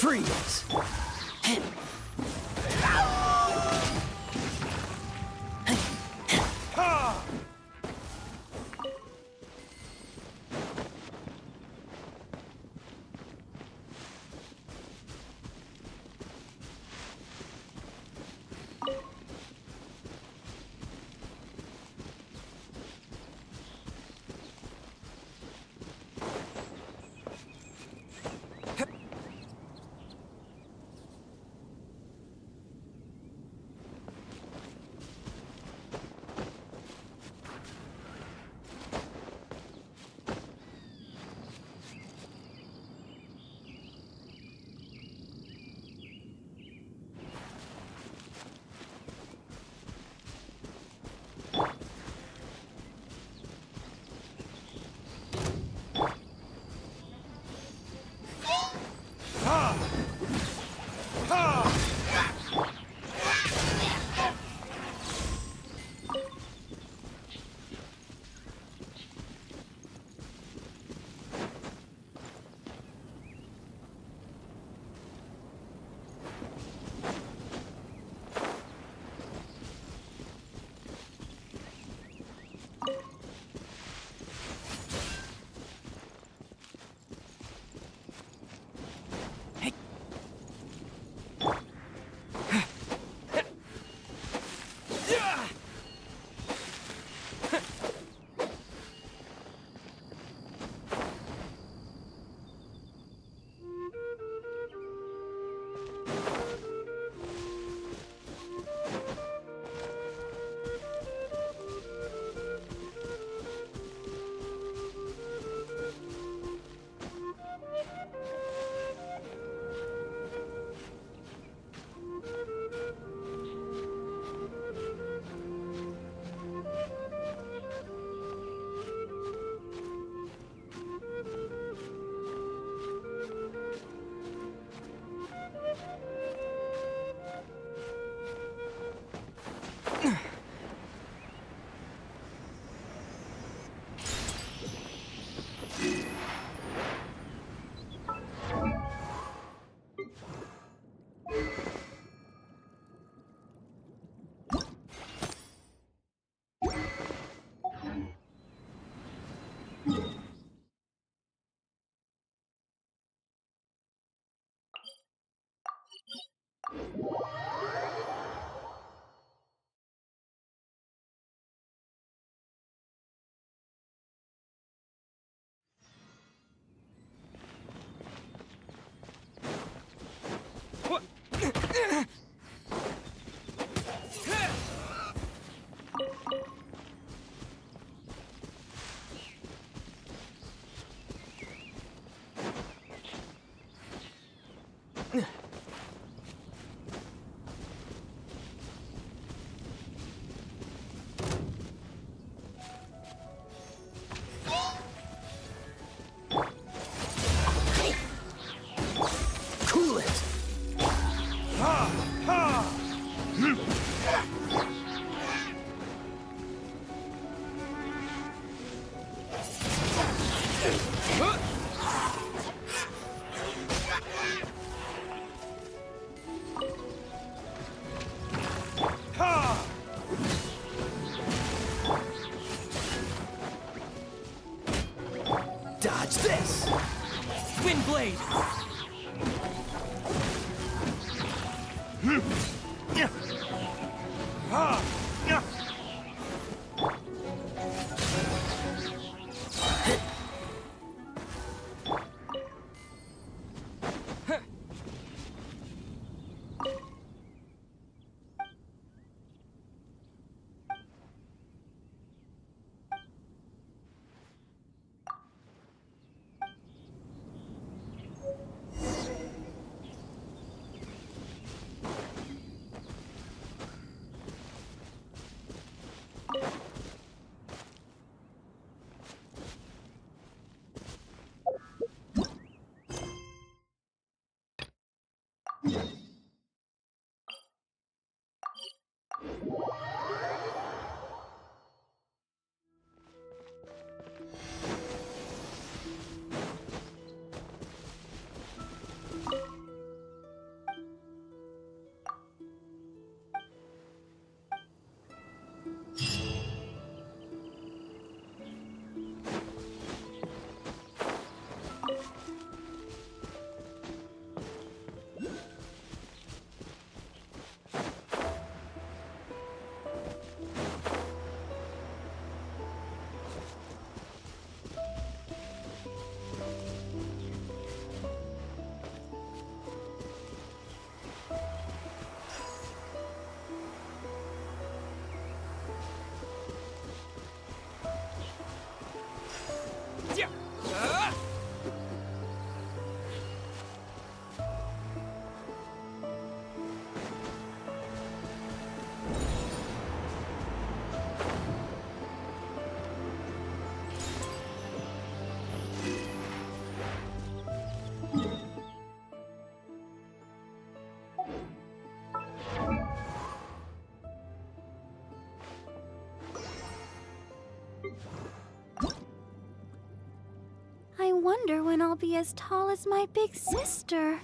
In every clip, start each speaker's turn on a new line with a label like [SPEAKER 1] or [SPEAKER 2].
[SPEAKER 1] Freeze! Dodge this! Wind blade!
[SPEAKER 2] I wonder when I'll be as tall as my big sister.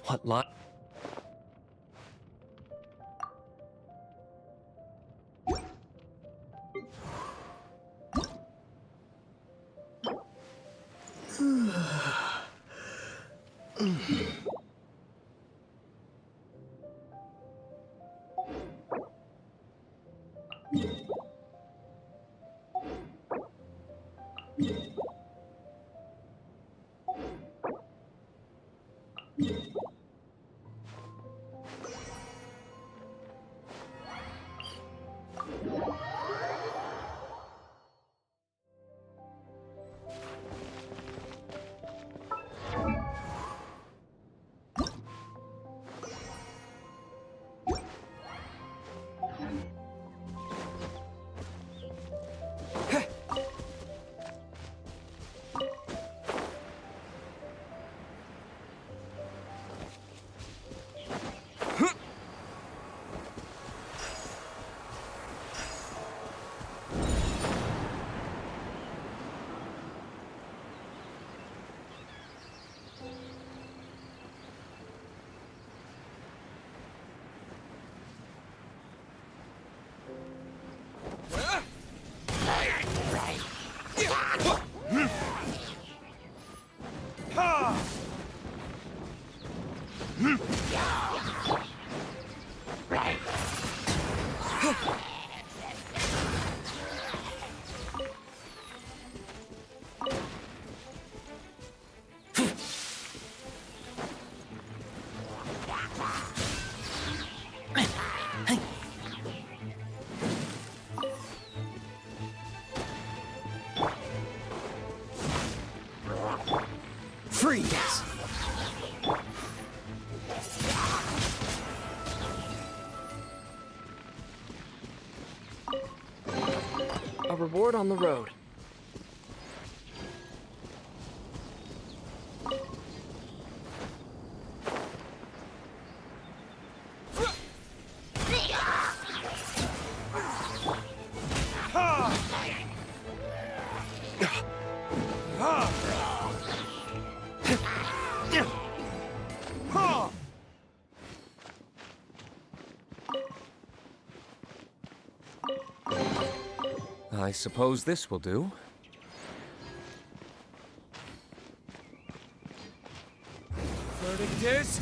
[SPEAKER 1] What line? Freeze! A reward on the road. I suppose this will do. Verdict is...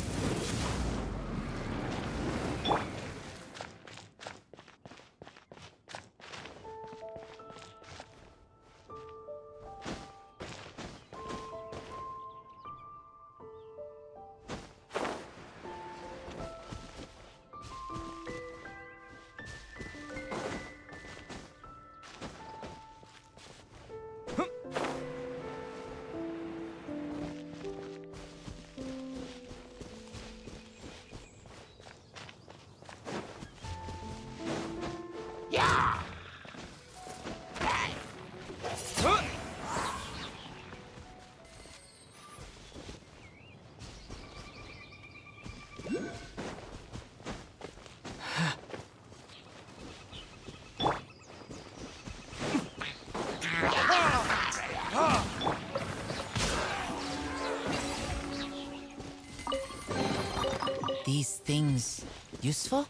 [SPEAKER 3] These things useful?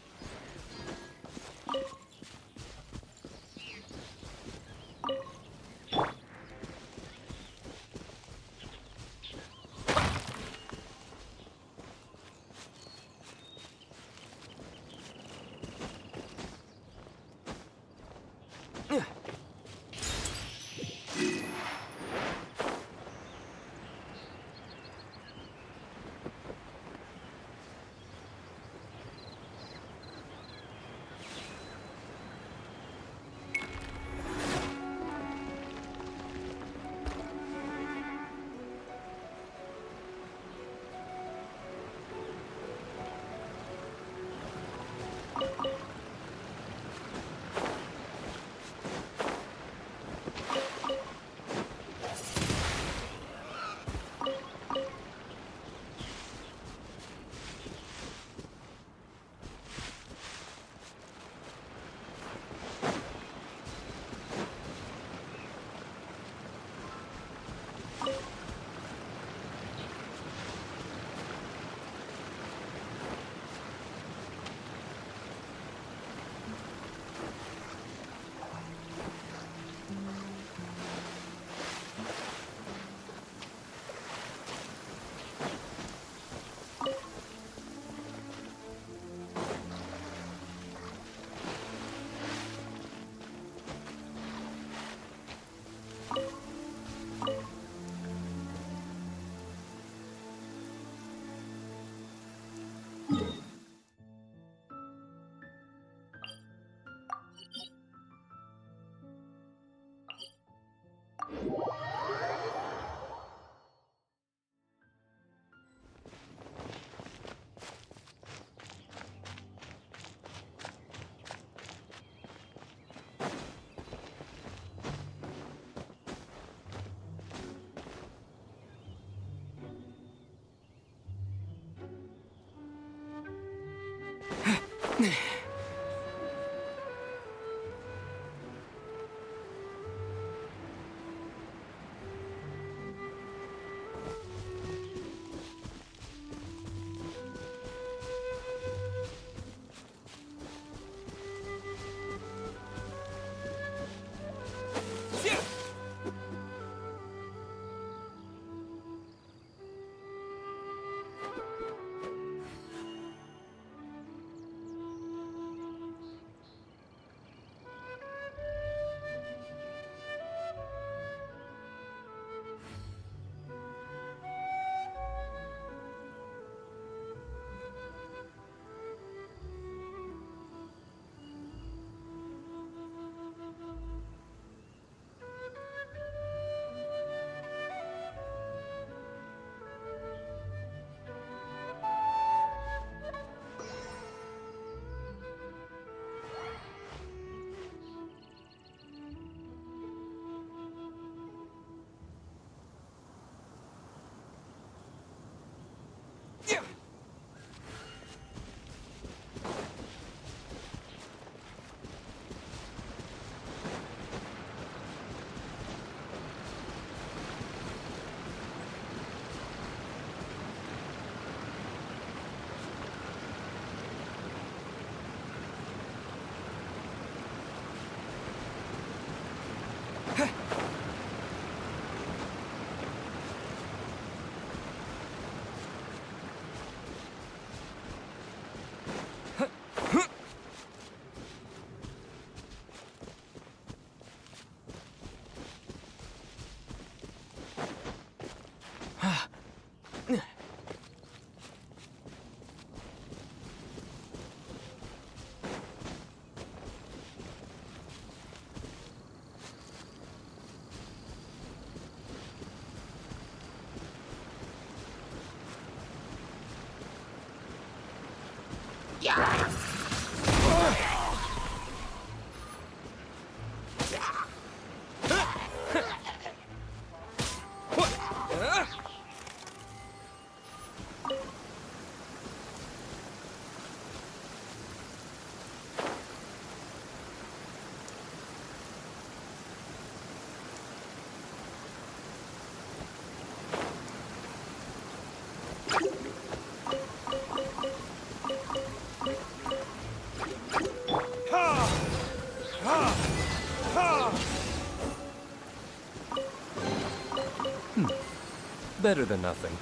[SPEAKER 1] Better than nothing.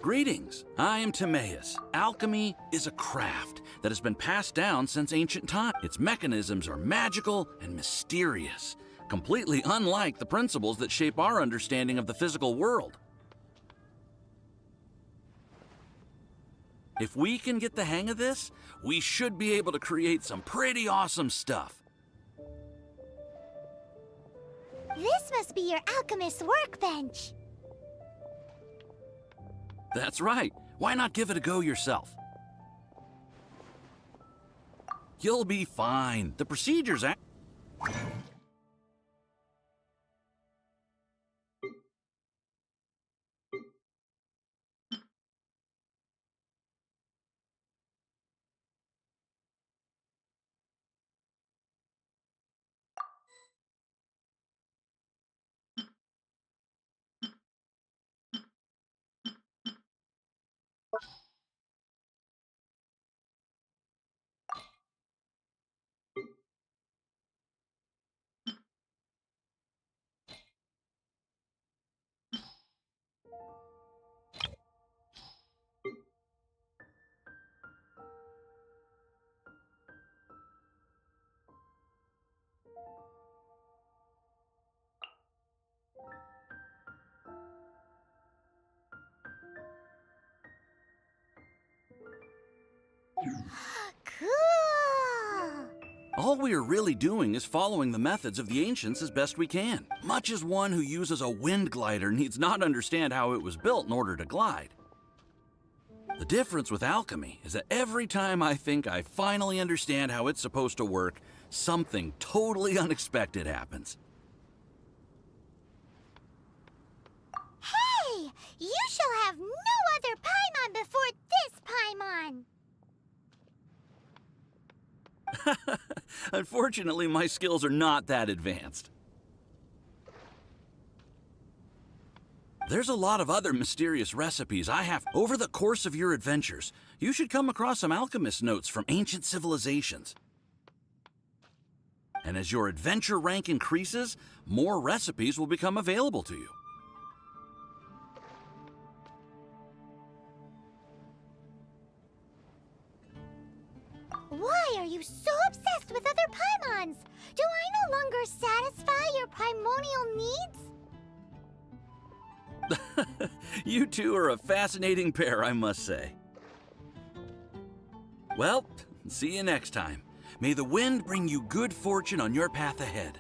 [SPEAKER 4] Greetings, I am Timaeus. Alchemy is a craft that has been passed down since ancient times. Its mechanisms are magical and mysterious, completely unlike the principles that shape our understanding of the physical world. If we can get the hang of this, we should be able to create some pretty awesome stuff.
[SPEAKER 2] This must be your alchemist's workbench.
[SPEAKER 4] That's right. Why not give it a go yourself? You'll be fine. The procedures act.
[SPEAKER 2] Cool!
[SPEAKER 4] All we are really doing is following the methods of the ancients as best we can. Much as one who uses a wind glider needs not understand how it was built in order to glide. The difference with alchemy is that every time I think I finally understand how it's supposed to work, something totally unexpected happens.
[SPEAKER 2] Hey! You shall have no other Paimon before this Paimon!
[SPEAKER 4] Unfortunately, my skills are not that advanced. There's a lot of other mysterious recipes I have. Over the course of your adventures, you should come across some alchemist notes from ancient civilizations. And as your adventure rank increases, more recipes will become available to you.
[SPEAKER 5] Why are you so obsessed with other Paimons? Do I no longer satisfy your primordial needs?
[SPEAKER 4] You two are a fascinating pair, I must say. Well, see you next time. May the wind bring you good fortune on your path ahead.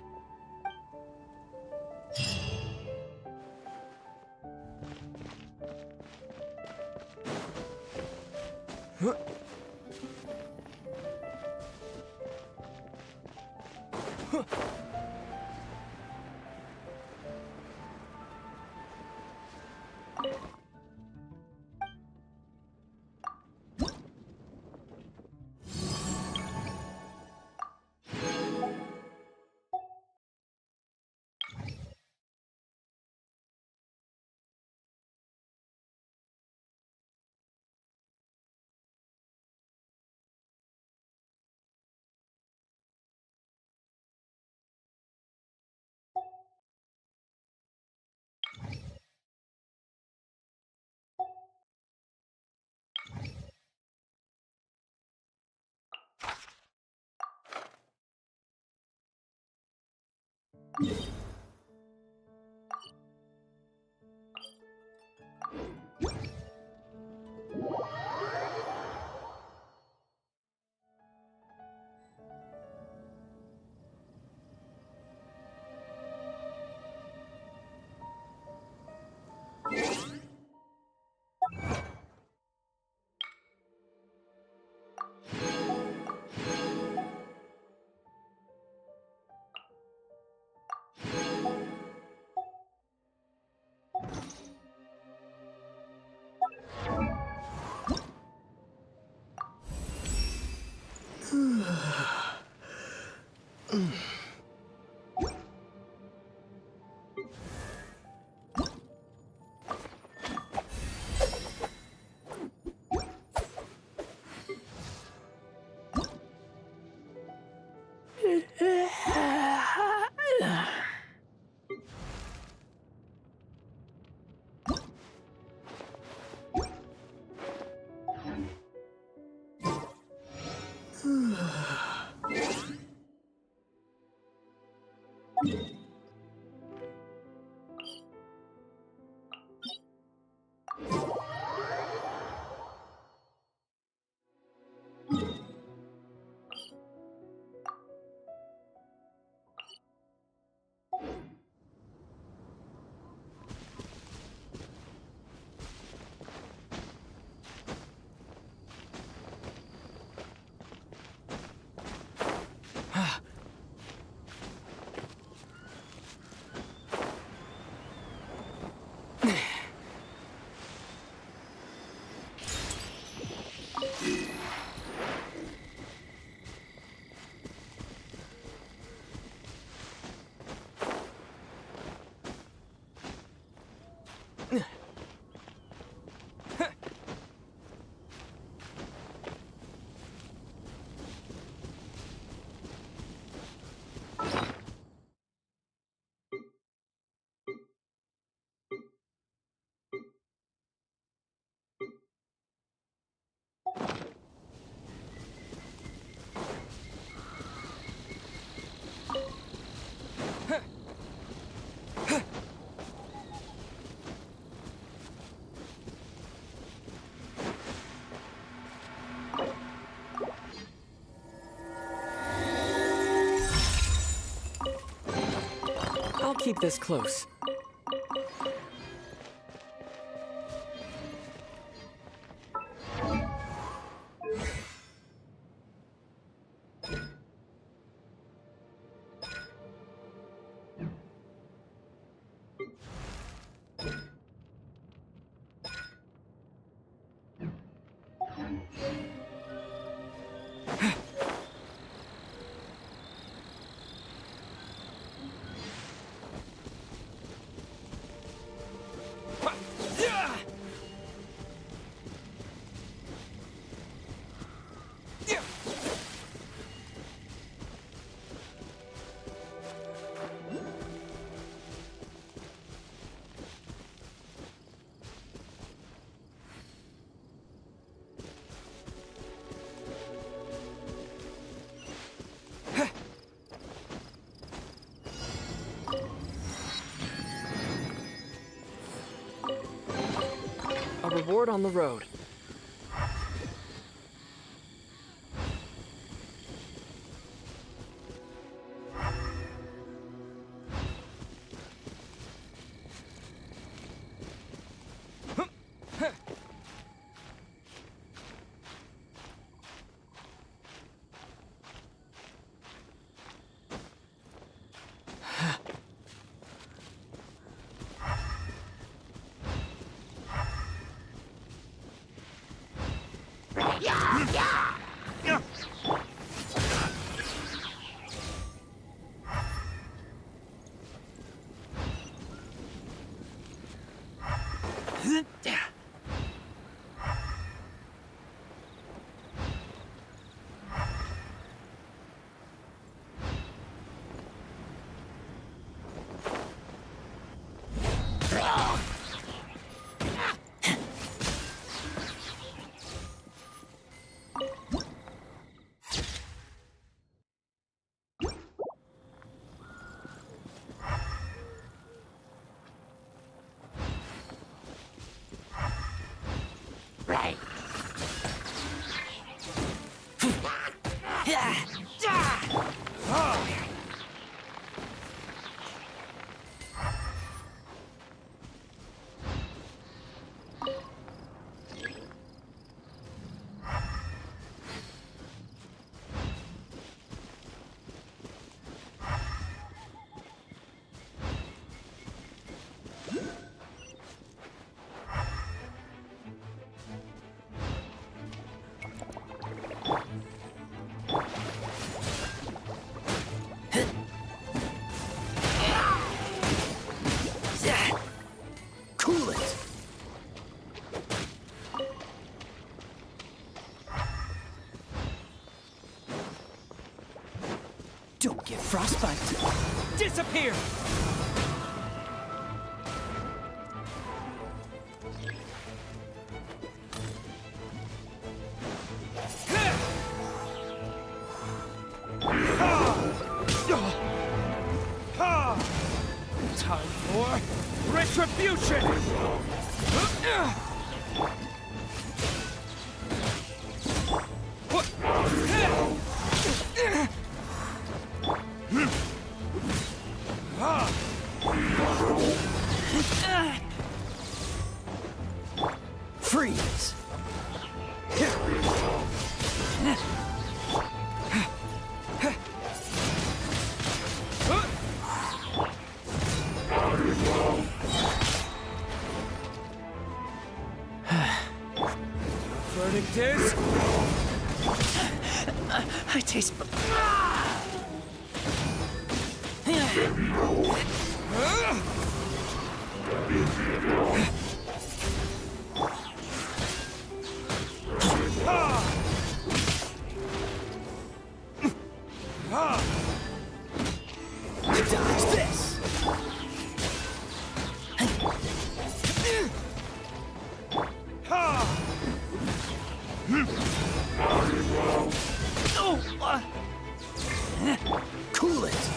[SPEAKER 1] I'll keep this close.
[SPEAKER 6] reward on the road.
[SPEAKER 3] Cool it! Don't get frostbite.
[SPEAKER 6] Disappear! Time for retribution!
[SPEAKER 3] Freeze!
[SPEAKER 6] Verdict is...
[SPEAKER 3] I taste... Dodge this! Cool it!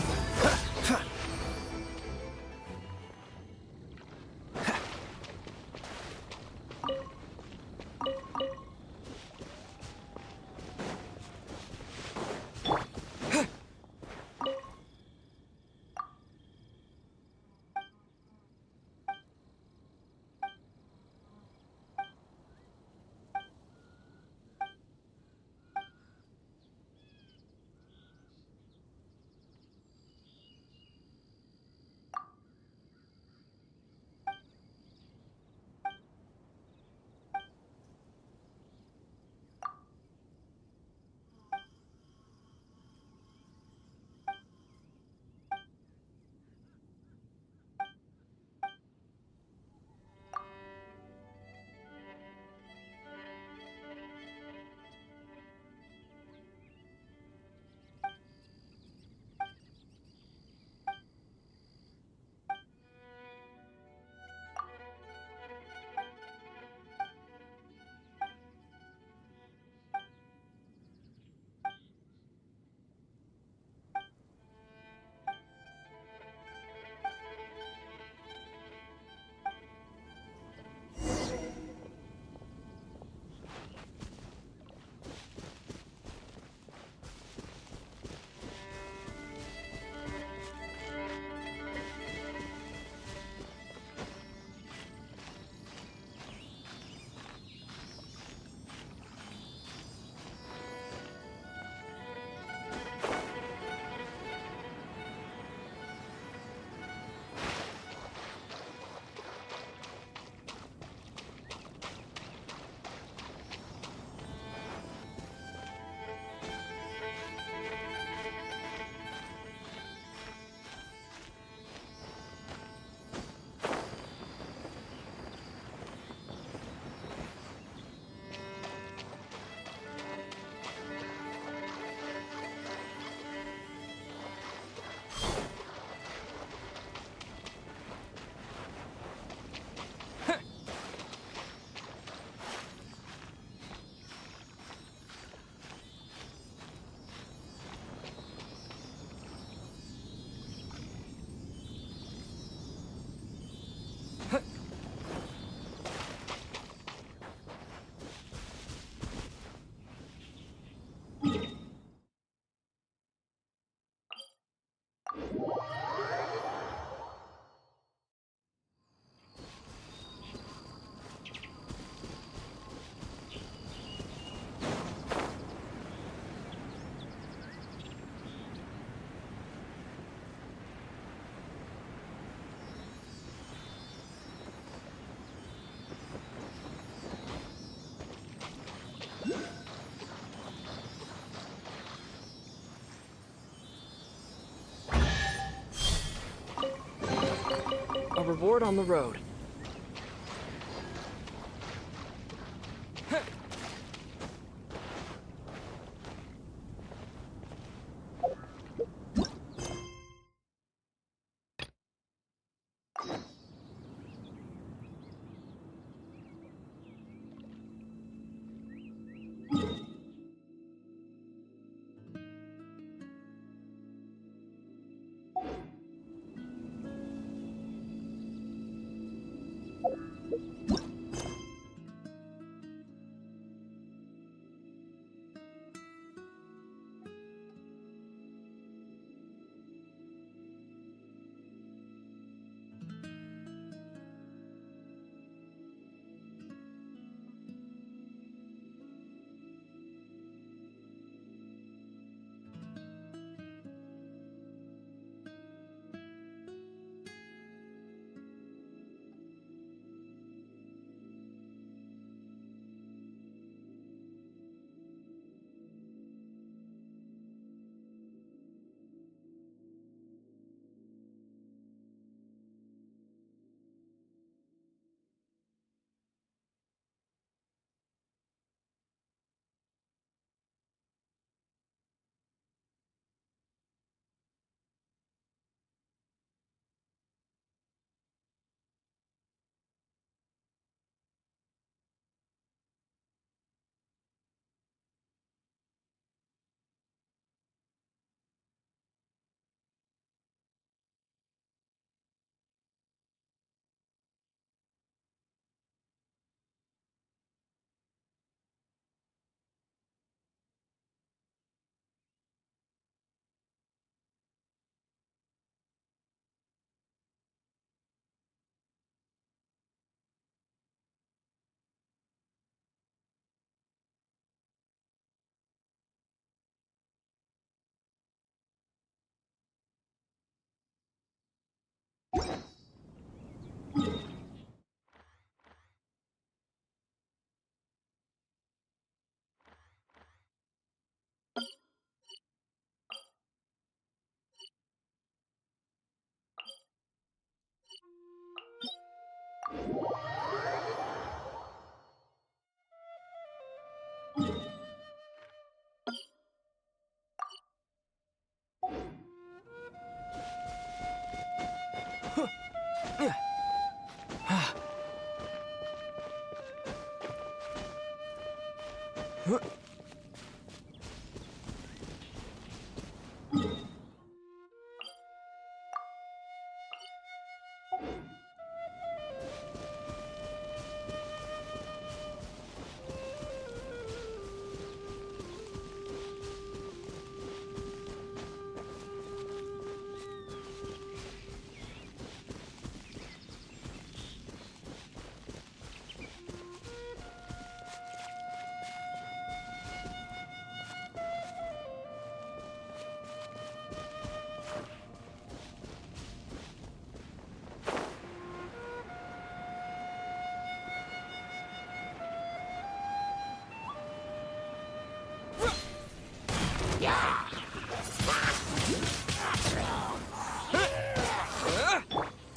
[SPEAKER 6] reward on the road.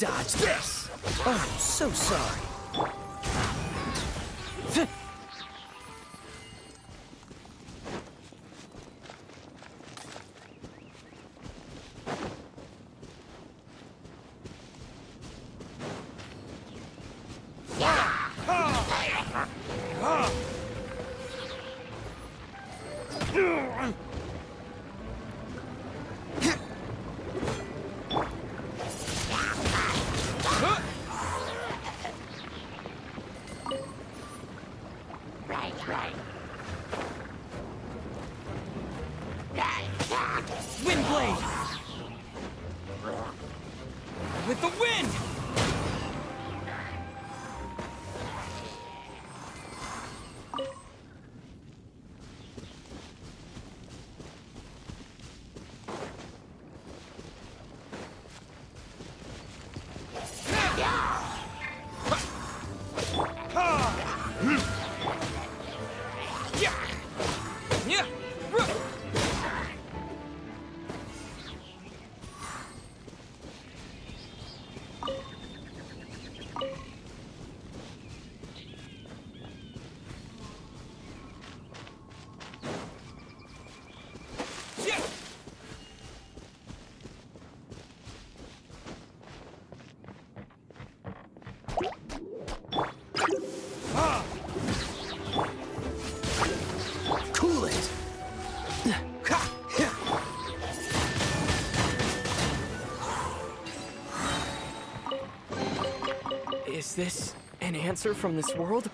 [SPEAKER 3] Dodge this! Oh, so sorry.
[SPEAKER 6] Windblade! With the wind! Is this an answer from this world?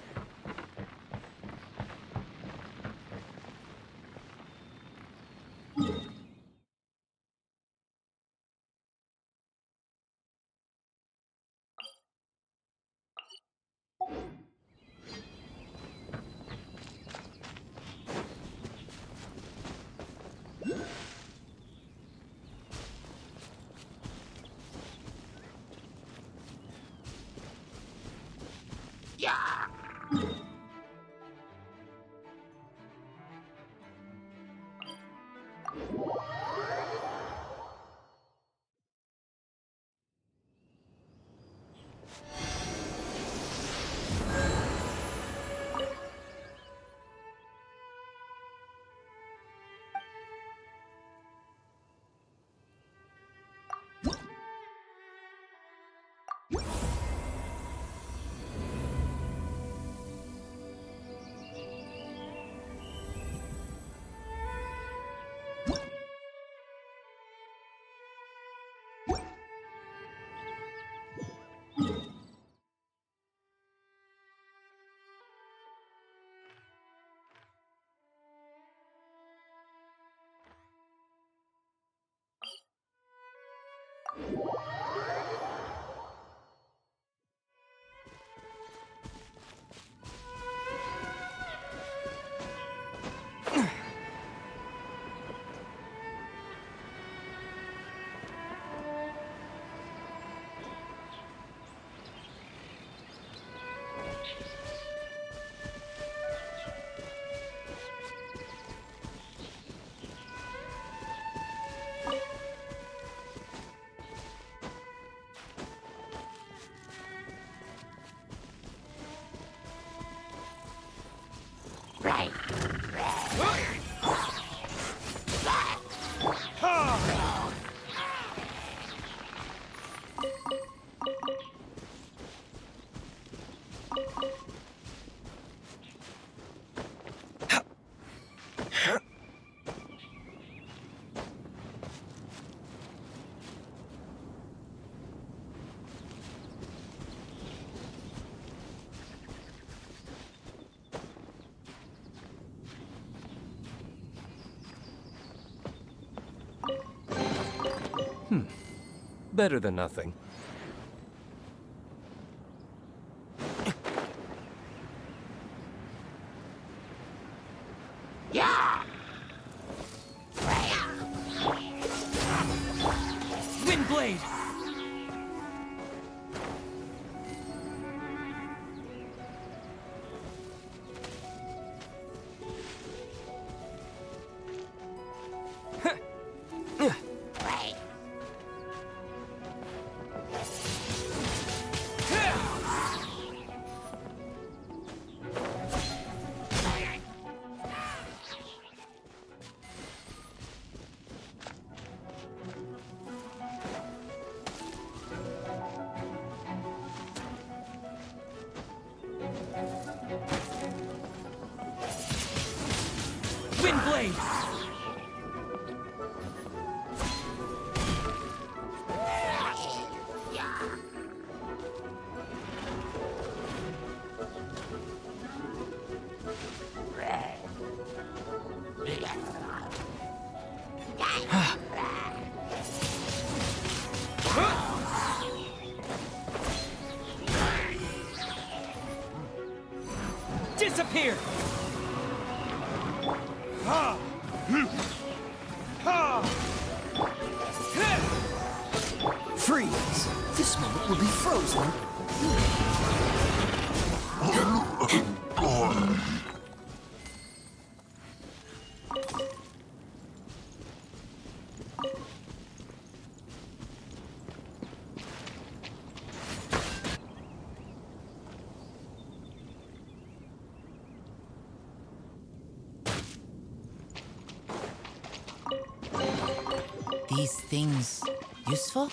[SPEAKER 1] Better than nothing.
[SPEAKER 6] Windblade! Windblade! Disappear!
[SPEAKER 3] Freeze! This moment will be frozen.
[SPEAKER 7] These things useful?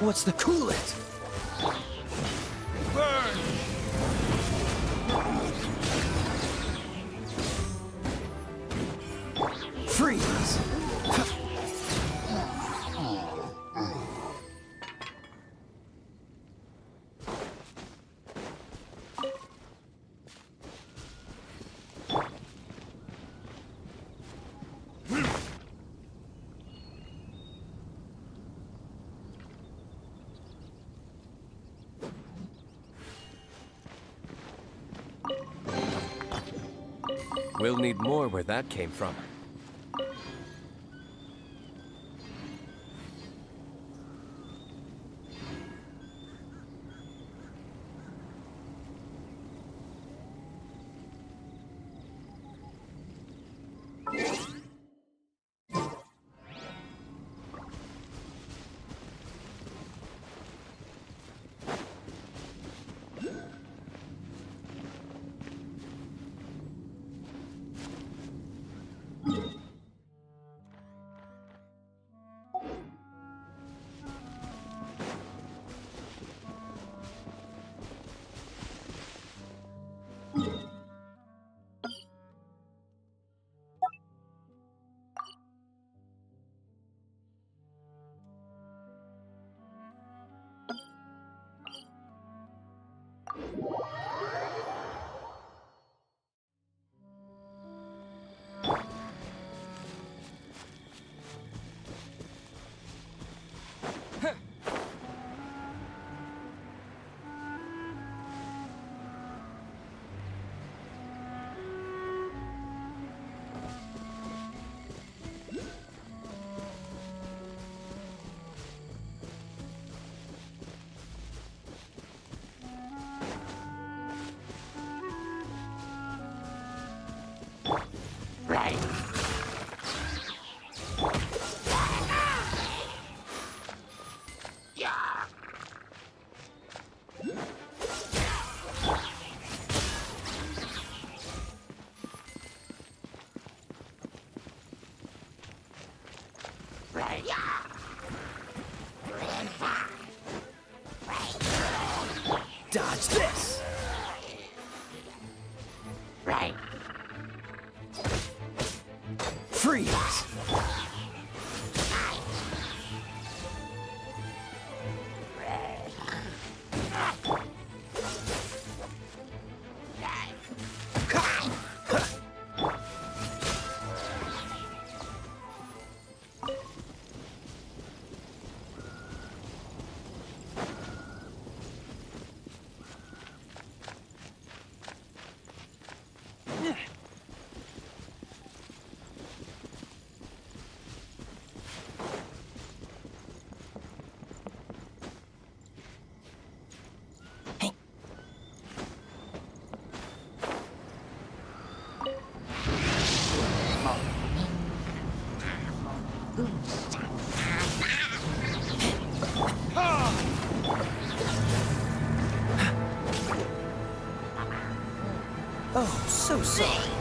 [SPEAKER 3] What's the coolant?
[SPEAKER 1] Burn!
[SPEAKER 3] Freeze!
[SPEAKER 1] We'll need more where that came from.
[SPEAKER 3] Dodge this! Freeze! Oh, so sorry.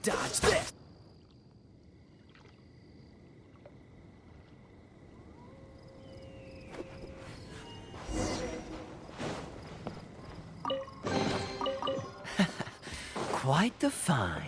[SPEAKER 3] Dodge this! Quite the find.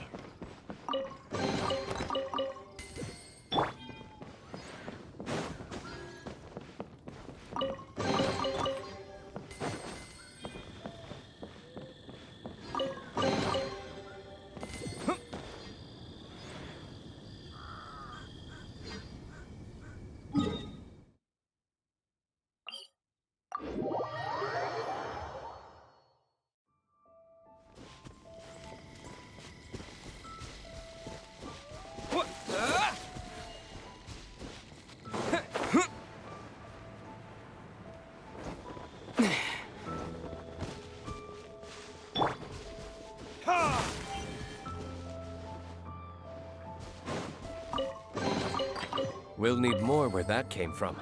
[SPEAKER 1] We'll need more where that came from.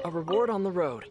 [SPEAKER 6] A reward on the road.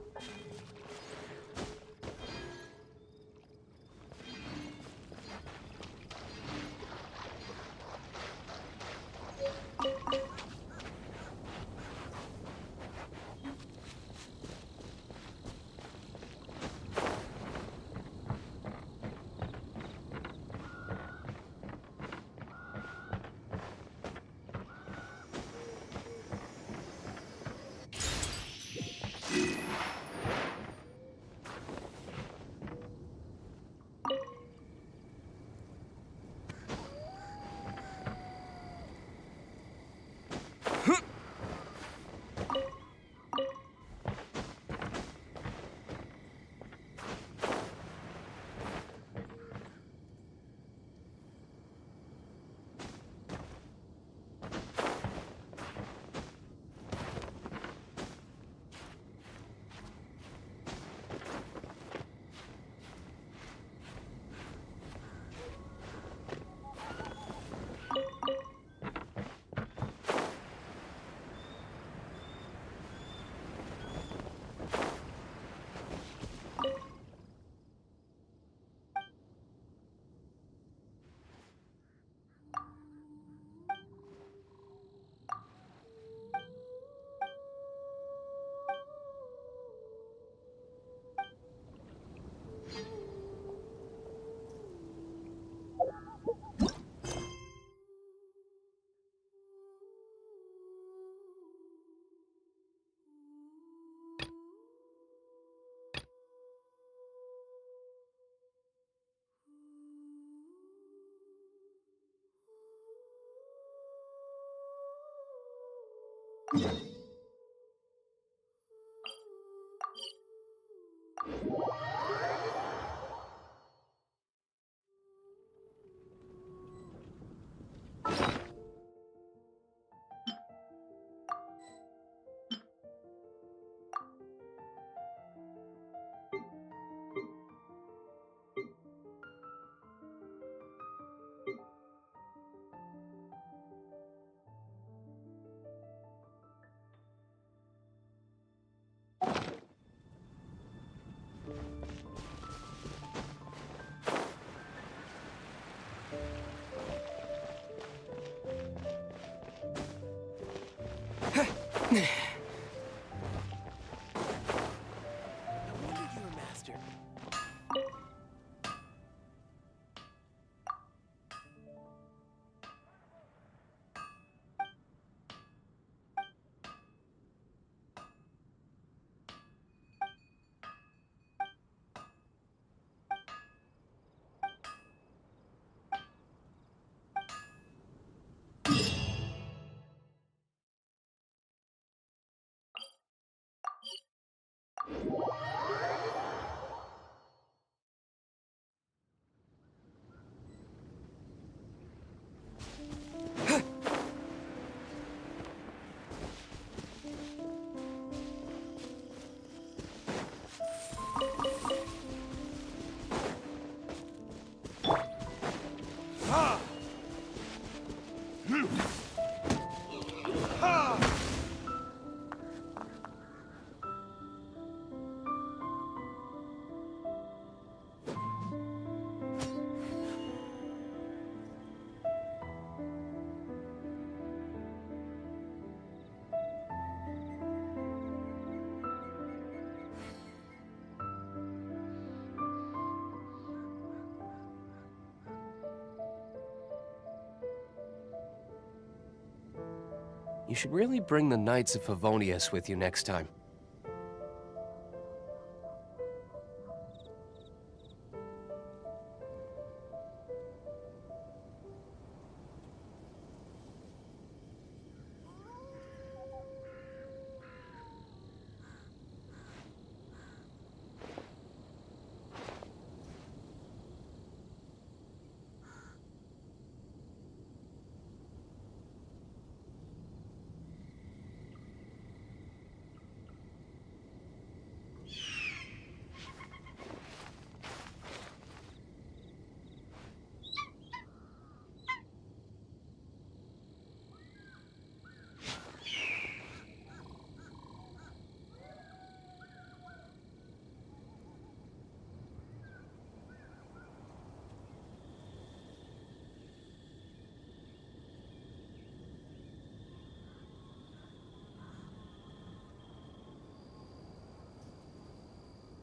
[SPEAKER 1] You should really bring the Knights of Favonius with you next time.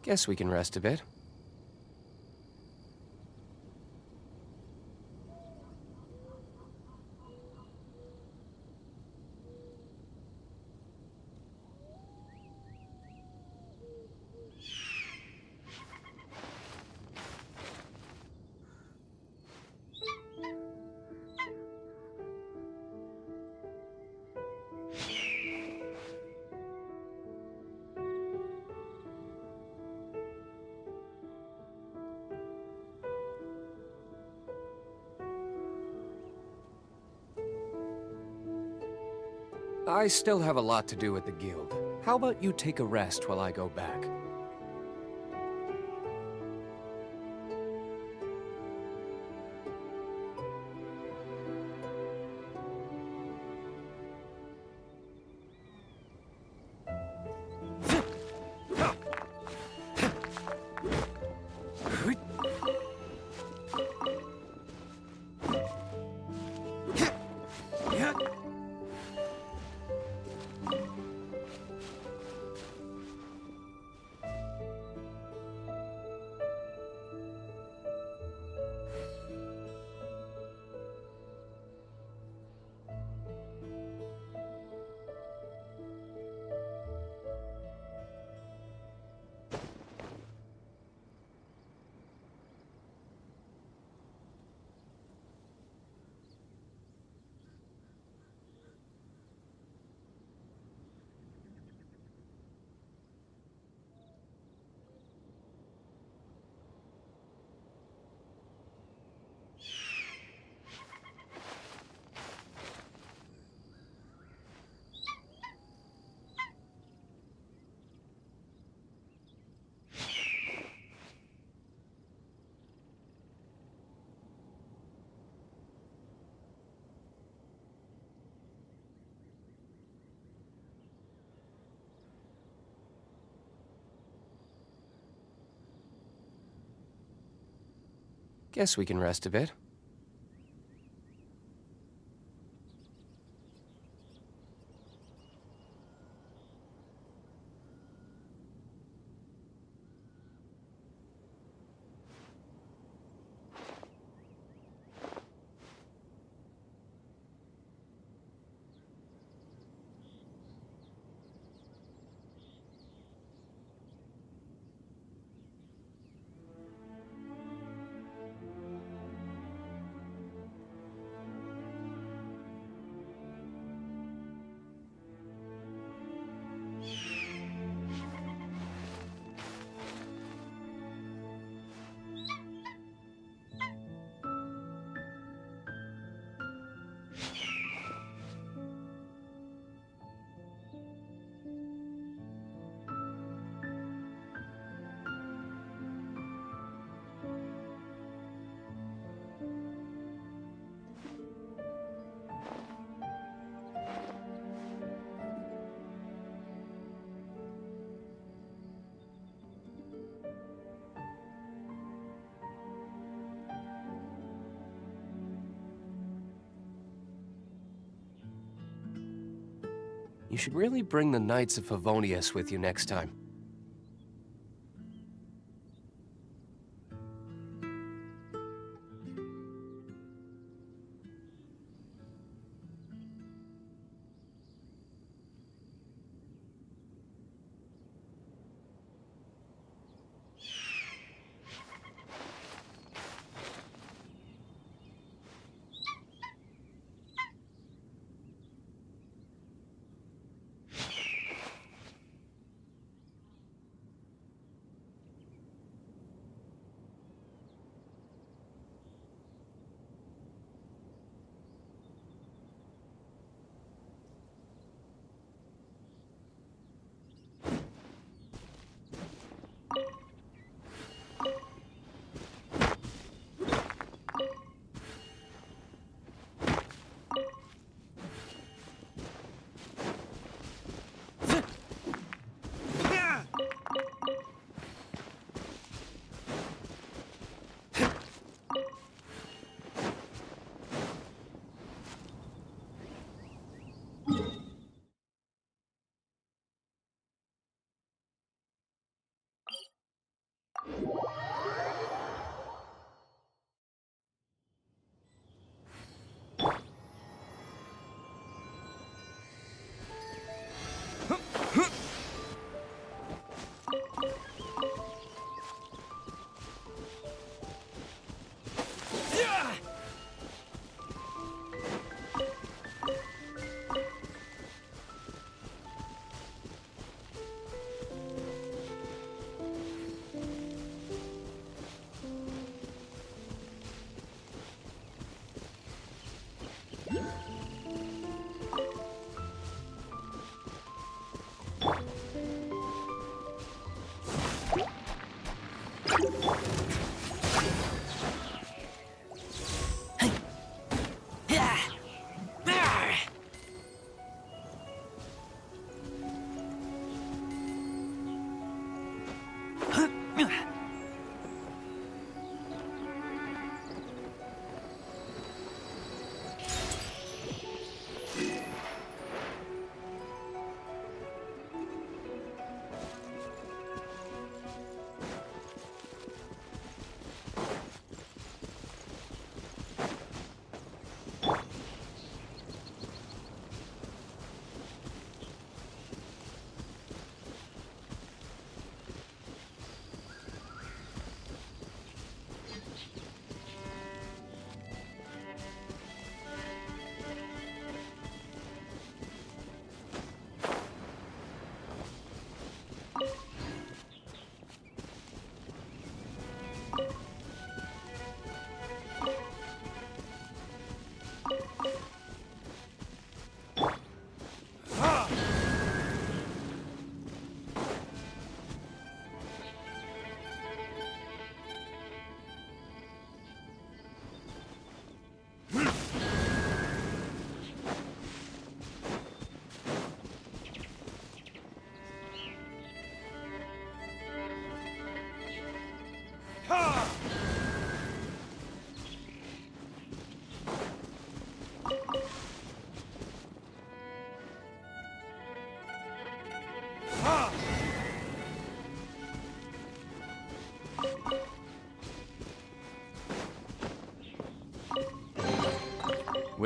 [SPEAKER 1] Guess we can rest a bit. I still have a lot to do at the guild. How about you take a rest while I go back? Guess we can rest a bit. You should really bring the Knights of Favonius with you next time.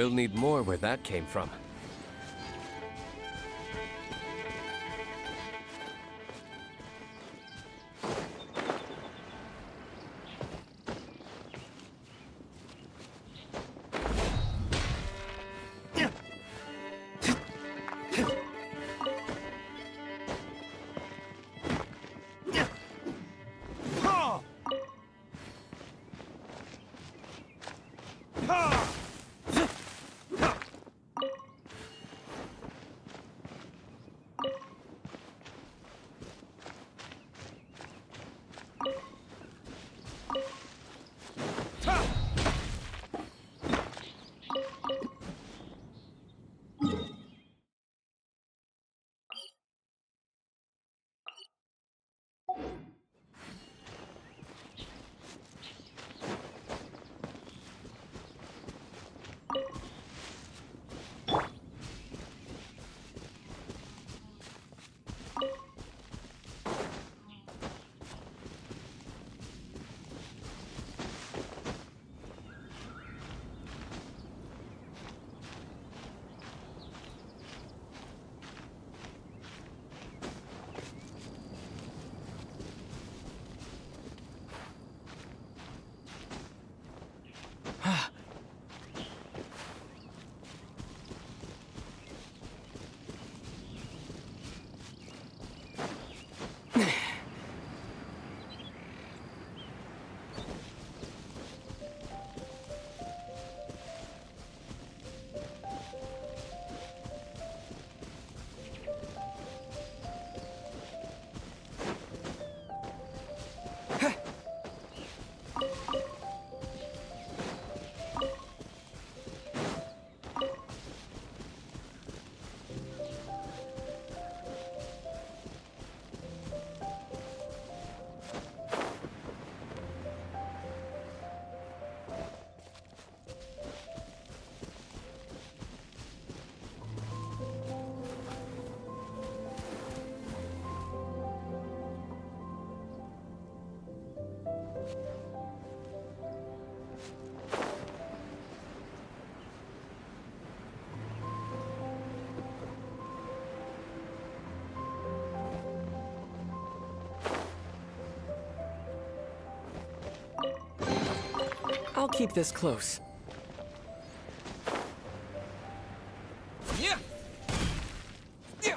[SPEAKER 1] We'll need more where that came from.
[SPEAKER 6] I'll keep this close.
[SPEAKER 1] Yeah. Yeah.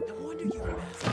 [SPEAKER 3] No wonder you're a master.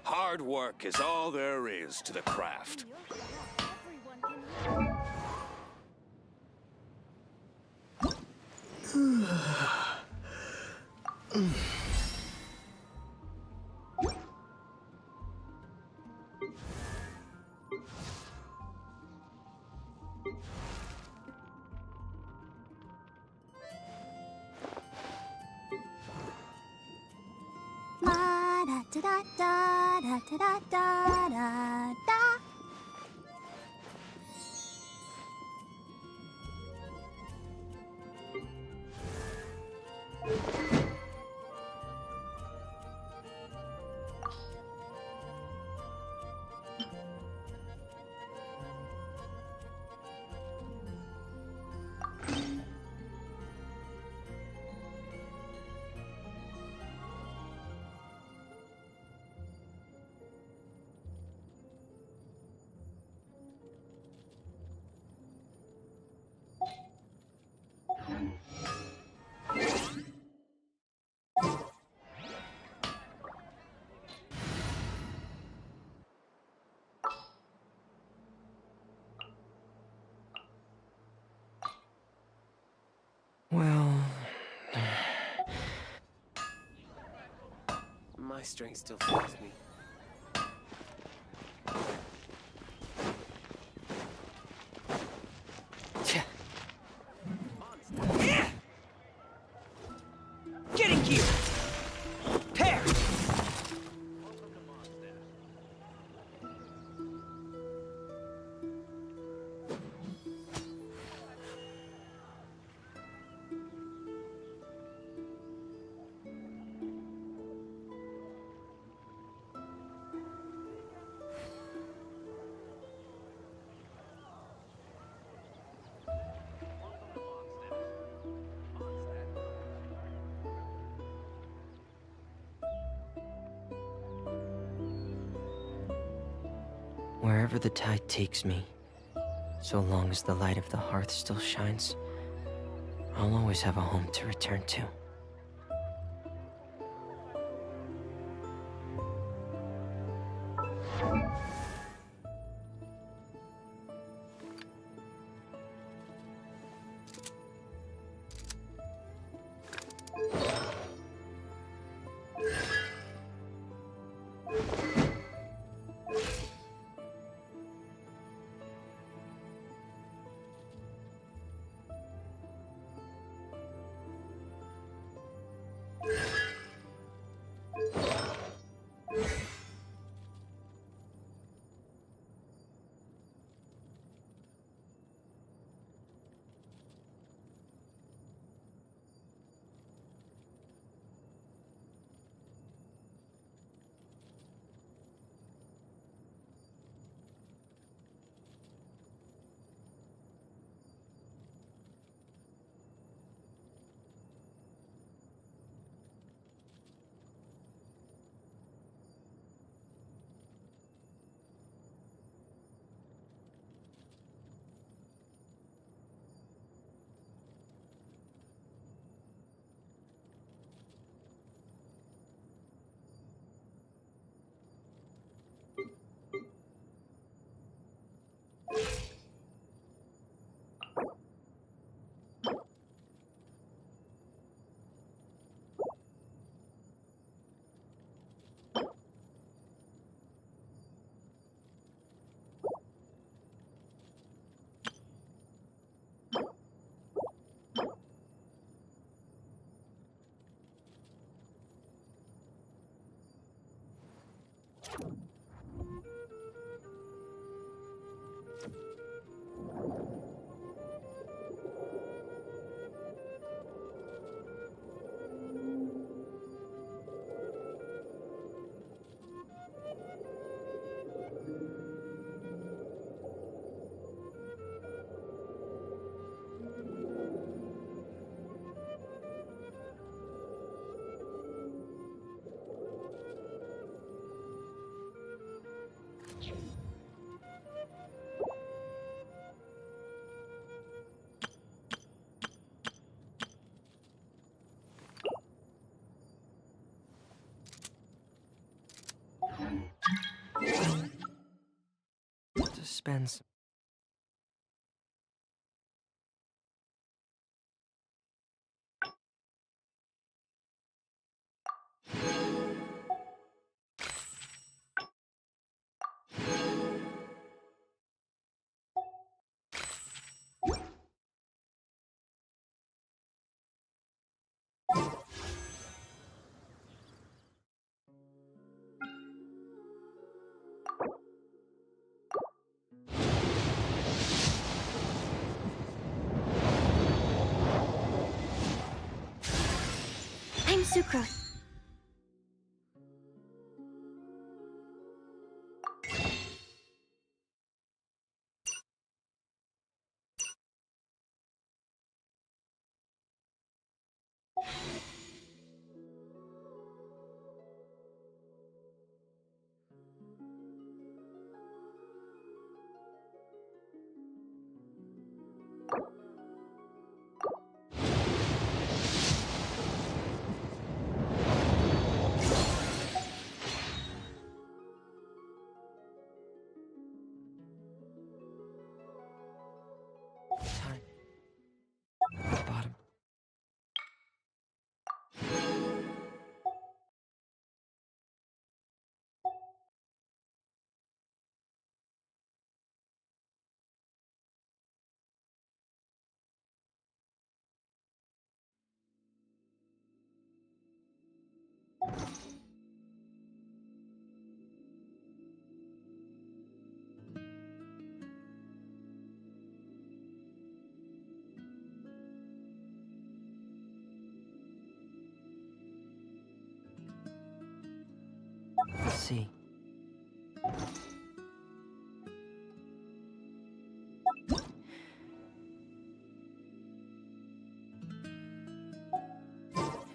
[SPEAKER 8] Hard work is all there is to the craft.
[SPEAKER 2] La da da da da da da da da da.
[SPEAKER 6] Well... My strength still fails me. Tch. Getting gear! Pair! Wherever the tide takes me, so long as the light of the hearth still shines, I'll always have a home to return to. Dispense.
[SPEAKER 2] I'm Sucrose.
[SPEAKER 6] see.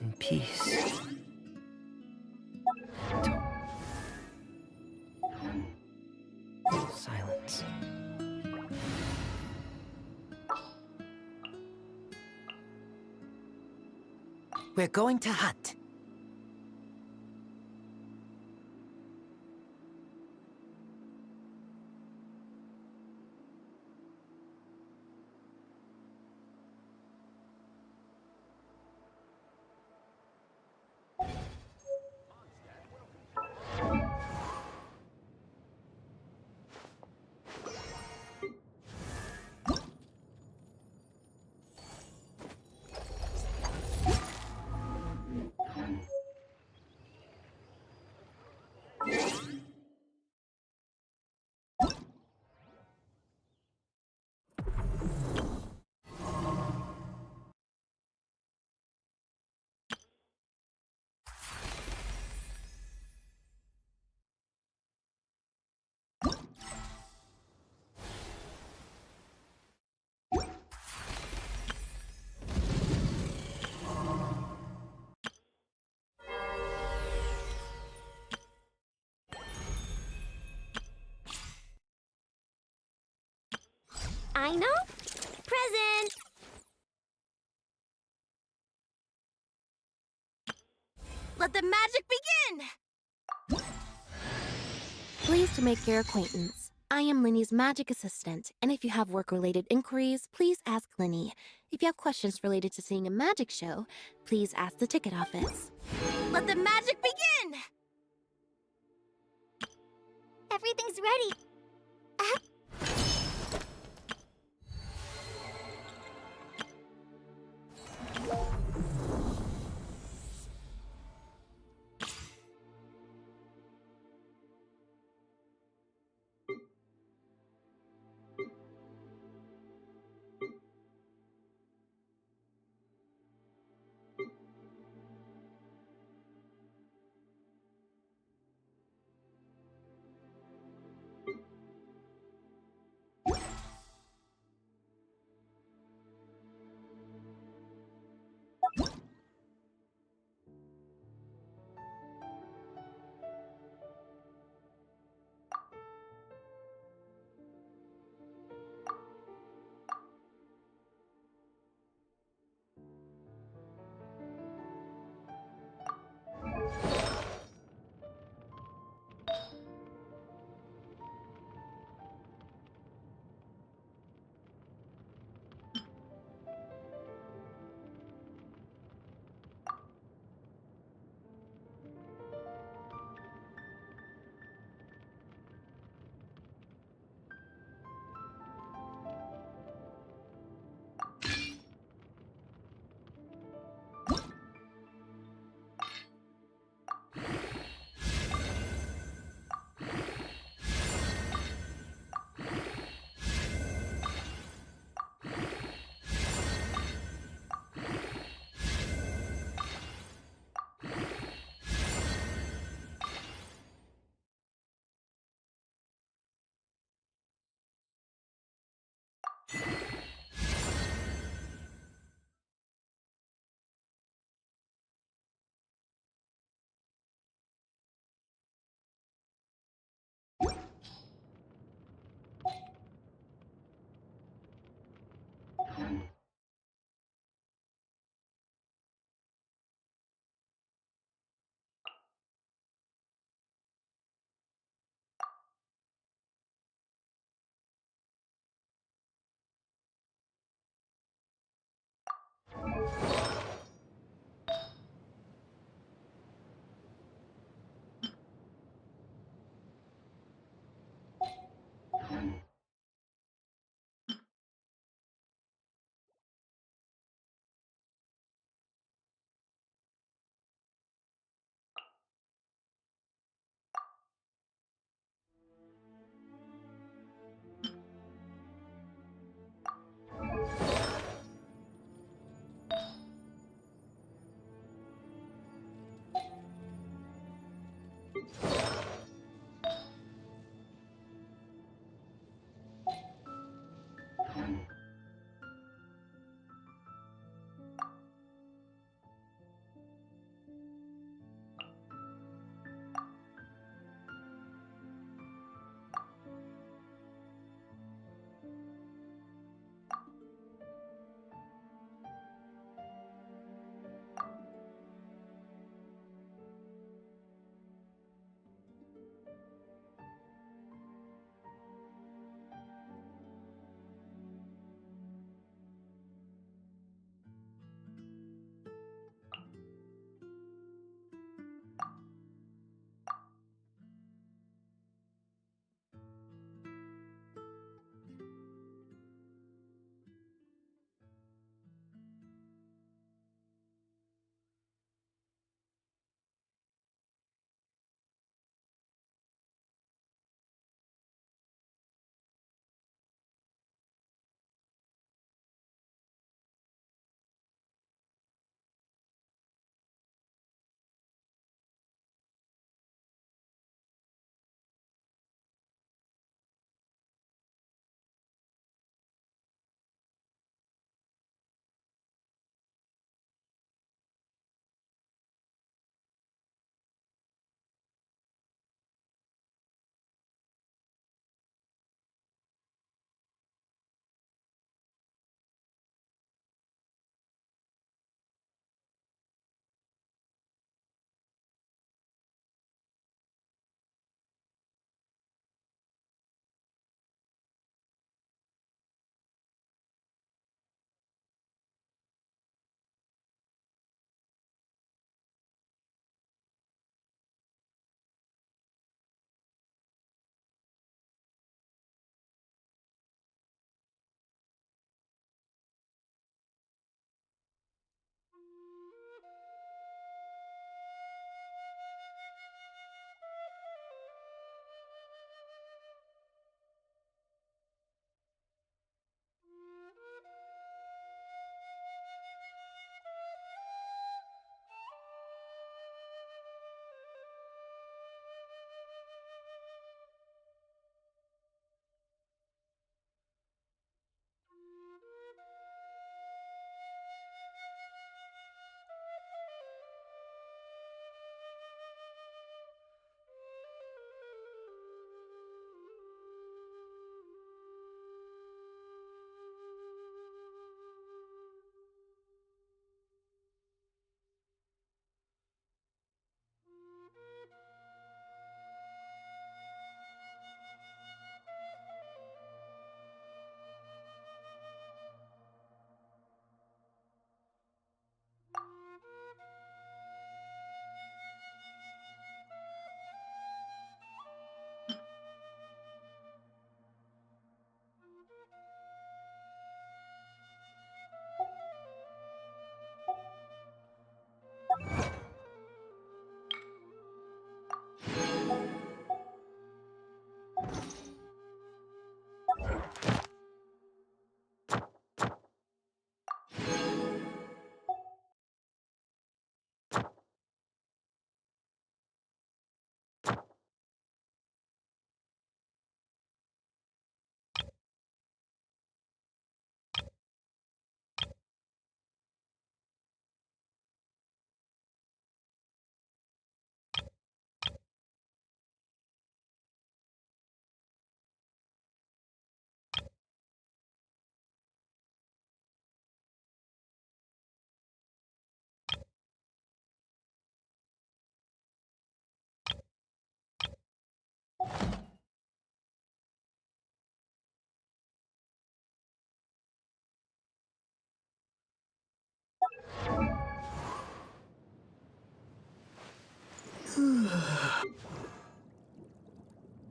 [SPEAKER 6] In peace. Silence.
[SPEAKER 7] We're going to hut.
[SPEAKER 5] I know. Present.
[SPEAKER 2] Let the magic begin!
[SPEAKER 9] Pleased to make your acquaintance. I am Linny's magic assistant, and if you have work-related inquiries, please ask Linny. If you have questions related to seeing a magic show, please ask the ticket office.
[SPEAKER 2] Let the magic begin!
[SPEAKER 5] Everything's ready.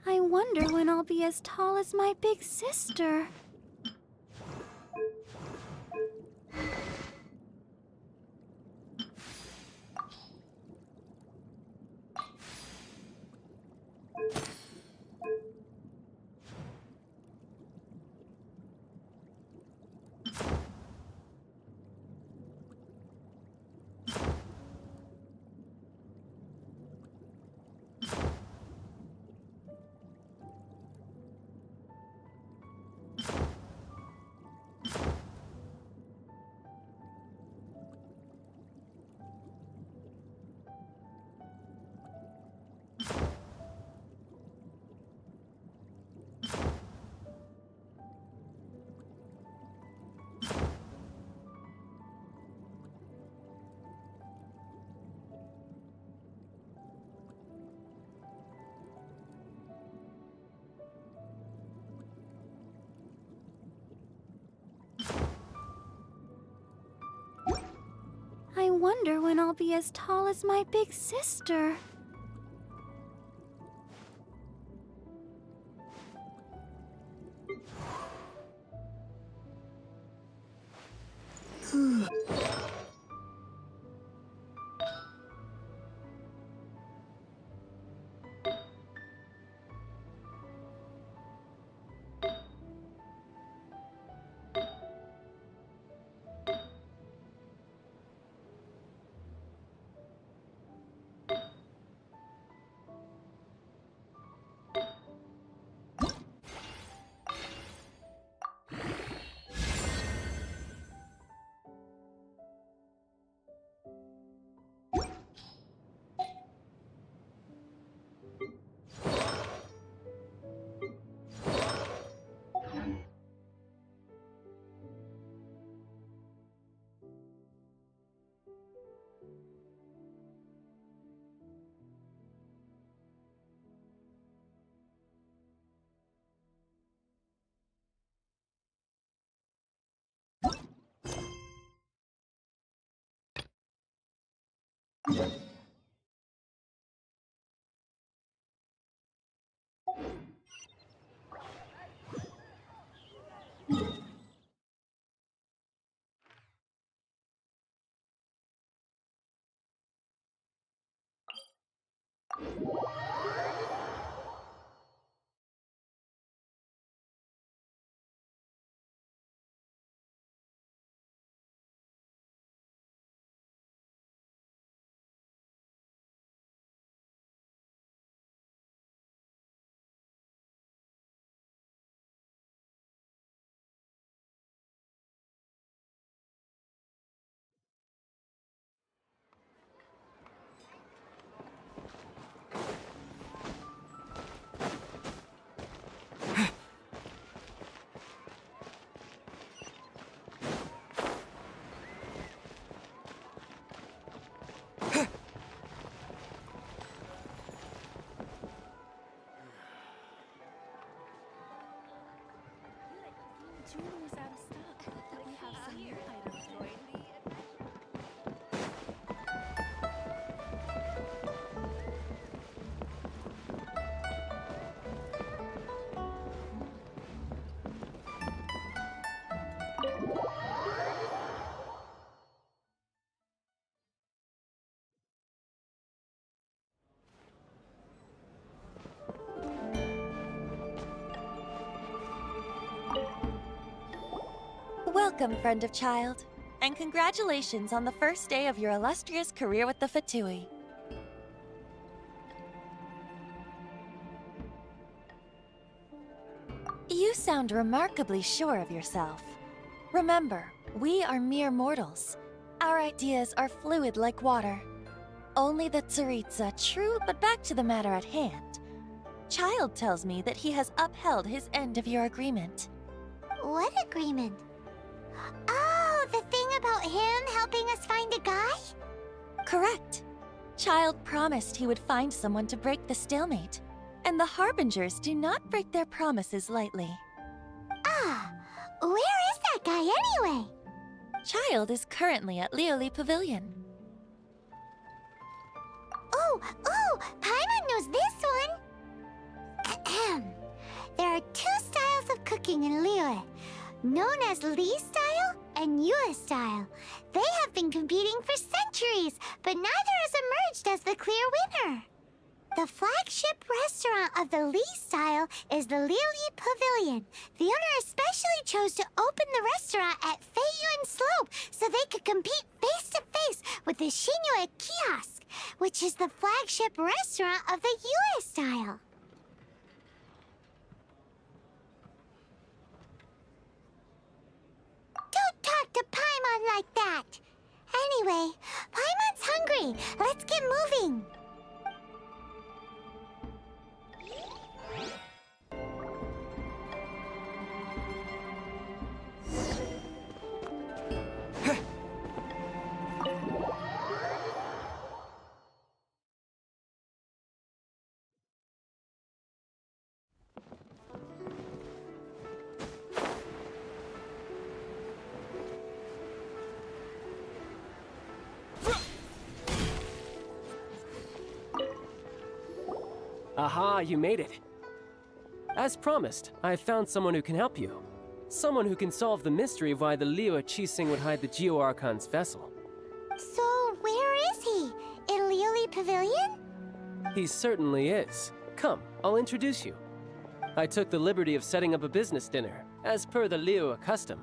[SPEAKER 2] I wonder when I'll be as tall as my big sister. I wonder when I'll be as tall as my big sister.
[SPEAKER 10] Jewelry's out of stock, but we have some new items.
[SPEAKER 11] Welcome, friend of child, and congratulations on the first day of your illustrious career with the Fatui. You sound remarkably sure of yourself. Remember, we are mere mortals. Our ideas are fluid like water. Only the Tsaritsa, true, but back to the matter at hand. Child tells me that he has upheld his end of your agreement.
[SPEAKER 5] What agreement? Oh, the thing about him helping us find a guy?
[SPEAKER 11] Correct. Child promised he would find someone to break the stalemate, and the Harbingers do not break their promises lightly.
[SPEAKER 5] Ah, where is that guy anyway?
[SPEAKER 11] Child is currently at Lioli Pavilion.
[SPEAKER 5] Oh, Paimon knows this one. There are two styles of cooking in Liyue, known as Li style and Yue style. They have been competing for centuries, but neither has emerged as the clear winner. The flagship restaurant of the Li style is the Lili Pavilion. The owner especially chose to open the restaurant at Feiyuan Slope so they could compete face-to-face with the Shinue Kiosk, which is the flagship restaurant of the Yue style. Don't talk to Paimon like that! Anyway, Paimon's hungry. Let's get moving.
[SPEAKER 3] Aha, you made it. As promised, I have found someone who can help you. Someone who can solve the mystery of why the Liyue Qixing would hide the Geo-Archon's vessel.
[SPEAKER 5] So, where is he? In Lili Pavilion?
[SPEAKER 3] He certainly is. Come, I'll introduce you. I took the liberty of setting up a business dinner, as per the Liyue custom.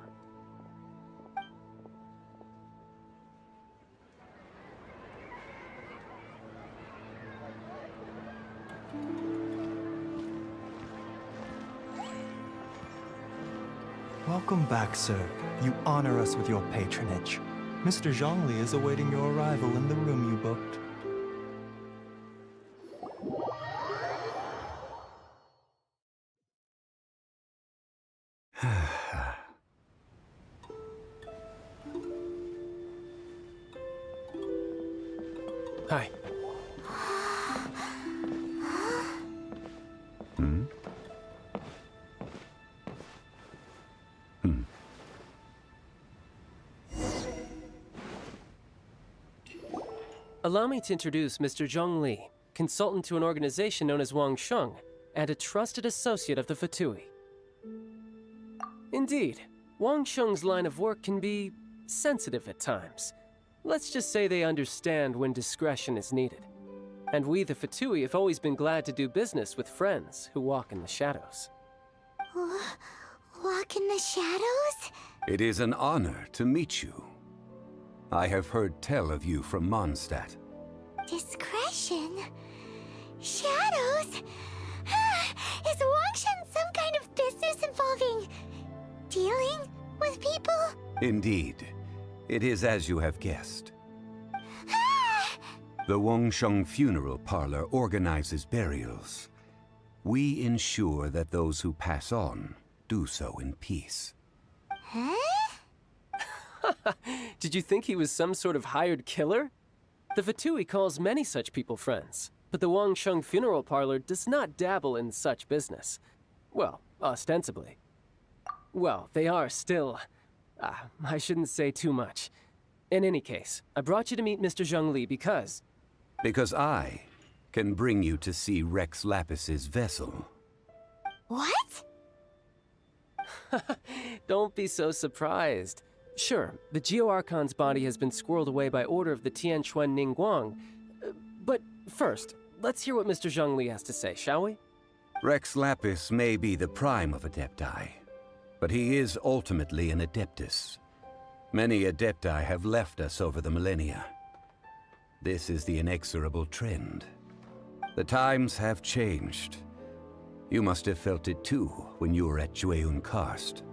[SPEAKER 12] Welcome back, sir. You honor us with your patronage. Mr. Zhongli is awaiting your arrival in the room you booked.
[SPEAKER 3] Hi. Allow me to introduce Mr. Zhong Li, consultant to an organization known as Wang Sheng, and a trusted associate of the Fatui. Indeed, Wang Sheng's line of work can be sensitive at times. Let's just say they understand when discretion is needed. And we, the Fatui, have always been glad to do business with friends who walk in the shadows.
[SPEAKER 5] Walk in the shadows?
[SPEAKER 13] It is an honor to meet you. I have heard tell of you from Mondstadt.
[SPEAKER 5] Discretion? Shadows? Is Wang Shen some kind of business involving dealing with people?
[SPEAKER 13] Indeed. It is as you have guessed. The Wangsheng Funeral Parlor organizes burials. We ensure that those who pass on do so in peace.
[SPEAKER 5] Huh?
[SPEAKER 3] Did you think he was some sort of hired killer? The Fatui calls many such people friends, but the Wangsheng Funeral Parlor does not dabble in such business. Well, ostensibly. Well, they are still... I shouldn't say too much. In any case, I brought you to meet Mr. Zhong Li because...
[SPEAKER 13] Because I can bring you to see Rex Lapis's vessel.
[SPEAKER 5] What?
[SPEAKER 3] Don't be so surprised. Sure, the Geo-Archon's body has been squirreled away by order of the Tianquan Ningguang. But first, let's hear what Mr. Zhong Li has to say, shall we?
[SPEAKER 13] Rex Lapis may be the prime of Adepti, but he is ultimately an Adeptus. Many Adepti have left us over the millennia. This is the inexorable trend. The times have changed. You must have felt it too when you were at Jueyun Karst.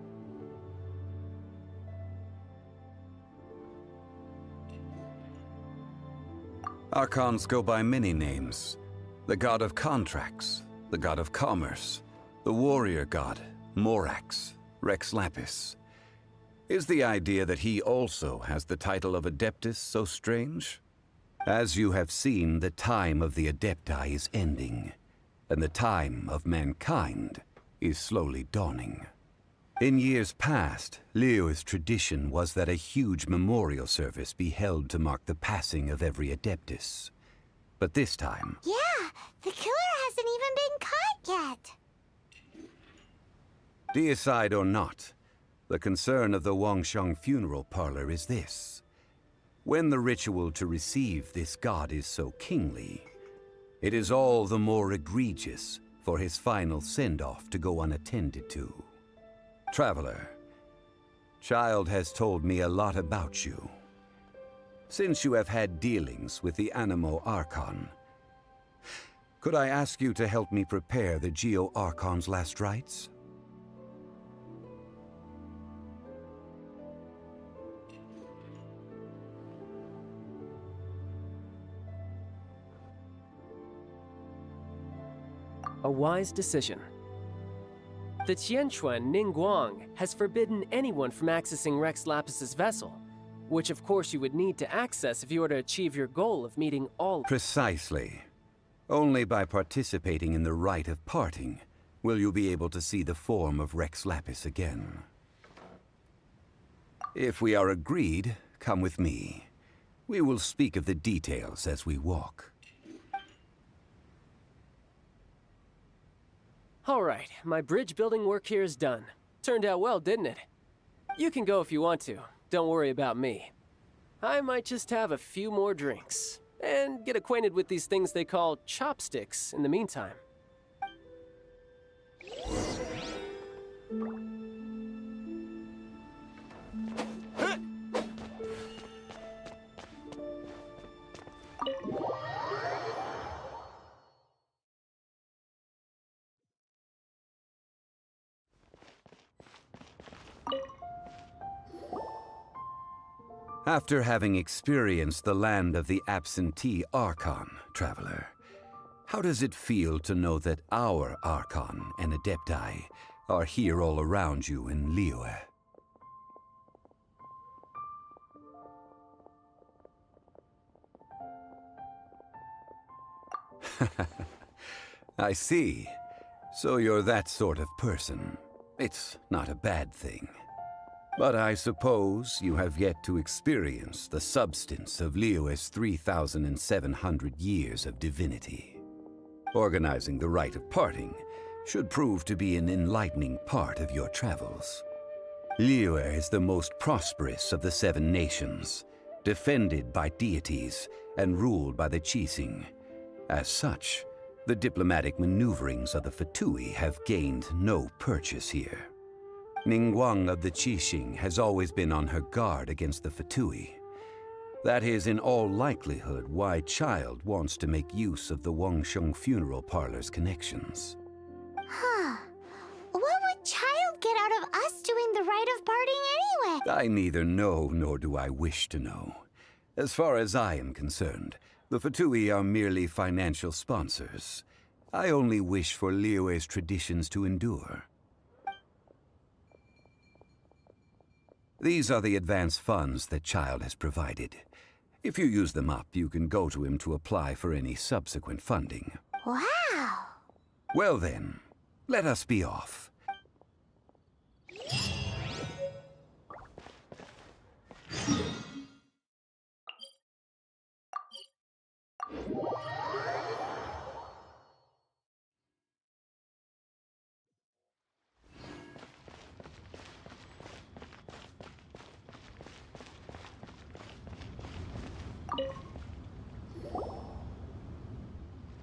[SPEAKER 13] Archons go by many names. The god of contracts, the god of commerce, the warrior god, Morax, Rex Lapis. Is the idea that he also has the title of Adeptus so strange? As you have seen, the time of the Adepti is ending, and the time of mankind is slowly dawning. In years past, Liyue's tradition was that a huge memorial service be held to mark the passing of every Adeptus. But this time,
[SPEAKER 5] Yeah, the killer hasn't even been caught yet.
[SPEAKER 13] deicide or not, the concern of the Wangsheng funeral parlor is this. When the ritual to receive this god is so kingly, it is all the more egregious for his final send-off to go unattended to. Traveler, Child has told me a lot about you. Since you have had dealings with the Animo Archon, could I ask you to help me prepare the Geo Archon's last rites?
[SPEAKER 3] A wise decision. The Tianquan Ningguang has forbidden anyone from accessing Rex Lapis's vessel, which of course you would need to access if you were to achieve your goal of meeting all—
[SPEAKER 13] Precisely. Only by participating in the rite of parting will you be able to see the form of Rex Lapis again. If we are agreed, come with me. We will speak of the details as we walk.
[SPEAKER 3] All right, my bridge building work here is done. Turned out well, didn't it? You can go if you want to. Don't worry about me. I might just have a few more drinks and get acquainted with these things they call chopsticks in the meantime.
[SPEAKER 13] After having experienced the land of the absentee Archon, Traveler, how does it feel to know that our Archon and Adepti are here all around you in Liyue? I see. So you're that sort of person. It's not a bad thing. But I suppose you have yet to experience the substance of Liyue's 3,700 years of divinity. Organizing the rite of parting should prove to be an enlightening part of your travels. Liyue is the most prosperous of the 7 nations, defended by deities and ruled by the Qixing. As such, the diplomatic maneuverings of the Fatui have gained no purchase here. Ningguang of the Qixing has always been on her guard against the Fatui. That is in all likelihood why Child wants to make use of the Wangsheng funeral parlor's connections.
[SPEAKER 5] Huh. What would Child get out of us doing the rite of parting anyway?
[SPEAKER 13] I neither know nor do I wish to know. As far as I am concerned, the Fatui are merely financial sponsors. I only wish for Liyue's traditions to endure. These are the advance funds that Child has provided. If you use them up, you can go to him to apply for any subsequent funding.
[SPEAKER 5] Wow!
[SPEAKER 13] Well then, let us be off.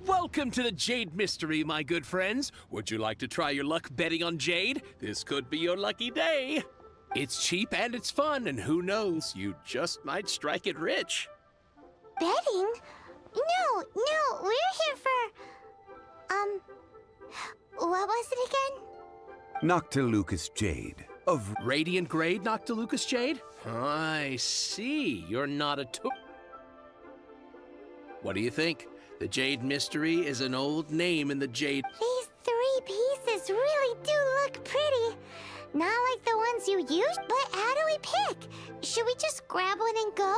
[SPEAKER 14] Welcome to the Jade Mystery, my good friends. Would you like to try your luck betting on Jade? This could be your lucky day. It's cheap and it's fun, and who knows, you just might strike it rich.
[SPEAKER 5] Betting? No, we're here for... what was it again?
[SPEAKER 13] Noctilucus Jade of
[SPEAKER 14] Radiant Grade Noctilucus Jade? I see. You're not a What do you think? The Jade Mystery is an old name in the Jade...
[SPEAKER 5] These 3 pieces really do look pretty. Not like the ones you used, but how do we pick? Should we just grab one and go?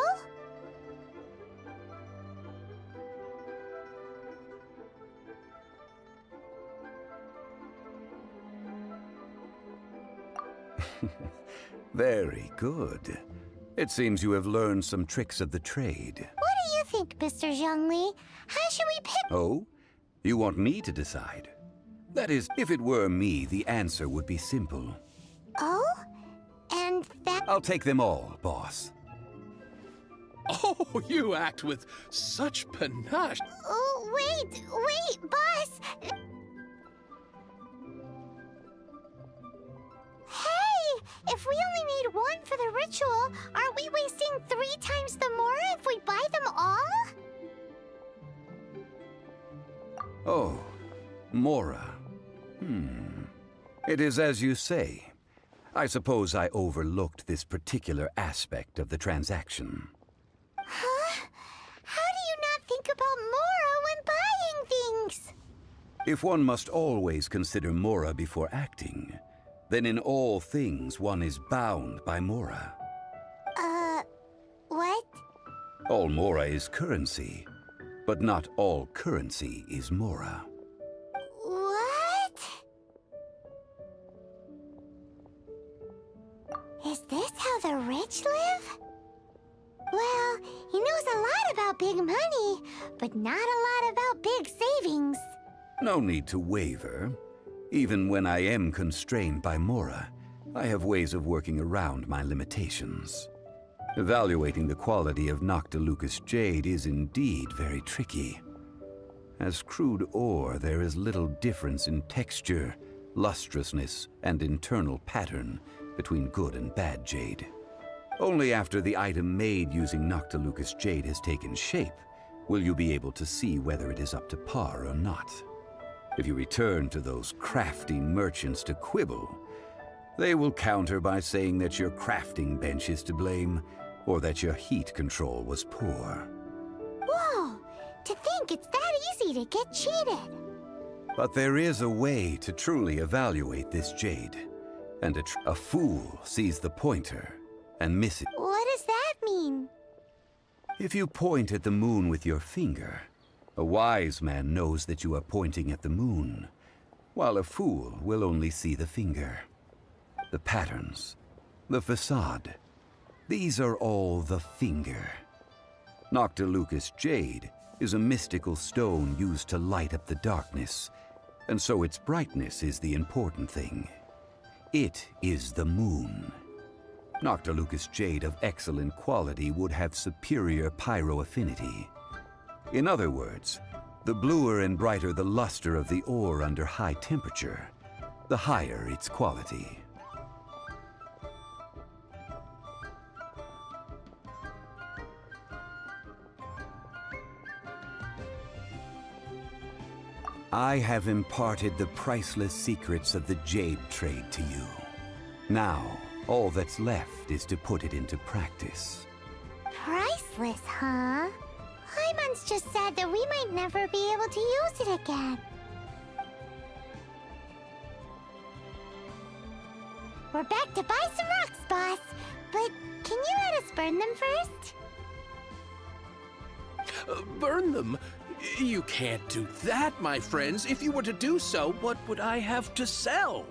[SPEAKER 13] Very good. It seems you have learned some tricks of the trade.
[SPEAKER 5] What do you think, Mr. Zhongli? How should we pick?
[SPEAKER 13] Oh? You want me to decide? That is, if it were me, the answer would be simple.
[SPEAKER 5] Oh? And that...
[SPEAKER 13] I'll take them all, boss.
[SPEAKER 14] Oh, you act with such panache.
[SPEAKER 5] Oh, wait, boss! Hey! If we only need one for the ritual, aren't we wasting 3 times the Mora if we buy them all?
[SPEAKER 13] Oh, Mora. It is as you say. I suppose I overlooked this particular aspect of the transaction.
[SPEAKER 5] Huh? How do you not think about Mora when buying things?
[SPEAKER 13] If one must always consider Mora before acting, then in all things one is bound by Mora.
[SPEAKER 5] What?
[SPEAKER 13] All Mora is currency, but not all currency is Mora.
[SPEAKER 5] What? Is this how the rich live? Well, he knows a lot about big money, but not a lot about big savings.
[SPEAKER 13] No need to waver. Even when I am constrained by Mora, I have ways of working around my limitations. Evaluating the quality of Noctilucous jade is indeed very tricky. As crude ore, there is little difference in texture, lustrousness, and internal pattern between good and bad jade. Only after the item made using Noctilucous jade has taken shape will you be able to see whether it is up to par or not. If you return to those crafty merchants to quibble, they will counter by saying that your crafting bench is to blame, or that your heat control was poor.
[SPEAKER 5] Whoa! To think it's that easy to get cheated.
[SPEAKER 13] But there is a way to truly evaluate this jade, and a fool sees the pointer and misses.
[SPEAKER 5] What does that mean?
[SPEAKER 13] If you point at the moon with your finger, a wise man knows that you are pointing at the moon, while a fool will only see the finger. The patterns, the facade, these are all the finger. Noctilucous jade is a mystical stone used to light up the darkness, and so its brightness is the important thing. It is the moon. Noctilucous jade of excellent quality would have superior pyro-affinity. In other words, the bluer and brighter the luster of the ore under high temperature, the higher its quality. I have imparted the priceless secrets of the jade trade to you. Now, all that's left is to put it into practice.
[SPEAKER 5] Priceless, huh? Hyman's just said that we might never be able to use it again. We're back to buy some rocks, boss. But can you let us burn them first?
[SPEAKER 14] Burn them? You can't do that, my friends. If you were to do so, what would I have to sell?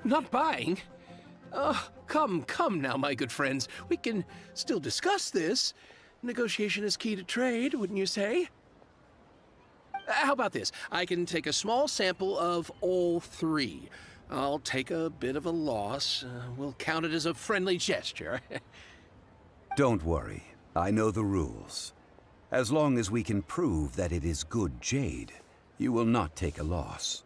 [SPEAKER 14] Not buying? Come now, my good friends. We can still discuss this. Negotiation is key to trade, wouldn't you say? How about this? I can take a small sample of all 3. I'll take a bit of a loss. We'll count it as a friendly gesture.
[SPEAKER 13] Don't worry. I know the rules. As long as we can prove that it is good jade, you will not take a loss.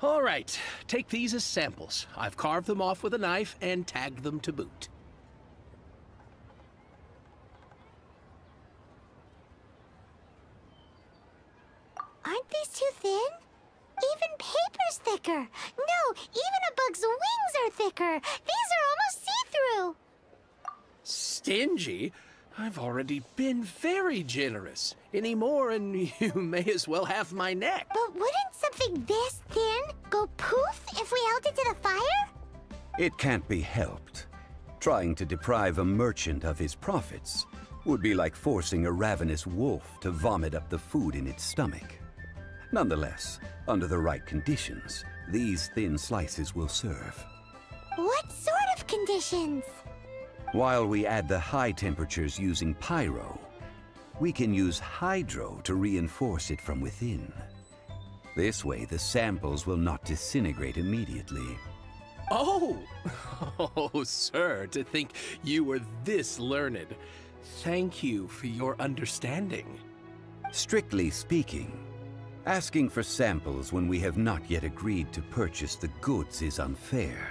[SPEAKER 14] All right, take these as samples. I've carved them off with a knife and tagged them to boot.
[SPEAKER 5] Aren't these too thin? Even paper's thicker. No, even a bug's wings are thicker. These are almost see-through.
[SPEAKER 14] Stingy? I've already been very generous. Any more and you may as well have my neck.
[SPEAKER 5] But wouldn't something this thin go poof if we held it to the fire?
[SPEAKER 13] It can't be helped. Trying to deprive a merchant of his profits would be like forcing a ravenous wolf to vomit up the food in its stomach. Nonetheless, under the right conditions, these thin slices will serve.
[SPEAKER 5] What sort of conditions?
[SPEAKER 13] While we add the high temperatures using pyro, we can use hydro to reinforce it from within. This way, the samples will not disintegrate immediately.
[SPEAKER 14] Oh! Oh, sir, to think you were this learned. Thank you for your understanding.
[SPEAKER 13] Strictly speaking, asking for samples when we have not yet agreed to purchase the goods is unfair.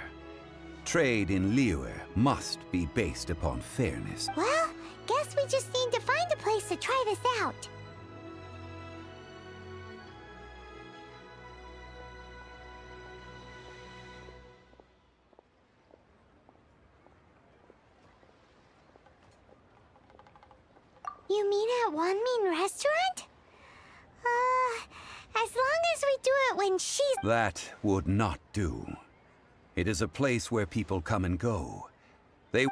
[SPEAKER 13] Trade in Liyue must be based upon fairness.
[SPEAKER 5] Well, guess we just need to find a place to try this out. You mean at Wanmin Restaurant? As long as we do it when she's...
[SPEAKER 13] That would not do. It is a place where people come and go. They...
[SPEAKER 5] Ooh,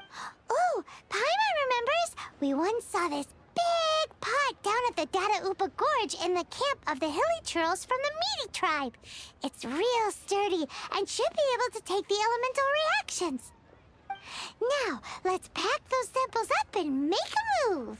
[SPEAKER 5] Paimon remembers! We once saw this big pot down at the Dada Upa Gorge in the camp of the hilly churls from the Meaty tribe. It's real sturdy and should be able to take the elemental reactions. Now, let's pack those samples up and make a move.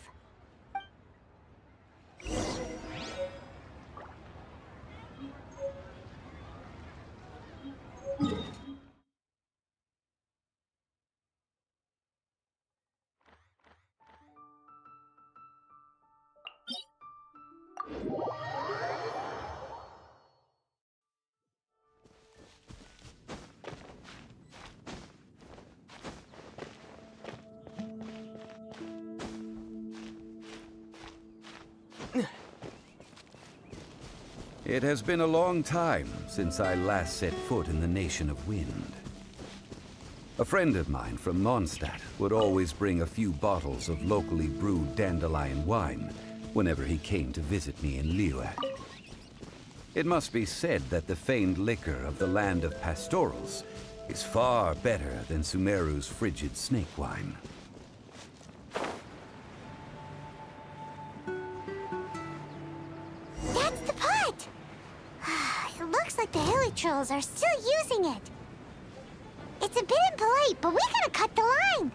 [SPEAKER 13] It has been a long time since I last set foot in the Nation of Wind. A friend of mine from Mondstadt would always bring a few bottles of locally brewed dandelion wine whenever he came to visit me in Liyue. It must be said that the famed liquor of the land of pastorals is far better than Sumeru's frigid snake wine.
[SPEAKER 5] That's the pot! It looks like the hilly trolls are still using it. It's a bit impolite, but we gotta cut the line.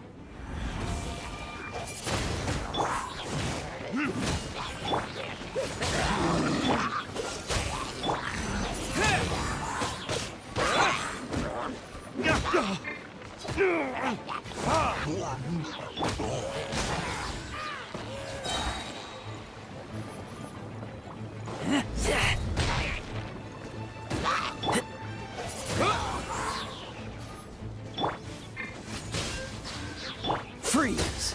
[SPEAKER 1] Freeze!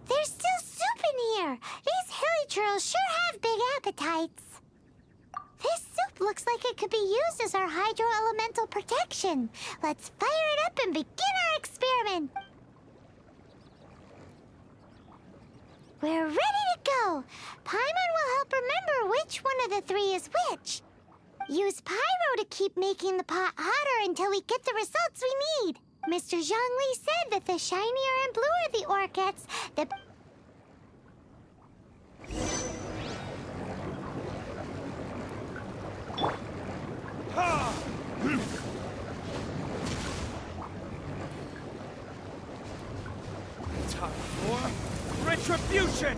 [SPEAKER 5] There's still soup in here. These hilly churls sure have big appetites. This soup looks like it could be used as our hydro-elemental protection. Let's fire it up and begin our experiment. We're ready to go. Paimon will help remember which one of the three is which. Use pyro to keep making the pot hotter until we get the results we need. Mr. Zhongli said that the shinier and bluer the ore gets, the...
[SPEAKER 1] Time for retribution!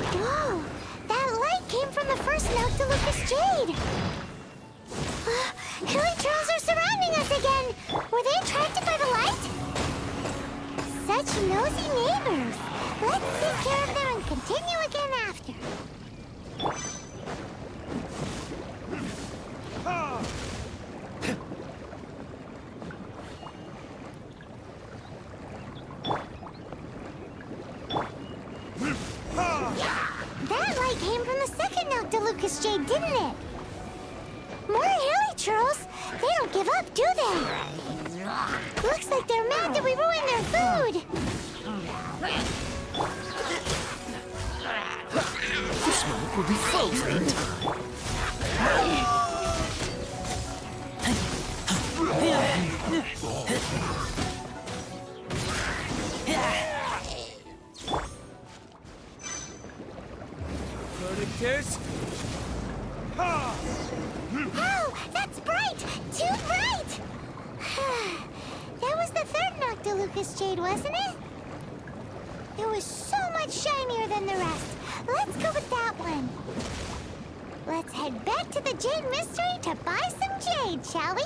[SPEAKER 5] Whoa! That light came from the first Noctilucous Jade! Hilly trolls are surrounding us again! Were they attracted by the light? Such nosy neighbors! Let's take care of them and continue again after. That light came from the second Noctilucous Jade, didn't it? More hilly trolls! They don't give up, do they? Looks like they're mad that we ruined their food!
[SPEAKER 1] This moment will be frozen in time. hunters!
[SPEAKER 5] Oh, that's bright! Too bright! That was the third Noctilucous Jade, wasn't it? It was so much shinier than the rest. Let's go with that one. Let's head back to the Jade Mystery to buy some jade, shall we?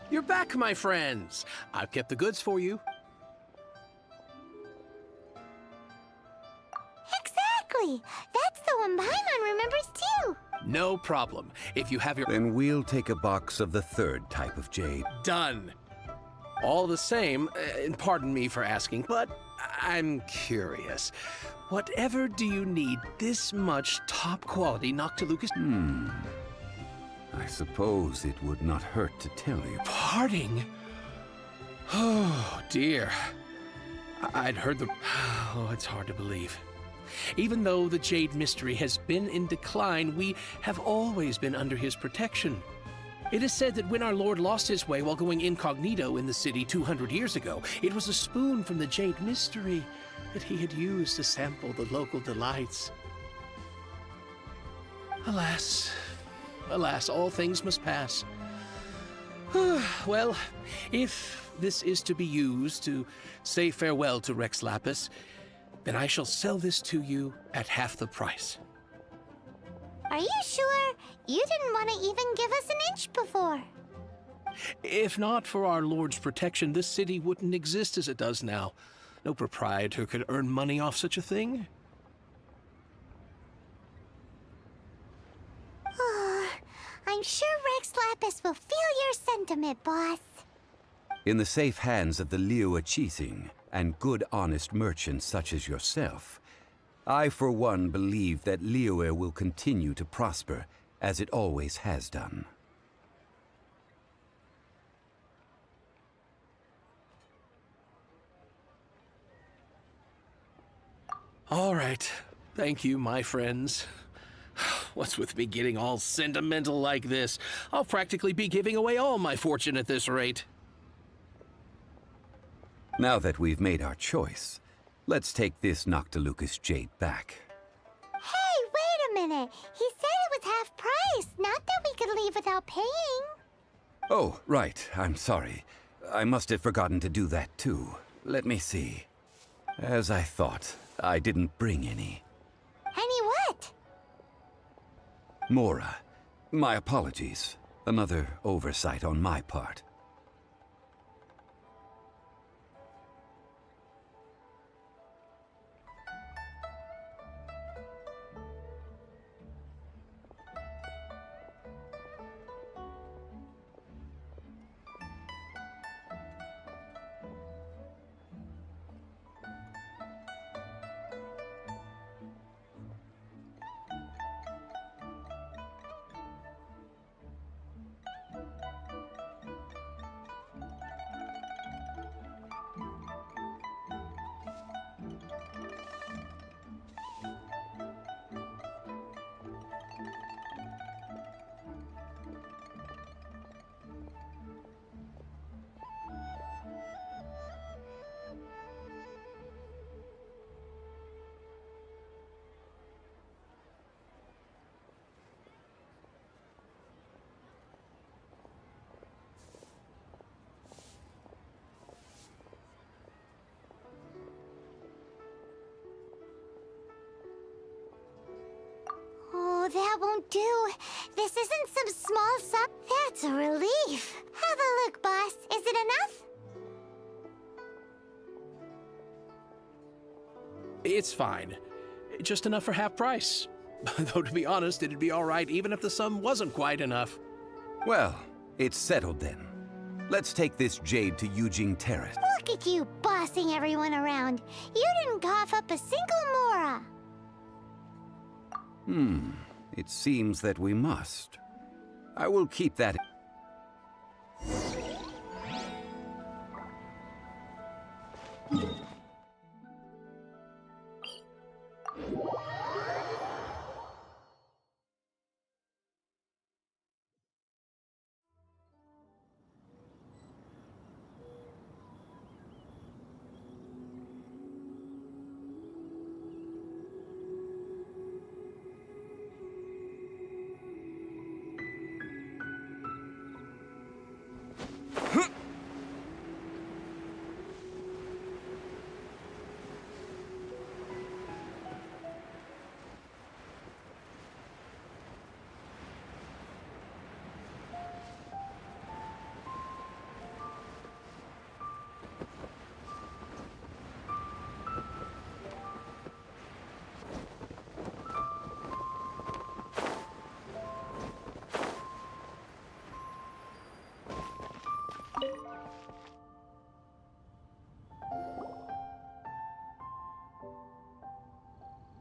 [SPEAKER 14] You're back, my friends. I've kept the goods for you.
[SPEAKER 5] Exactly. That's the one Paimon remembers too.
[SPEAKER 14] No problem. If you have your...
[SPEAKER 13] Then we'll take a box of the third type of jade.
[SPEAKER 14] Done. All the same, and pardon me for asking, but I'm curious. Whatever do you need this much top-quality Noctilucous...
[SPEAKER 13] I suppose it would not hurt to tell you.
[SPEAKER 14] Parting? Oh, dear. I'd heard the... Oh, it's hard to believe. Even though the Jade Mystery has been in decline, we have always been under his protection. It is said that when our Lord lost his way while going incognito in the city 200 years ago, it was a spoon from the Jade Mystery that he had used to sample the local delights. Alas, alas, all things must pass. Well, if this is to be used to say farewell to Rex Lapis, then I shall sell this to you at half the price.
[SPEAKER 5] Are you sure? You didn't want to even give us an inch before.
[SPEAKER 14] If not for our Lord's protection, this city wouldn't exist as it does now. No proprietor could earn money off such a thing.
[SPEAKER 5] I'm sure Rex Lapis will feel your sentiment, boss.
[SPEAKER 13] In the safe hands of the Liyue Qixing and good, honest merchants such as yourself, I, for one, believe that Liyue will continue to prosper as it always has done.
[SPEAKER 14] All right. Thank you, my friends. What's with me getting all sentimental like this? I'll practically be giving away all my fortune at this rate.
[SPEAKER 13] Now that we've made our choice, let's take this Noctilucous Jade back.
[SPEAKER 5] Hey, wait a minute. He said it was half price, not that we could leave without paying.
[SPEAKER 13] Oh, right. I'm sorry. I must have forgotten to do that too. Let me see. As I thought, I didn't bring any.
[SPEAKER 5] Any what?
[SPEAKER 13] Mora, my apologies. Another oversight on my part.
[SPEAKER 5] Oh, that won't do. This isn't some small sum. That's a relief. Have a look, boss. Is it enough?
[SPEAKER 14] It's fine. Just enough for half price. Though, to be honest, it'd be all right even if the sum wasn't quite enough.
[SPEAKER 13] Well, it's settled then. Let's take this jade to Yujing Terrace.
[SPEAKER 5] Look at you bossing everyone around. You didn't cough up a single mora.
[SPEAKER 13] It seems that we must. I will keep that.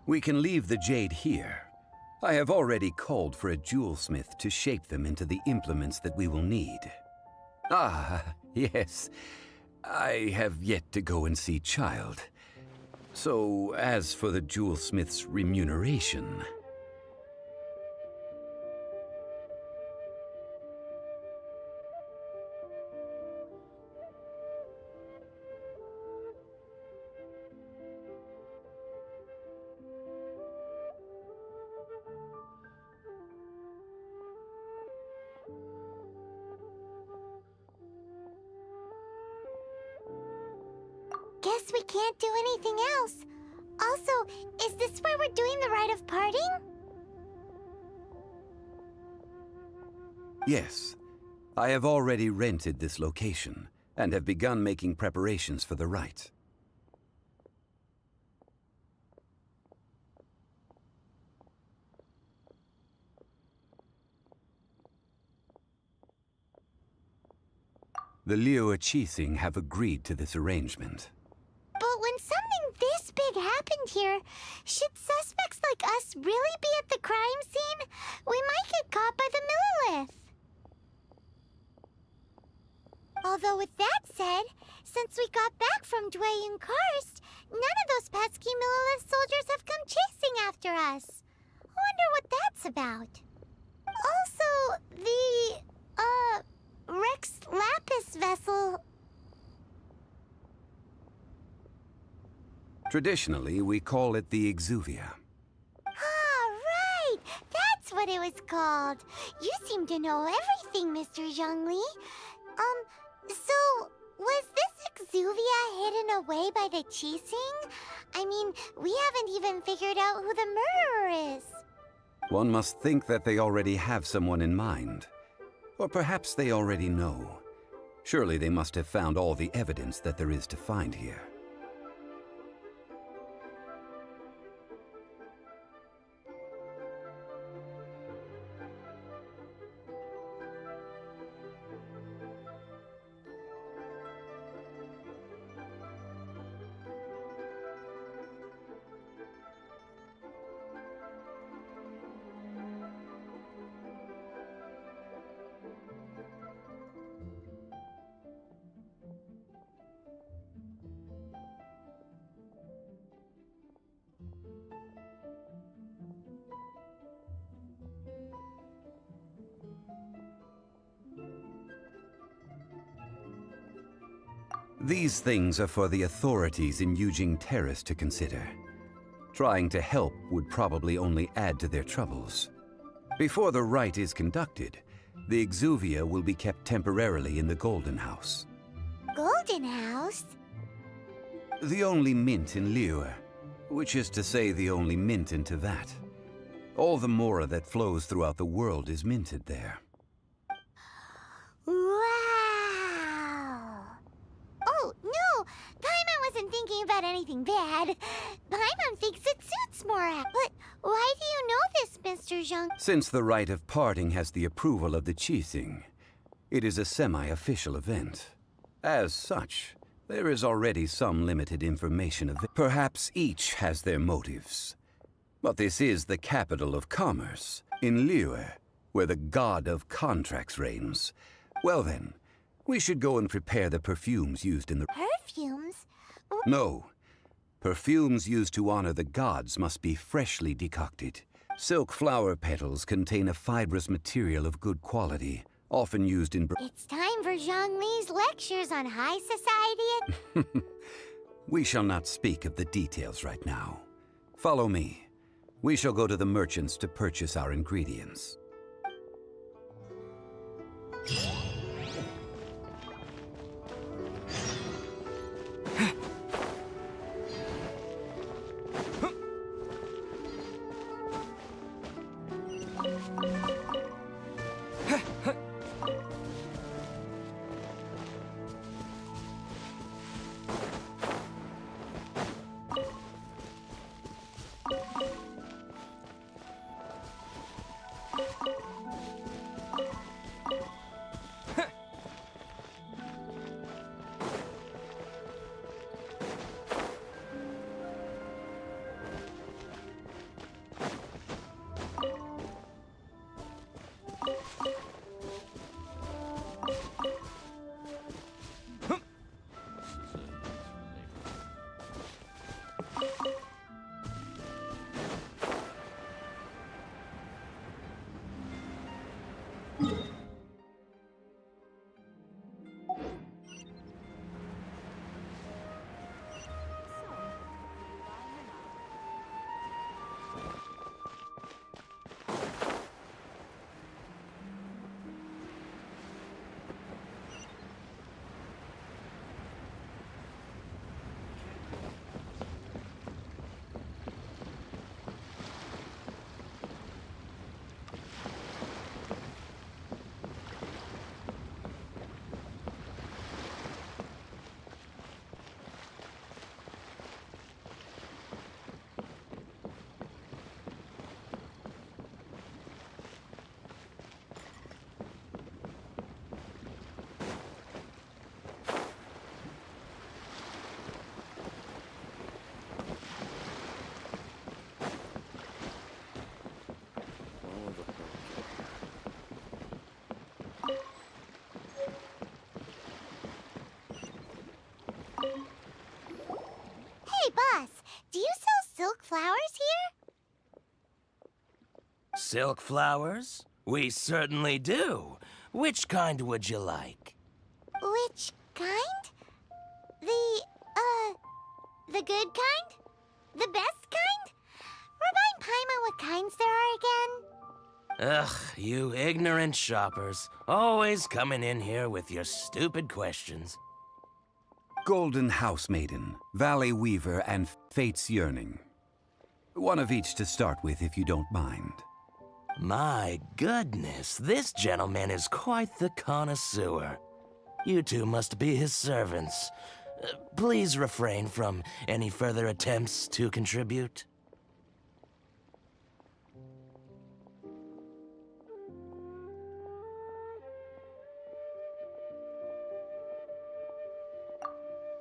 [SPEAKER 13] We can leave the jade here. I have already called for a jewelsmith to shape them into the implements that we will need. Ah, yes. I have yet to go and see Child. So, as for the jewelsmith's remuneration...
[SPEAKER 5] Guess we can't do anything else. Also, is this where we're doing the rite of parting?
[SPEAKER 13] Yes. I have already rented this location, and have begun making preparations for the rite. The Liu Qixing have agreed to this arrangement.
[SPEAKER 5] But when something this big happened here, should suspects like us really be at the crime scene? We might get caught by the Millilith. Although with that said, since we got back from Dway and Karst, none of those pesky Millilith soldiers have come chasing after us. Wonder what that's about. Also, the, Rex Lapis vessel...
[SPEAKER 13] Traditionally, we call it the Exuvia.
[SPEAKER 5] Ah, right! That's what it was called. You seem to know everything, Mr. Zhongli. So, was this Exuvia hidden away by the Qixing? I mean, we haven't even figured out who the murderer is.
[SPEAKER 13] One must think that they already have someone in mind. Or perhaps they already know. Surely they must have found all the evidence that there is to find here. These things are for the authorities in Yujing Terrace to consider. Trying to help would probably only add to their troubles. Before the rite is conducted, the Exuvia will be kept temporarily in the Golden House.
[SPEAKER 5] Golden House?
[SPEAKER 13] The only mint in Liyue, which is to say the only mint in Teyvat. All the mora that flows throughout the world is minted there.
[SPEAKER 5] Wow! Oh, no! Paimon wasn't thinking about anything bad. Paimon thinks it suits Mora. But why do you know this, Mr. Zhang?
[SPEAKER 13] Since the rite of parting has the approval of the Qixing, it is a semi-official event. As such, there is already some limited information of it. Perhaps each has their motives. But this is the capital of commerce, in Liyue, where the god of contracts reigns. Well then, we should go and prepare the perfumes used in the...
[SPEAKER 5] Perfumes?
[SPEAKER 13] No. Perfumes used to honor the gods must be freshly decocted. Silk flower petals contain a fibrous material of good quality, often used in...
[SPEAKER 5] It's time for Zhongli's lectures on high society.
[SPEAKER 13] We shall not speak of the details right now. Follow me. We shall go to the merchants to purchase our ingredients.
[SPEAKER 5] Hey, boss, do you sell silk flowers here?
[SPEAKER 15] Silk flowers? We certainly do. Which kind would you like?
[SPEAKER 5] Which kind? The good kind? The best kind? Remind Paimon what kinds there are again?
[SPEAKER 15] Ugh, you ignorant shoppers. Always coming in here with your stupid questions.
[SPEAKER 13] Golden House Maiden, Valley Weaver, and Fate's Yearning. One of each to start with, if you don't mind.
[SPEAKER 15] My goodness, this gentleman is quite the connoisseur. You two must be his servants. Please refrain from any further attempts to contribute.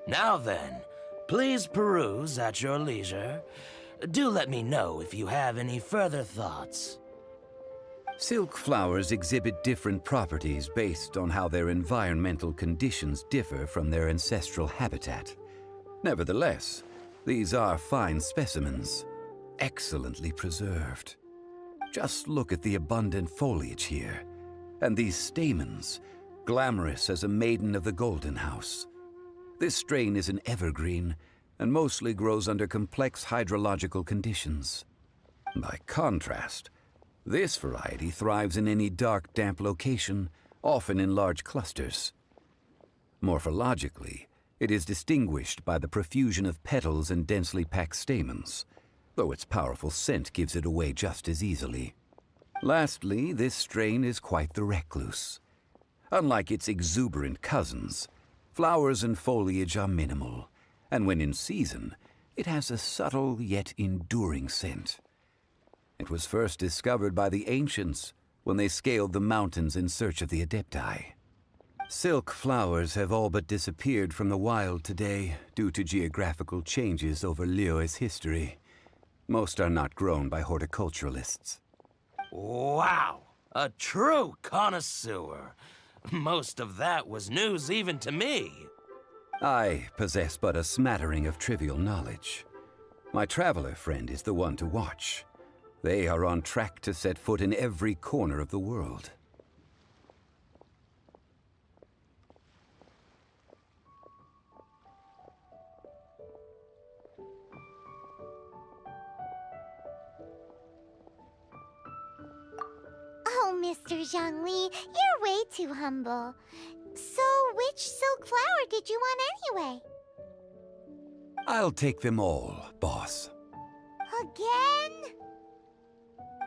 [SPEAKER 15] Now then, please peruse at your leisure. Do let me know if you have any further thoughts.
[SPEAKER 13] Silk flowers exhibit different properties based on how their environmental conditions differ from their ancestral habitat. Nevertheless, these are fine specimens, excellently preserved. Just look at the abundant foliage here, and these stamens, glamorous as a maiden of the Golden House. This strain is an evergreen, and mostly grows under complex hydrological conditions. By contrast, this variety thrives in any dark, damp location, often in large clusters. Morphologically, it is distinguished by the profusion of petals and densely packed stamens, though its powerful scent gives it away just as easily. Lastly, this strain is quite the recluse. Unlike its exuberant cousins, flowers and foliage are minimal, and when in season, it has a subtle yet enduring scent. It was first discovered by the ancients when they scaled the mountains in search of the Adepti. Silk flowers have all but disappeared from the wild today due to geographical changes over Liyue's history. Most are not grown by horticulturalists.
[SPEAKER 15] Wow! A true connoisseur! Most of that was news even to me.
[SPEAKER 13] I possess but a smattering of trivial knowledge. My traveler friend is the one to watch. They are on track to set foot in every corner of the world.
[SPEAKER 5] Oh, Mr. Zhongli, you're way too humble. So, which silk flower did you want anyway?
[SPEAKER 13] I'll take them all, boss.
[SPEAKER 5] Again?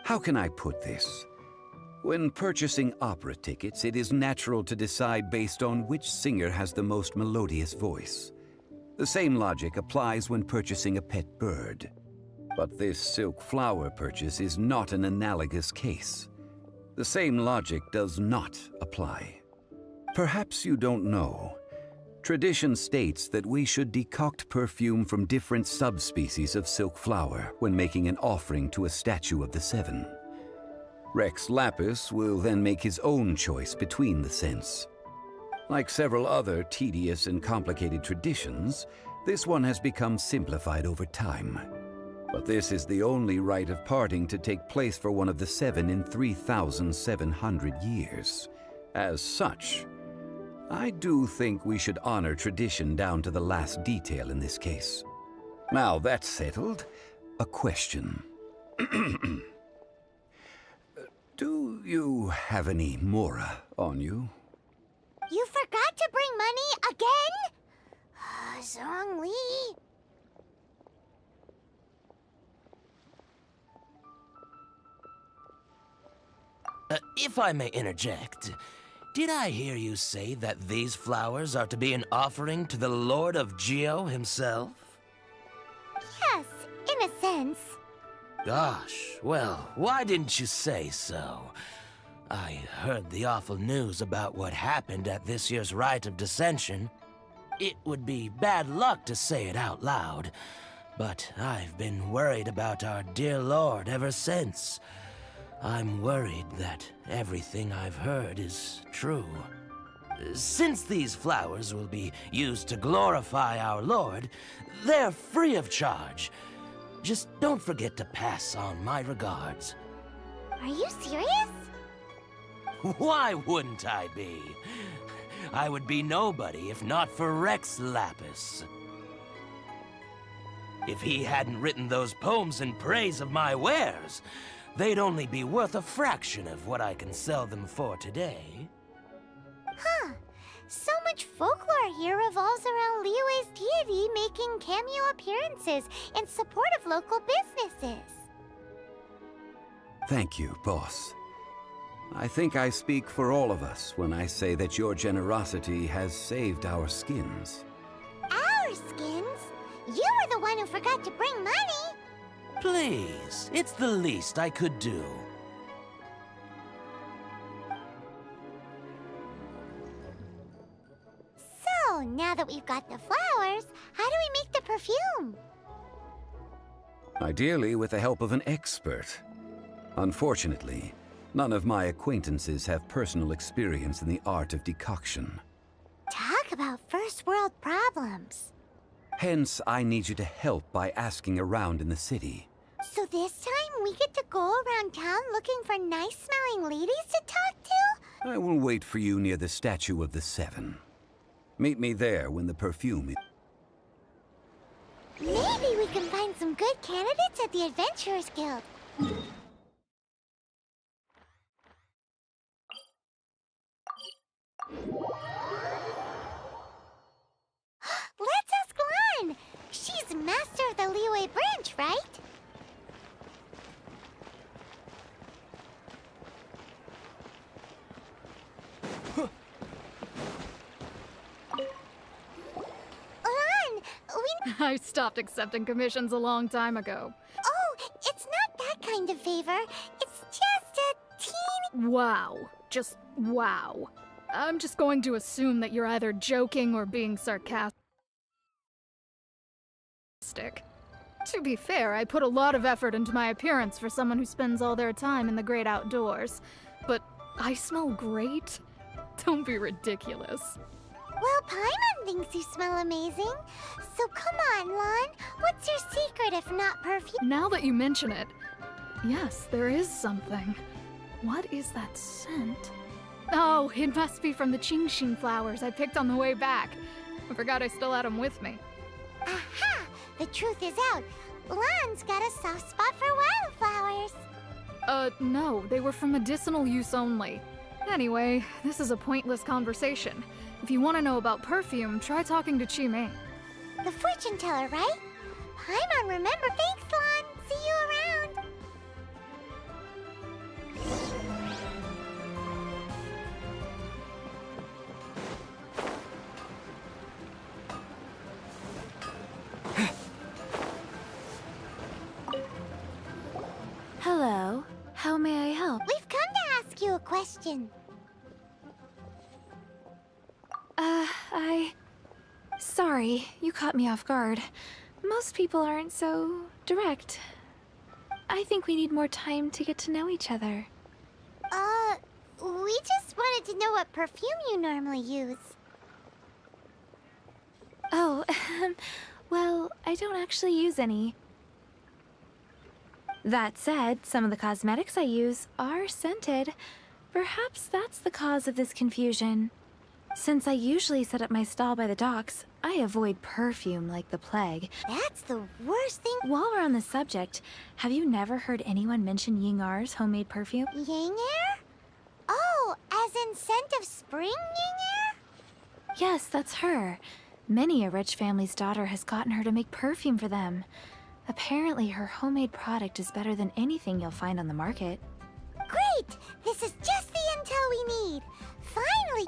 [SPEAKER 13] How can I put this? When purchasing opera tickets, it is natural to decide based on which singer has the most melodious voice. The same logic applies when purchasing a pet bird. But this silk flower purchase is not an analogous case. The same logic does not apply. Perhaps you don't know. Tradition states that we should decoct perfume from different subspecies of silk flower when making an offering to a statue of the Seven. Rex Lapis will then make his own choice between the scents. Like several other tedious and complicated traditions, this one has become simplified over time. But this is the only rite of parting to take place for one of the Seven in 3,700 years. As such, I do think we should honor tradition down to the last detail in this case. Now that's settled, a question. Do you have any mora on you?
[SPEAKER 5] You forgot to bring money again? Zhongli.
[SPEAKER 15] If I may interject, did I hear you say that these flowers are to be an offering to the Lord of Geo himself?
[SPEAKER 5] Yes, in a sense.
[SPEAKER 15] Gosh, well, why didn't you say so? I heard the awful news about what happened at this year's Rite of Dissension. It would be bad luck to say it out loud, but I've been worried about our dear Lord ever since. I'm worried that everything I've heard is true. Since these flowers will be used to glorify our Lord, they're free of charge. Just don't forget to pass on my regards.
[SPEAKER 5] Are you serious?
[SPEAKER 15] Why wouldn't I be? I would be nobody if not for Rex Lapis. If he hadn't written those poems in praise of my wares, they'd only be worth a fraction of what I can sell them for today.
[SPEAKER 5] Huh. So much folklore here revolves around Liyue's deity making cameo appearances in support of local businesses.
[SPEAKER 13] Thank you, boss. I think I speak for all of us when I say that your generosity has saved our skins.
[SPEAKER 5] Our skins? You were the one who forgot to bring money.
[SPEAKER 15] Please, it's the least I could do.
[SPEAKER 5] So, now that we've got the flowers, how do we make the perfume?
[SPEAKER 13] Ideally with the help of an expert. Unfortunately, none of my acquaintances have personal experience in the art of decoction.
[SPEAKER 5] Talk about first world problems.
[SPEAKER 13] Hence, I need you to help by asking around in the city.
[SPEAKER 5] So this time we get to go around town looking for nice-smelling ladies to talk to?
[SPEAKER 13] I will wait for you near the Statue of the Seven. Meet me there when the perfume is...
[SPEAKER 5] Maybe we can find some good candidates at the Adventurers Guild. Let's ask Lan! She's master of the Liyue branch, right? Lan,
[SPEAKER 10] I stopped accepting commissions a long time ago.
[SPEAKER 5] Oh, it's not that kind of favor. It's just a teeny...
[SPEAKER 10] Wow. Just wow. I'm just going to assume that you're either joking or being sarcastic. To be fair, I put a lot of effort into my appearance for someone who spends all their time in the great outdoors. But I smell great? Don't be ridiculous.
[SPEAKER 5] Well, Paimon thinks you smell amazing. So come on, Lan. What's your secret if not perfume?
[SPEAKER 10] Now that you mention it, yes, there is something. What is that scent? Oh, it must be from the Qingxin flowers I picked on the way back. I forgot I still had them with me.
[SPEAKER 5] Aha! The truth is out. Lan's got a soft spot for wildflowers.
[SPEAKER 10] No, they were for medicinal use only. Anyway, this is a pointless conversation. If you want to know about perfume, try talking to Qimei.
[SPEAKER 5] The fortune teller, right? Paimon, remember. Thanks, Lan. See you around.
[SPEAKER 9] Hello. How may I help?
[SPEAKER 5] We've come to ask you a question.
[SPEAKER 16] Sorry, you caught me off guard. Most people aren't so direct. I think we need more time to get to know each other.
[SPEAKER 5] We just wanted to know what perfume you normally use.
[SPEAKER 16] Oh, well, I don't actually use any. That said, some of the cosmetics I use are scented. Perhaps that's the cause of this confusion. Since I usually set up my stall by the docks, I avoid perfume like the plague.
[SPEAKER 5] That's the worst thing.
[SPEAKER 16] While we're on the subject, have you never heard anyone mention Yingar's homemade perfume?
[SPEAKER 5] Yingar? Oh, as in scent of spring, Yingar?
[SPEAKER 16] Yes, that's her. Many a rich family's daughter has gotten her to make perfume for them. Apparently, her homemade product is better than anything you'll find on the market.
[SPEAKER 5] Great! This is just the intel we need. Finally!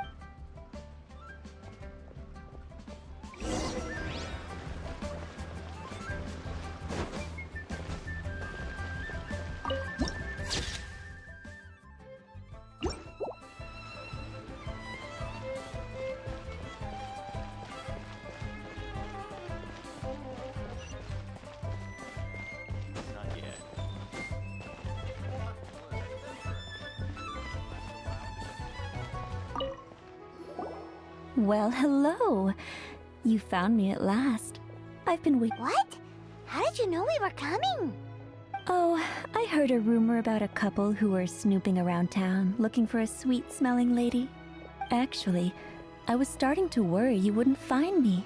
[SPEAKER 3] Not yet.
[SPEAKER 2] Well, hello. You found me at last. I've been waiting.
[SPEAKER 5] What? How did you know we were coming?
[SPEAKER 2] Oh, I heard a rumor about a couple who were snooping around town looking for a sweet-smelling lady. Actually, I was starting to worry you wouldn't find me.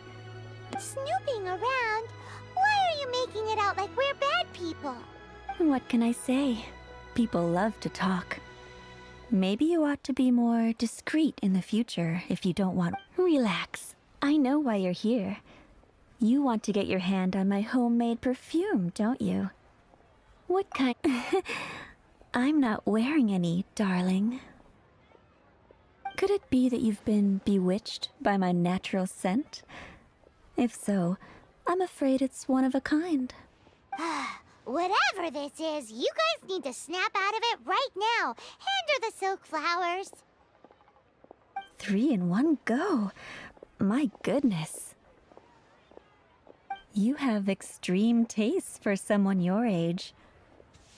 [SPEAKER 5] Snooping around? Why are you making it out like we're bad people?
[SPEAKER 2] What can I say? People love to talk. Maybe you ought to be more discreet in the future if you don't want... Relax. I know why you're here. You want to get your hand on my homemade perfume, don't you? What kind... I'm not wearing any, darling. Could it be that you've been bewitched by my natural scent? If so, I'm afraid it's one of a kind.
[SPEAKER 5] Whatever this is, you guys need to snap out of it right now. Hand her the silk flowers.
[SPEAKER 2] 3 in one go. My goodness. You have extreme tastes for someone your age.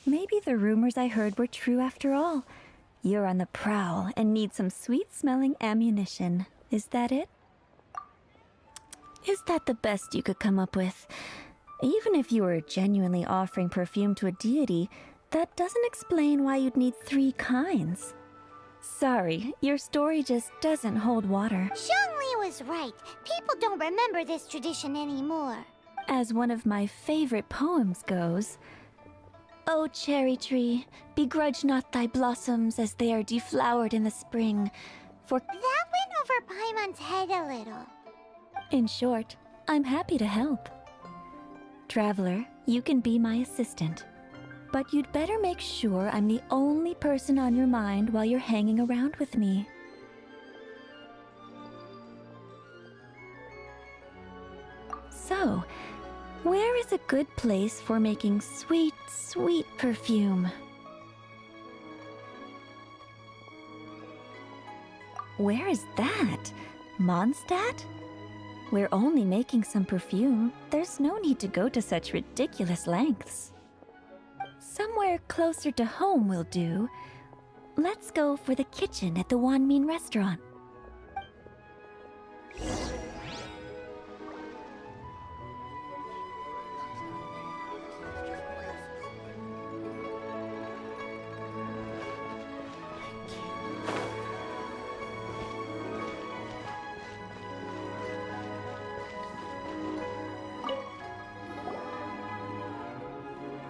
[SPEAKER 2] Maybe the rumors I heard were true after all. You're on the prowl and need some sweet-smelling ammunition. Is that it? Is that the best you could come up with? Even if you were genuinely offering perfume to a deity, that doesn't explain why you'd need 3 kinds. Sorry, your story just doesn't hold water.
[SPEAKER 5] Zhongli was right. People don't remember this tradition anymore.
[SPEAKER 2] As one of my favorite poems goes, "O cherry tree, begrudge not thy blossoms as they are deflowered in the spring, for..."
[SPEAKER 5] That went over Paimon's head a little.
[SPEAKER 2] In short, I'm happy to help. Traveler, you can be my assistant. But you'd better make sure I'm the only person on your mind while you're hanging around with me. So, where is a good place for making sweet, sweet perfume? Where is that? Mondstadt? We're only making some perfume. There's no need to go to such ridiculous lengths. Somewhere closer to home will do. Let's go for the kitchen at the Wanmin restaurant.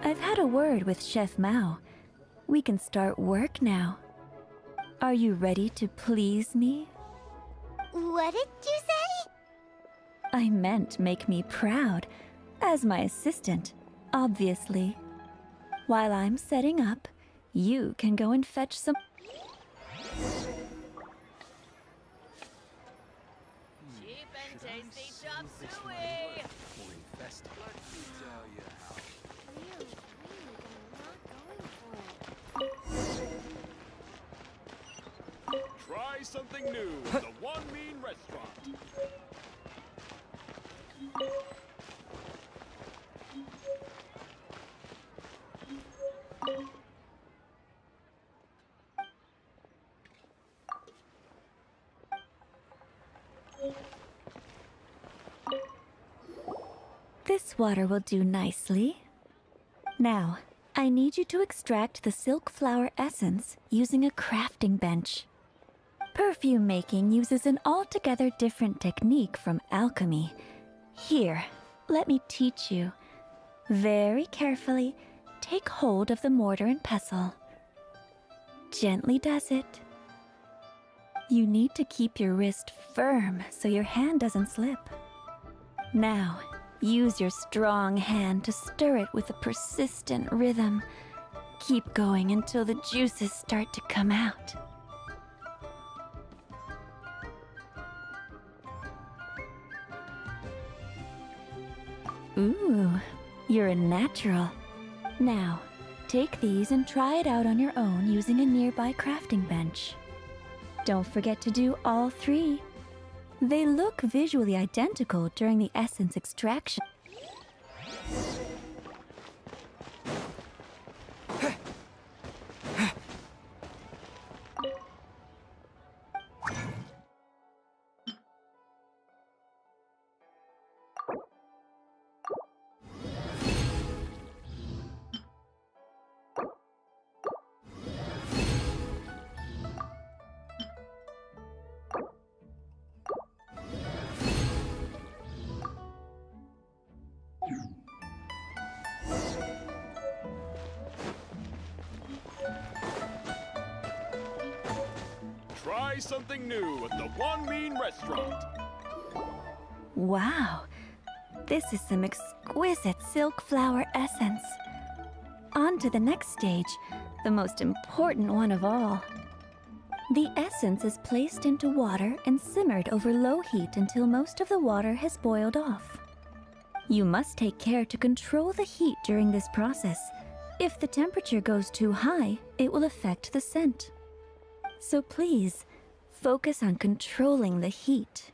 [SPEAKER 2] I've had a word with Chef Mao. We can start work now. Are you ready to please me?
[SPEAKER 5] What did you say?
[SPEAKER 2] I meant make me proud. As my assistant, obviously. While I'm setting up, you can go and fetch some...
[SPEAKER 17] Cheap and tasty chop suey!
[SPEAKER 8] Try something new at the Wanmin restaurant.
[SPEAKER 2] This water will do nicely. Now, I need you to extract the silk flower essence using a crafting bench. Perfume making uses an altogether different technique from alchemy. Here, let me teach you. Very carefully, take hold of the mortar and pestle. Gently does it. You need to keep your wrist firm so your hand doesn't slip. Now, use your strong hand to stir it with a persistent rhythm. Keep going until the juices start to come out. Ooh, you're a natural. Now, take these and try it out on your own using a nearby crafting bench. Don't forget to do all three. They look visually identical during the essence extraction.
[SPEAKER 18] Try something new at the One Mean Restaurant.
[SPEAKER 2] Wow, this is some exquisite silk flower essence. On to the next stage, the most important one of all. The essence is placed into water and simmered over low heat until most of the water has boiled off. You must take care to control the heat during this process. If the temperature goes too high, it will affect the scent. So please, focus on controlling the heat.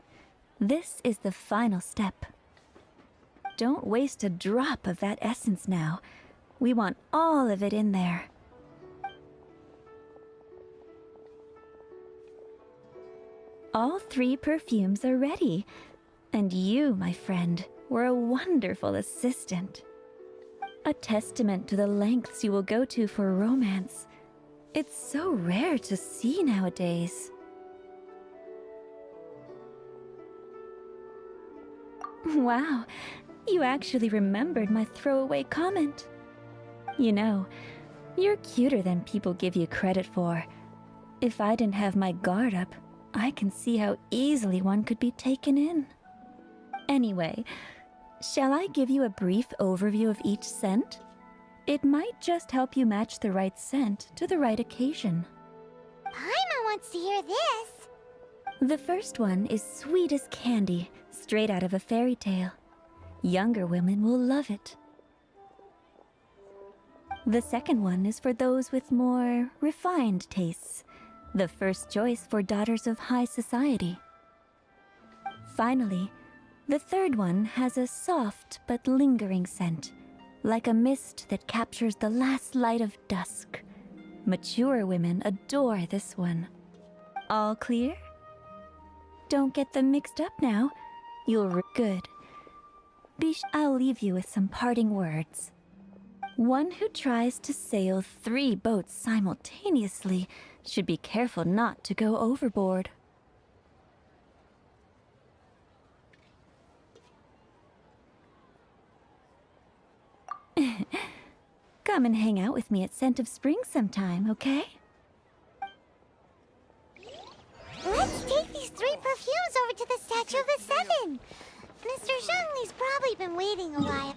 [SPEAKER 2] This is the final step. Don't waste a drop of that essence now. We want all of it in there. All three perfumes are ready. And you, my friend, were a wonderful assistant. A testament to the lengths you will go to for romance. It's so rare to see nowadays. Wow, you actually remembered my throwaway comment. You know, you're cuter than people give you credit for. If I didn't have my guard up, I can see how easily one could be taken in. Anyway, shall I give you a brief overview of each scent? It might just help you match the right scent to the right occasion.
[SPEAKER 5] Paimon wants to hear this.
[SPEAKER 2] The first one is sweet as candy, straight out of a fairy tale. Younger women will love it. The second one is for those with more refined tastes. The first choice for daughters of high society. Finally, the third one has a soft but lingering scent, like a mist that captures the last light of dusk. Mature women adore this one. All clear? Don't get them mixed up now. Good. I'll leave you with some parting words. One who tries to sail 3 boats simultaneously should be careful not to go overboard. Come and hang out with me at Scent of Spring sometime, okay?
[SPEAKER 5] Let's take these 3 perfumes over to the Statue of the Seven. Mr. Zhongli's probably been waiting a while.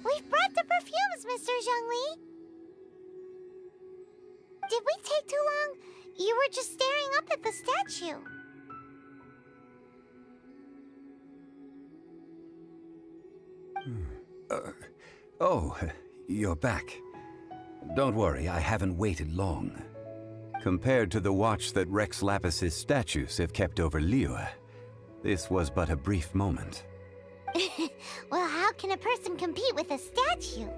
[SPEAKER 5] We've brought the perfumes, Mr. Zhongli. Did we take too long? You were just staring up at the statue.
[SPEAKER 13] Oh, you're back. Don't worry, I haven't waited long. Compared to the watch that Rex Lapis's statues have kept over Liyue, this was but a brief moment.
[SPEAKER 5] Well, how can a person compete with a statue?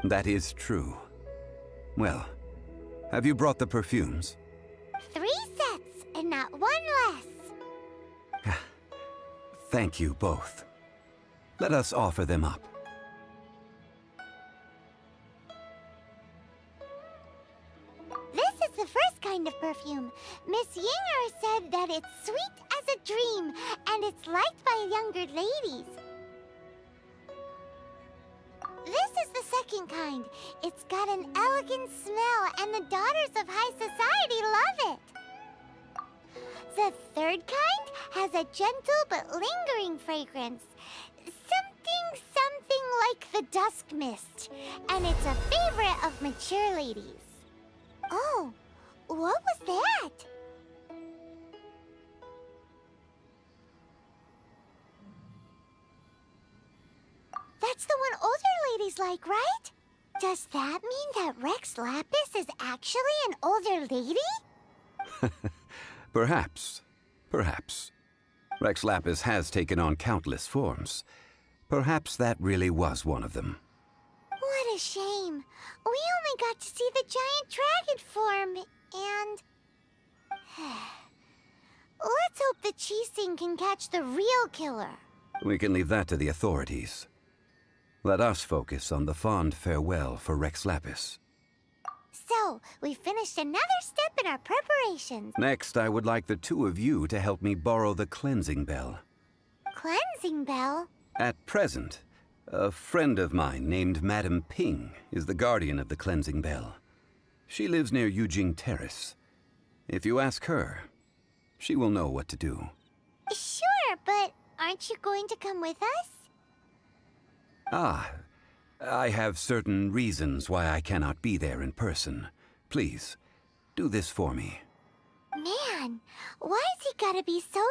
[SPEAKER 13] That is true. Well, have you brought the perfumes?
[SPEAKER 5] not one less.
[SPEAKER 13] Thank you both. Let us offer them up.
[SPEAKER 5] This is the first kind of perfume. Miss Yinger said that it's sweet as a dream, and it's liked by younger ladies. This is the second kind. It's got an elegant smell, and the daughters of high society love it. The third kind has a gentle but lingering fragrance. Something like the dusk mist, and it's a favorite of mature ladies. Oh, what was that? That's the one older ladies like, right? Does that mean that Rex Lapis is actually an older lady?
[SPEAKER 13] Perhaps. Perhaps. Rex Lapis has taken on countless forms. Perhaps that really was one of them.
[SPEAKER 5] What a shame. We only got to see the giant dragon form, and... Let's hope the Chising can catch the real killer.
[SPEAKER 13] We can leave that to the authorities. Let us focus on the fond farewell for Rex Lapis.
[SPEAKER 5] So, we finished another step in our preparations.
[SPEAKER 13] Next, I would like the two of you to help me borrow the cleansing bell.
[SPEAKER 5] Cleansing bell?
[SPEAKER 13] At present, a friend of mine named Madame Ping is the guardian of the cleansing bell. She lives near Yujing Terrace. If you ask her, she will know what to do.
[SPEAKER 5] Sure, but aren't you going to come with us?
[SPEAKER 13] Ah, I have certain reasons why I cannot be there in person. Please, do this for me.
[SPEAKER 5] Man, why's he gotta be so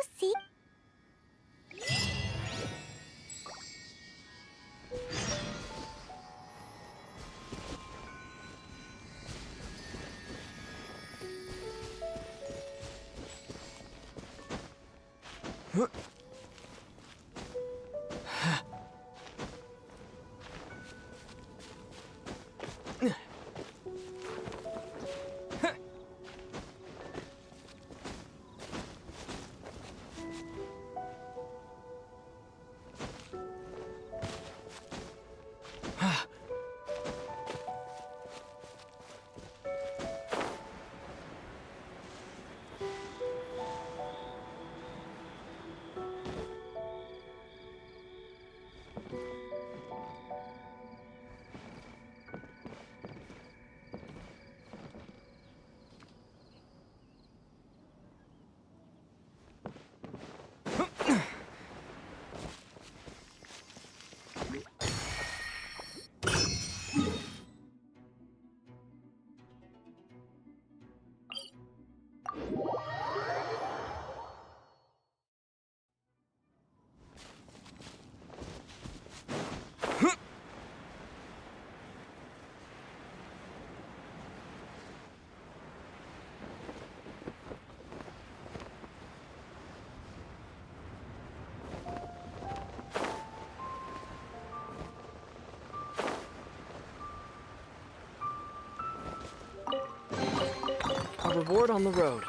[SPEAKER 3] A reward on the road.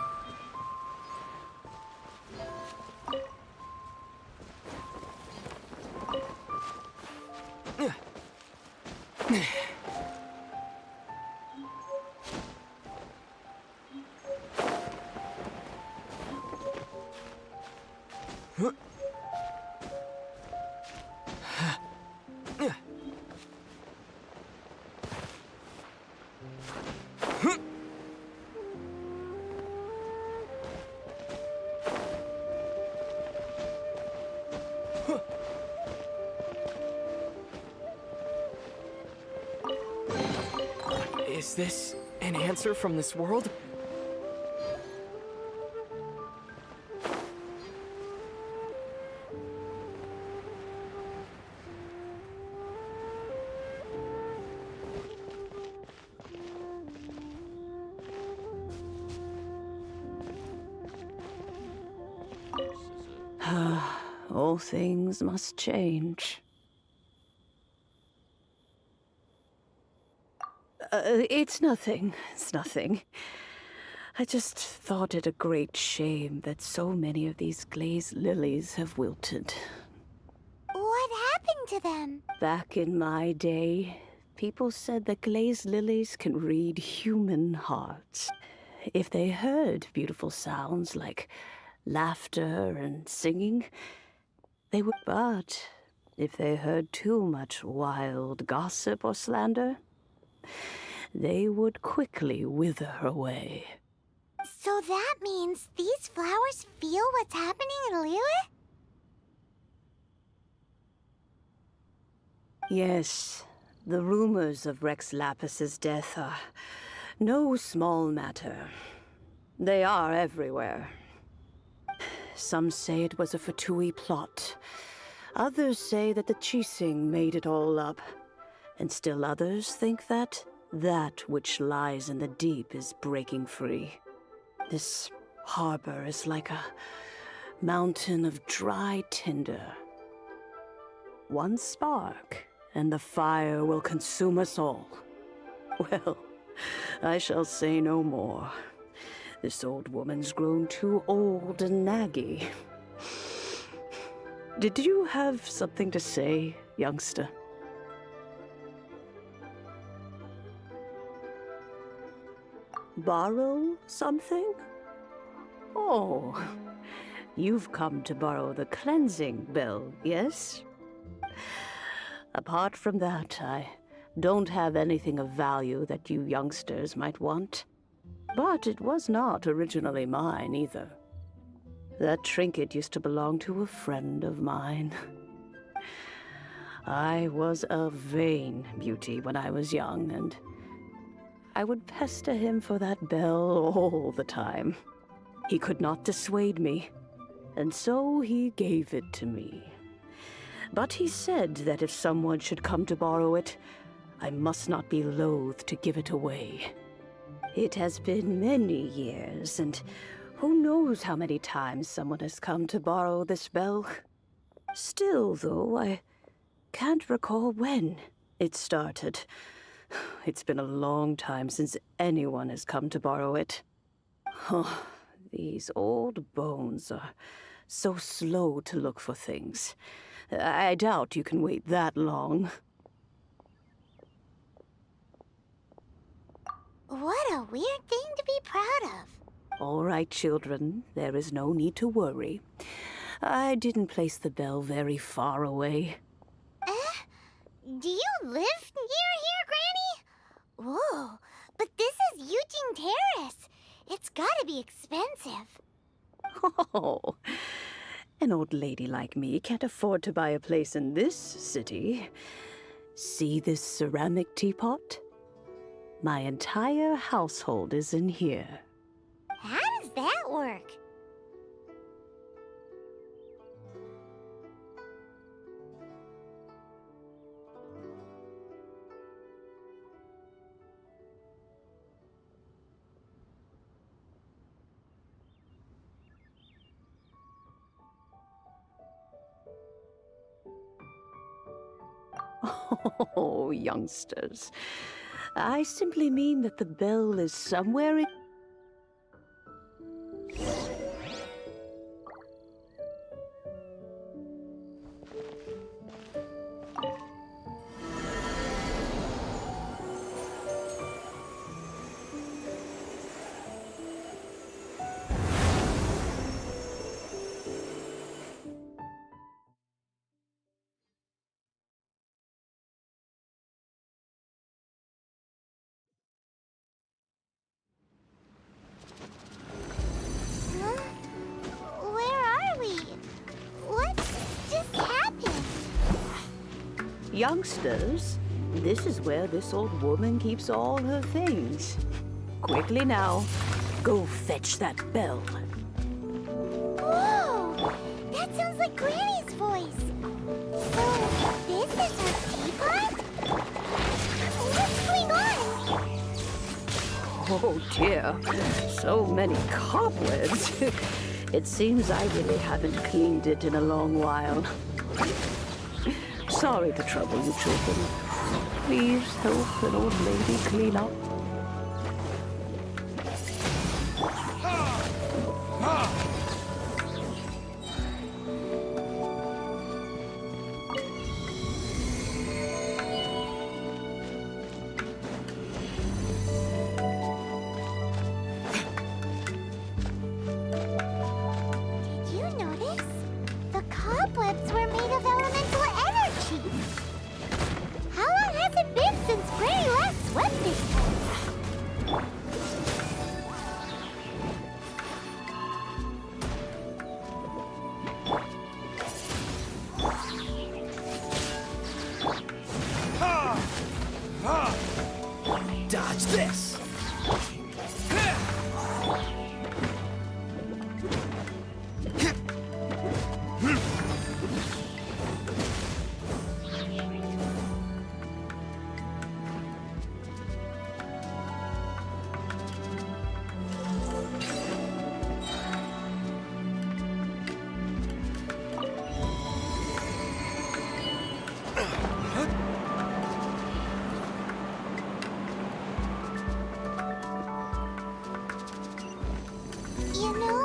[SPEAKER 3] Is this an answer from this world?
[SPEAKER 19] All things must change. It's nothing. It's nothing. I just thought it a great shame that so many of these glazed lilies have wilted.
[SPEAKER 5] What happened to them?
[SPEAKER 19] Back in my day, people said that glazed lilies can read human hearts. If they heard beautiful sounds like laughter and singing, they would. But if they heard too much wild gossip or slander, they would quickly wither away.
[SPEAKER 5] So that means these flowers feel what's happening in Liyue?
[SPEAKER 19] Yes, the rumors of Rex Lapis's death are no small matter. They are everywhere. Some say it was a Fatui plot. Others say that the Chising made it all up. And still others think that which lies in the deep is breaking free. This harbor is like a mountain of dry tinder. One spark, and the fire will consume us all. Well, I shall say no more. This old woman's grown too old and naggy. Did you have something to say, youngster? Borrow something? Oh, you've come to borrow the cleansing bell, yes? Apart from that, I don't have anything of value that you youngsters might want. But it was not originally mine, either. That trinket used to belong to a friend of mine. I was a vain beauty when I was young, and I would pester him for that bell all the time. He could not dissuade me, and so he gave it to me. But he said that if someone should come to borrow it, I must not be loath to give it away. It has been many years, and who knows how many times someone has come to borrow this bell. Still, though, I can't recall when it started. It's been a long time since anyone has come to borrow it. Oh, these old bones are so slow to look for things. I doubt you can wait that long.
[SPEAKER 5] What a weird thing to be proud of.
[SPEAKER 19] All right, children, there is no need to worry. I didn't place the bell very far away.
[SPEAKER 5] Do you live near here, Granny? Whoa, but this is Eugene Terrace. It's gotta be expensive.
[SPEAKER 19] Oh, an old lady like me can't afford to buy a place in this city. See this ceramic teapot? My entire household is in here.
[SPEAKER 5] How does that work?
[SPEAKER 19] Oh, youngsters. I simply mean that the bell is somewhere in...
[SPEAKER 5] Where are we? What just happened?
[SPEAKER 19] Youngsters, this is where this old woman keeps all her things. Quickly now, go fetch that bell.
[SPEAKER 5] Whoa! That sounds like Granny's voice. So, this is her teapot? What's going on?
[SPEAKER 19] Oh dear, so many cobwebs. It seems I really haven't cleaned it in a long while. Sorry to trouble you, children. Please help an old lady clean up.
[SPEAKER 7] this!
[SPEAKER 5] You know,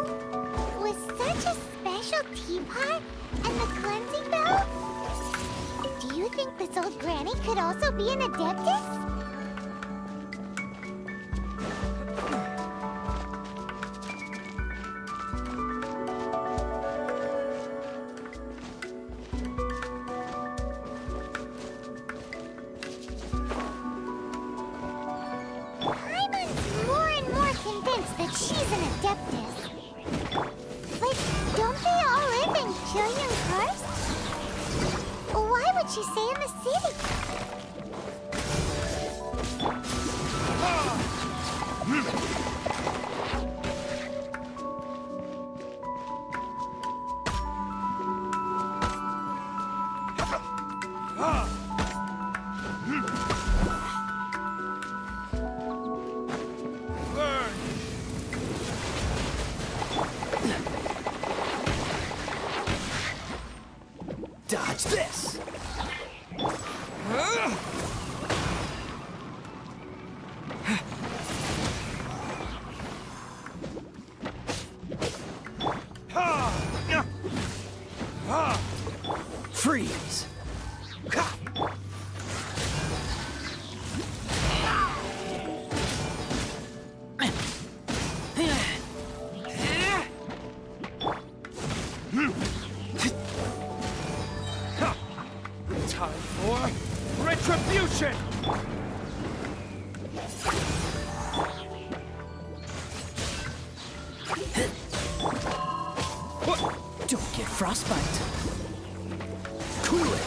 [SPEAKER 5] with such a special teapot and the cleansing bell, do you think this old granny could also be an adeptus? Paimon's more and more convinced that she's an adeptus. But don't they all live in Chilian Karst? Why would she stay in the city?
[SPEAKER 7] Dodge this! Freeze! Time for retribution! Don't get frostbite. Cool it.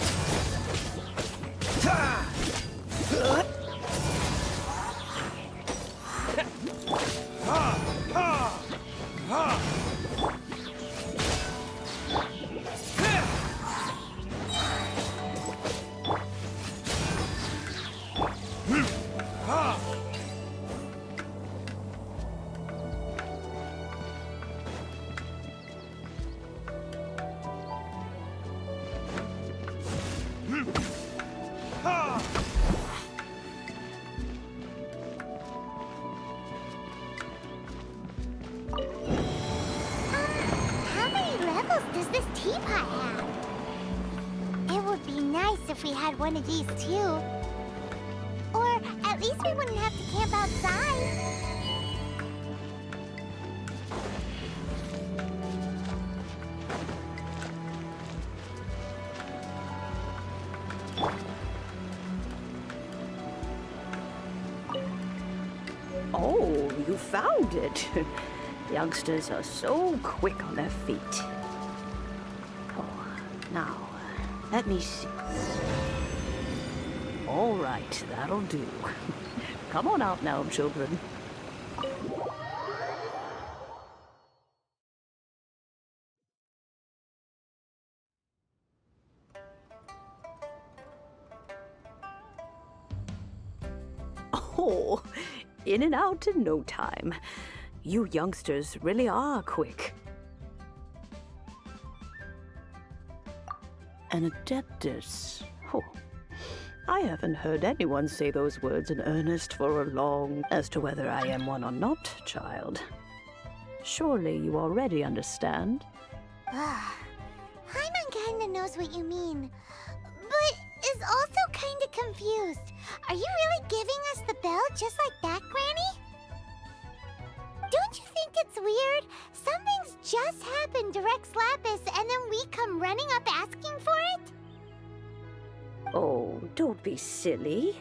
[SPEAKER 5] How many levels does this teapot have? It would be nice if we had one of these too. Or at least we wouldn't have to camp outside.
[SPEAKER 19] Oh, you found it. Youngsters are so quick on their feet. Oh, now, let me see. All right, that'll do. Come on out now, children. Oh, in and out in no time. You youngsters really are quick. An adeptus. Oh, I haven't heard anyone say those words in earnest for a long... As to whether I am one or not, child. Surely you already understand.
[SPEAKER 5] Paimon kinda knows what you mean, but is also kinda confused. Are you really giving us the bell just like that, Granny? Don't you think it's weird? Something's just happened to Rex Lapis and then we come running up asking for it?
[SPEAKER 19] Oh, don't be silly.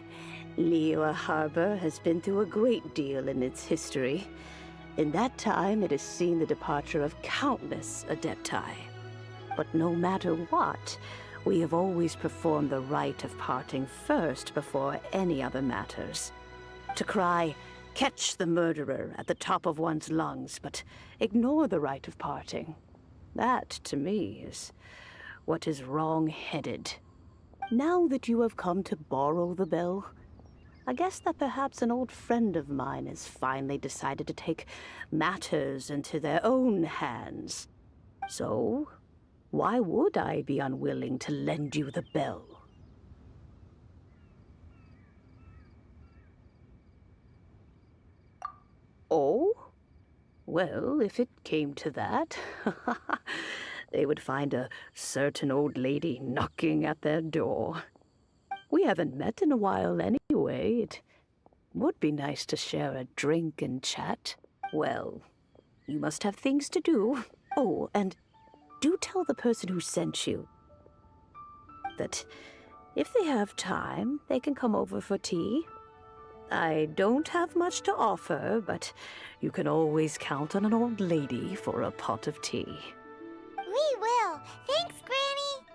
[SPEAKER 19] Liyue Harbor has been through a great deal in its history. In that time, it has seen the departure of countless Adepti. But no matter what, we have always performed the rite of parting first before any other matters. To cry, "Catch the murderer," at the top of one's lungs, but ignore the rite of parting. That, to me, is what is wrong-headed. Now that you have come to borrow the bell, I guess that perhaps an old friend of mine has finally decided to take matters into their own hands. So, why would I be unwilling to lend you the bell? Oh? Well, if it came to that, they would find a certain old lady knocking at their door. We haven't met in a while anyway. It would be nice to share a drink and chat. Well, you must have things to do. Oh, and do tell the person who sent you that if they have time, they can come over for tea. I don't have much to offer, but you can always count on an old lady for a pot of tea.
[SPEAKER 5] We will. Thanks, Granny.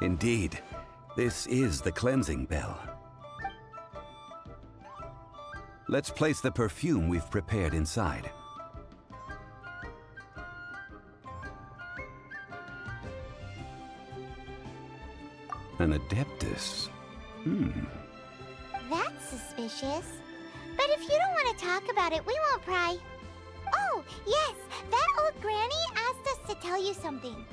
[SPEAKER 13] Indeed, this is the cleansing bell. Let's place the perfume we've prepared inside. An Adeptus.
[SPEAKER 5] That's suspicious. But if you don't want to talk about it, we won't pry. Oh, yes, that old granny asked us to tell you something.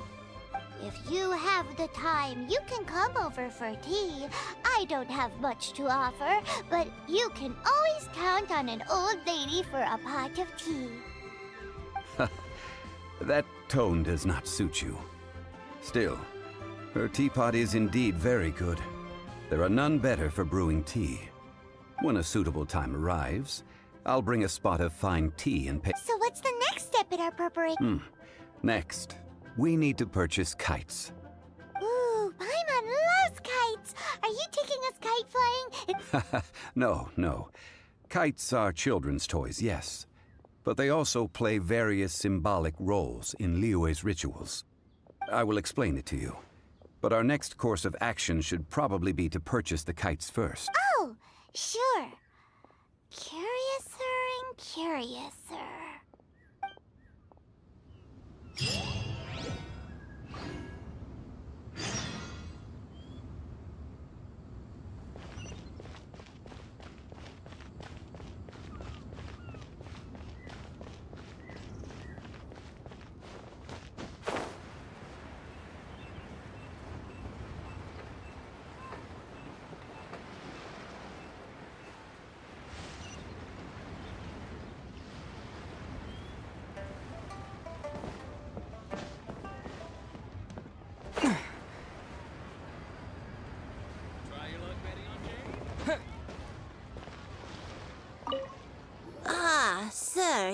[SPEAKER 5] If you have the time, you can come over for tea. I don't have much to offer, but you can always count on an old lady for a pot of tea.
[SPEAKER 13] That tone does not suit you. Still, her teapot is indeed very good. There are none better for brewing tea. When a suitable time arrives, I'll bring a spot of fine tea and pay.
[SPEAKER 5] So what's the next step in our preparation?
[SPEAKER 13] Next, we need to purchase kites.
[SPEAKER 5] Ooh, Paimon loves kites! Are you taking us kite flying?
[SPEAKER 13] No. Kites are children's toys, yes. But they also play various symbolic roles in Liyue's rituals. I will explain it to you. But our next course of action should probably be to purchase the kites first.
[SPEAKER 5] Oh, sure. Curiouser and curiouser.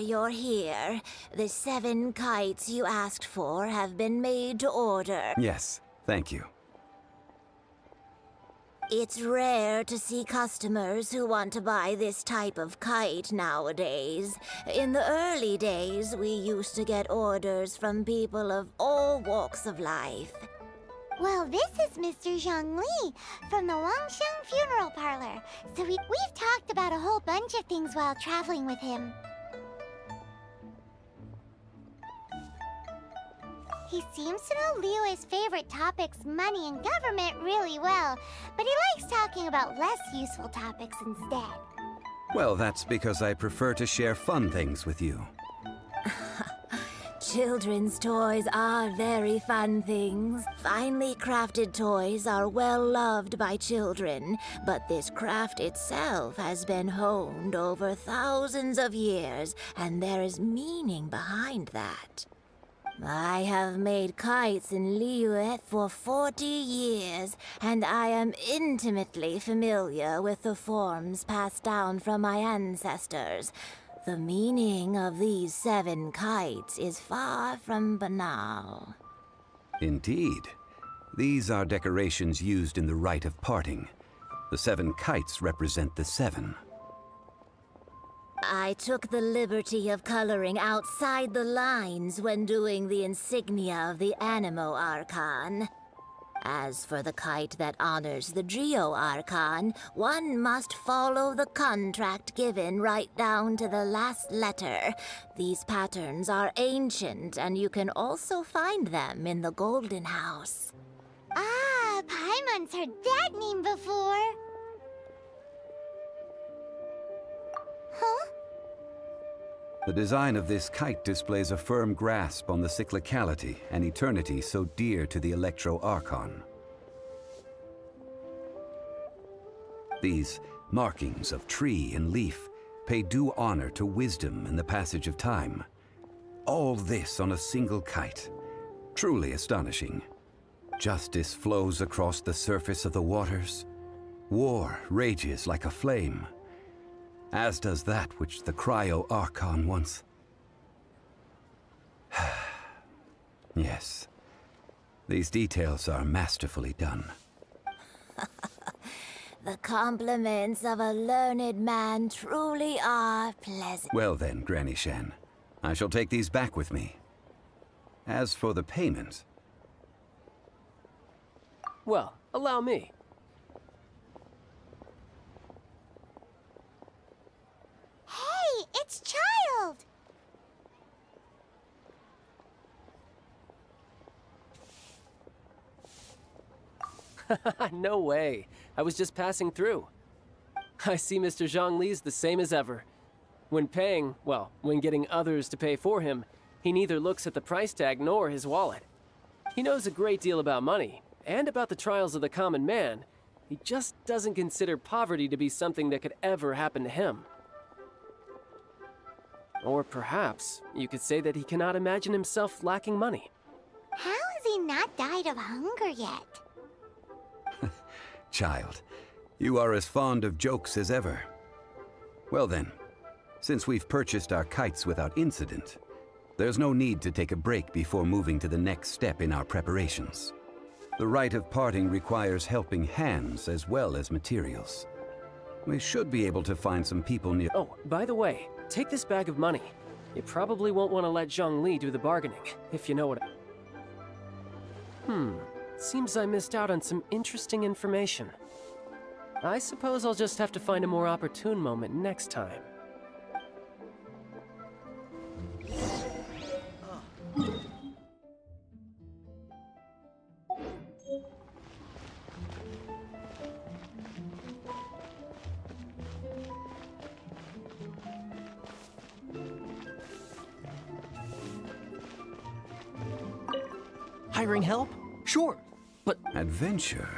[SPEAKER 20] you're here. The 7 kites you asked for have been made to order.
[SPEAKER 13] Yes, thank you.
[SPEAKER 20] It's rare to see customers who want to buy this type of kite nowadays. In the early days, we used to get orders from people of all walks of life.
[SPEAKER 5] Well, this is Mr. Zhongli from the Wangsheng Funeral Parlor. So we've talked about a whole bunch of things while traveling with him. He seems to know Liyue's favorite topics, money and government, really well, but he likes talking about less useful topics instead.
[SPEAKER 13] Well, that's because I prefer to share fun things with you.
[SPEAKER 20] Children's toys are very fun things. Finely crafted toys are well loved by children, but this craft itself has been honed over thousands of years, and there is meaning behind that. I have made kites in Liyue for 40 years, and I am intimately familiar with the forms passed down from my ancestors. The meaning of these 7 kites is far from banal.
[SPEAKER 13] Indeed. These are decorations used in the rite of parting. The 7 kites represent the 7.
[SPEAKER 20] I took the liberty of coloring outside the lines when doing the insignia of the Animo Archon. As for the kite that honors the Geo Archon, one must follow the contract given right down to the last letter. These patterns are ancient, and you can also find them in the Golden House.
[SPEAKER 5] Ah, Paimon's heard that name before. Huh?
[SPEAKER 13] The design of this kite displays a firm grasp on the cyclicality and eternity so dear to the Electro Archon. These markings of tree and leaf pay due honor to wisdom and the passage of time. All this on a single kite. Truly astonishing. Justice flows across the surface of the waters. War rages like a flame. As does that which the Cryo Archon once... Yes. These details are masterfully done.
[SPEAKER 20] The compliments of a learned man truly are pleasant.
[SPEAKER 13] Well then, Granny Shen, I shall take these back with me. As for the payment...
[SPEAKER 3] Well, allow me.
[SPEAKER 5] Hey, it's Child!
[SPEAKER 3] No way. I was just passing through. I see Mr. Zhongli's the same as ever. When paying, well, when getting others to pay for him, he neither looks at the price tag nor his wallet. He knows a great deal about money, and about the trials of the common man. He just doesn't consider poverty to be something that could ever happen to him. Or perhaps you could say that he cannot imagine himself lacking money.
[SPEAKER 5] How has he not died of hunger yet?
[SPEAKER 13] Child, you are as fond of jokes as ever. Well then, since we've purchased our kites without incident, there's no need to take a break before moving to the next step in our preparations. The rite of parting requires helping hands as well as materials. We should be able to find some people near...
[SPEAKER 3] Oh, by the way, take this bag of money. You probably won't want to let Zhongli do the bargaining, if you know what Seems I missed out on some interesting information. I suppose I'll just have to find a more opportune moment next time.
[SPEAKER 7] Hiring help? Sure, but...
[SPEAKER 13] Adventure?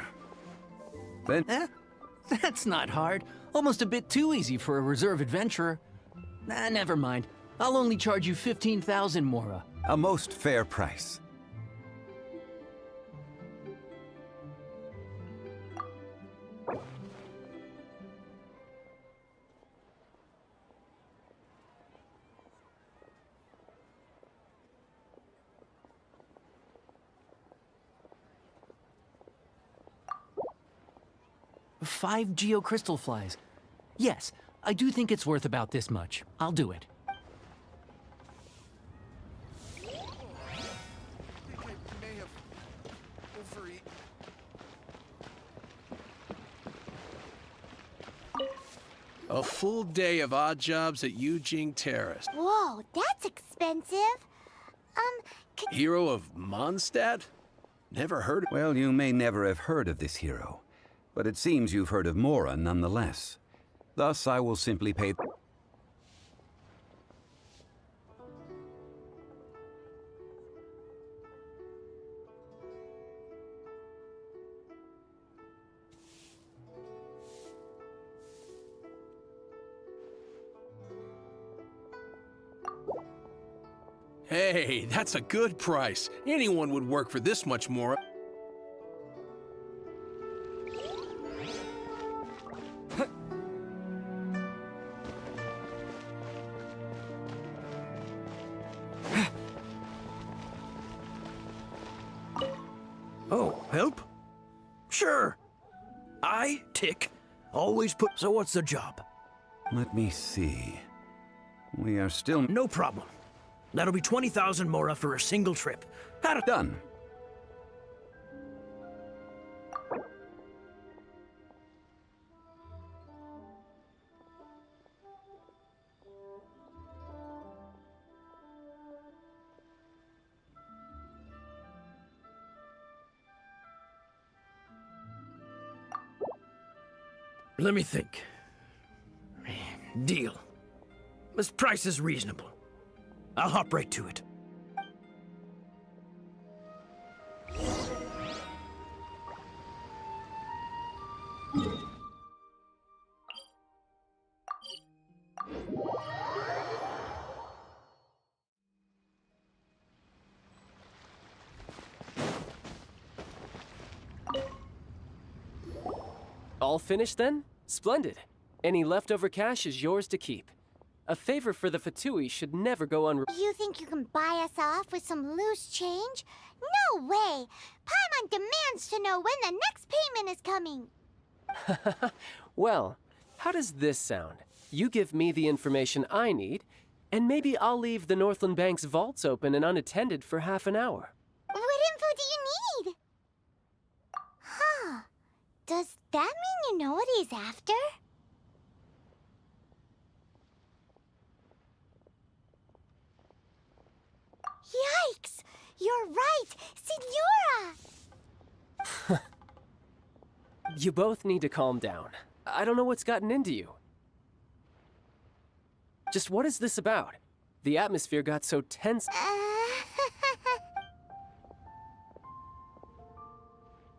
[SPEAKER 7] That's not hard. Almost a bit too easy for a reserve adventurer. Never mind. I'll only charge you 15,000 Mora.
[SPEAKER 13] A most fair price.
[SPEAKER 7] 5 geocrystal flies. Yes, I do think it's worth about this much. I'll do it.
[SPEAKER 14] A full day of odd jobs at Yujing Terrace.
[SPEAKER 5] Whoa, that's expensive.
[SPEAKER 14] Hero of Mondstadt? Never heard of...
[SPEAKER 13] Well, you may never have heard of this hero, but it seems you've heard of Mora nonetheless. Thus, I will simply pay...
[SPEAKER 14] Hey, that's a good price. Anyone would work for this much more.
[SPEAKER 2] Oh, help? Sure. I, Tick, always put... So what's the job?
[SPEAKER 13] Let me see. We are still...
[SPEAKER 2] No problem. That'll be 20,000 Mora for a single trip.
[SPEAKER 13] Done.
[SPEAKER 2] Let me think. Deal. This price is reasonable. I'll hop right to it.
[SPEAKER 3] All finished then? Splendid. Any leftover cash is yours to keep. A favor for the Fatui should never go
[SPEAKER 5] You think you can buy us off with some loose change? No way! Paimon demands to know when the next payment is coming.
[SPEAKER 3] Well, how does this sound? You give me the information I need, and maybe I'll leave the Northland Bank's vaults open and unattended for half an hour.
[SPEAKER 5] What info do you need? Huh. Does that mean you know what he's after? Yikes! You're right! Signora!
[SPEAKER 3] You both need to calm down. I don't know what's gotten into you. Just what is this about? The atmosphere got so tense.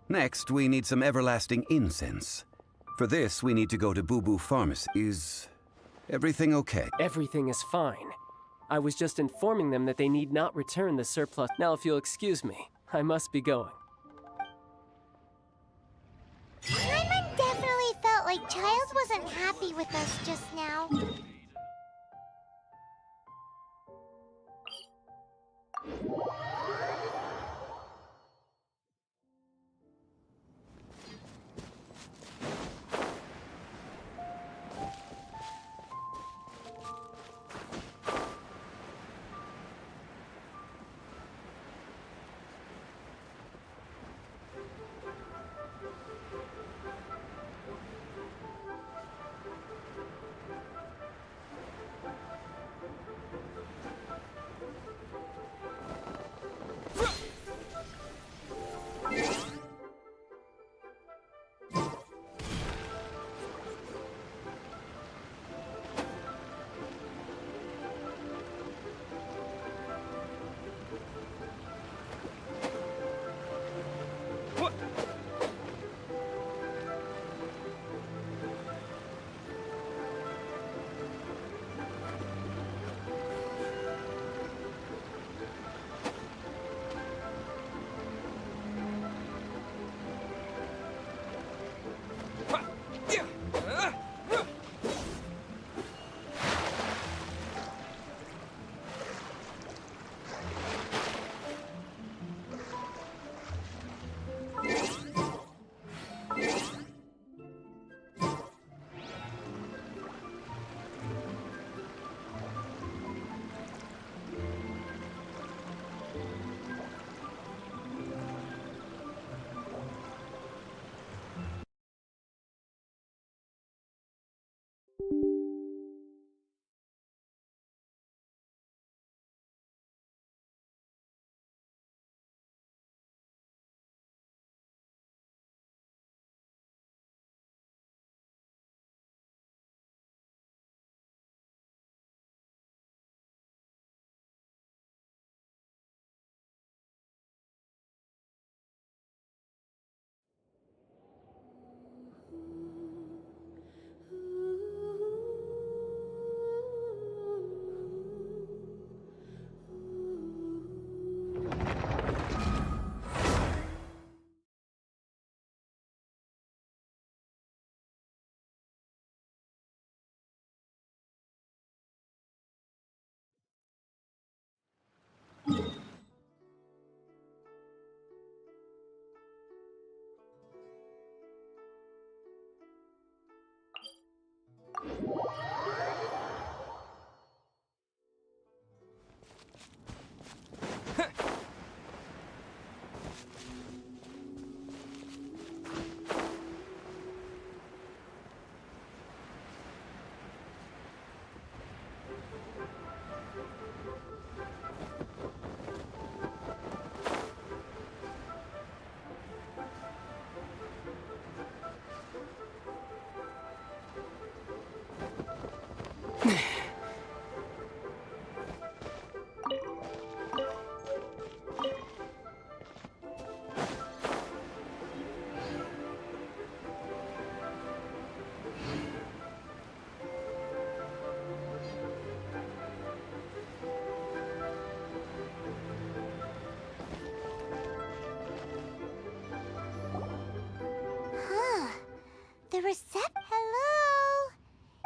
[SPEAKER 13] Next, we need some everlasting incense. For this, we need to go to Boo Boo Pharmacy. Is everything okay?
[SPEAKER 3] Everything is fine. I was just informing them that they need not return the surplus. Now, if you'll excuse me, I must be going.
[SPEAKER 5] Paimon definitely felt like Childs wasn't happy with us just now.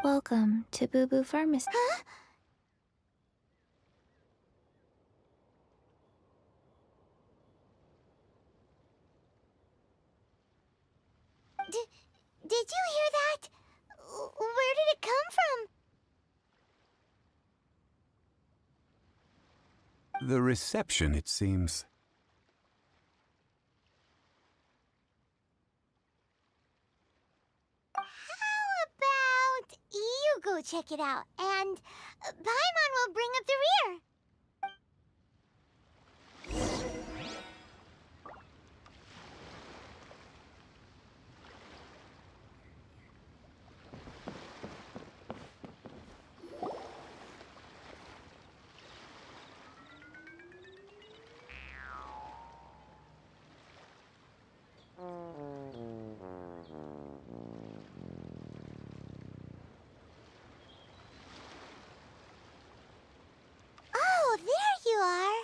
[SPEAKER 16] Welcome to Boo Boo Pharmacy.
[SPEAKER 5] Huh? Did you hear that? Where did it come from?
[SPEAKER 13] The reception, it seems.
[SPEAKER 5] How about you go check it out, and Paimon will bring up the rear. Oh, there you are.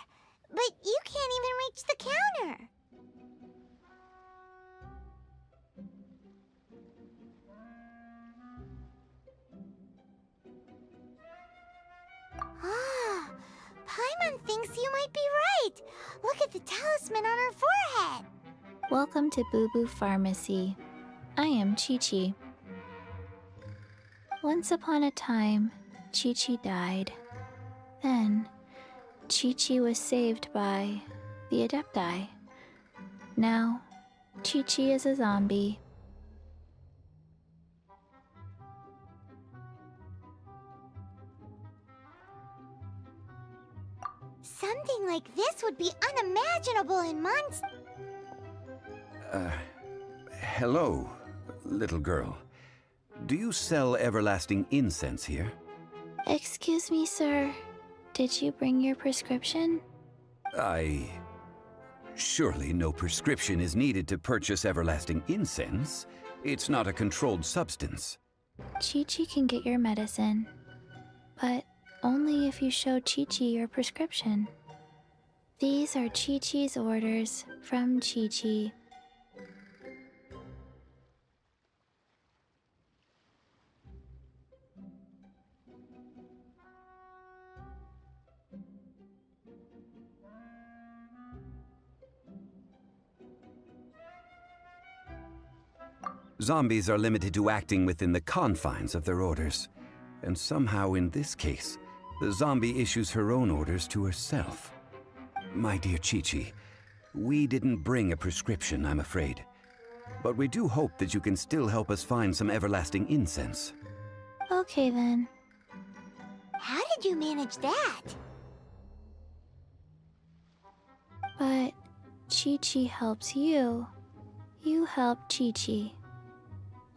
[SPEAKER 5] But you can't even reach the counter. Ah, Paimon thinks you might be right. Look at the talisman on her forehead.
[SPEAKER 16] Welcome to Boo Boo Pharmacy. I am Chi-Chi. Once upon a time, Chi-Chi died. Then, Chi-Chi was saved by the Adepti. Now, Chi-Chi is a zombie.
[SPEAKER 5] Something like this would be unimaginable in Mondstadt.
[SPEAKER 13] Hello, little girl. Do you sell everlasting incense here?
[SPEAKER 16] Excuse me, sir. Did you bring your prescription?
[SPEAKER 13] Surely no prescription is needed to purchase everlasting incense. It's not a controlled substance.
[SPEAKER 16] Chi-Chi can get your medicine, but only if you show Chi-Chi your prescription. These are Chi-Chi's orders from Chi-Chi.
[SPEAKER 13] Zombies are limited to acting within the confines of their orders. And somehow in this case, the zombie issues her own orders to herself. My dear Chi-Chi, we didn't bring a prescription, I'm afraid. But we do hope that you can still help us find some everlasting incense.
[SPEAKER 16] Okay then.
[SPEAKER 5] How did you manage that?
[SPEAKER 16] But Chi-Chi helps you. You help Chi-Chi.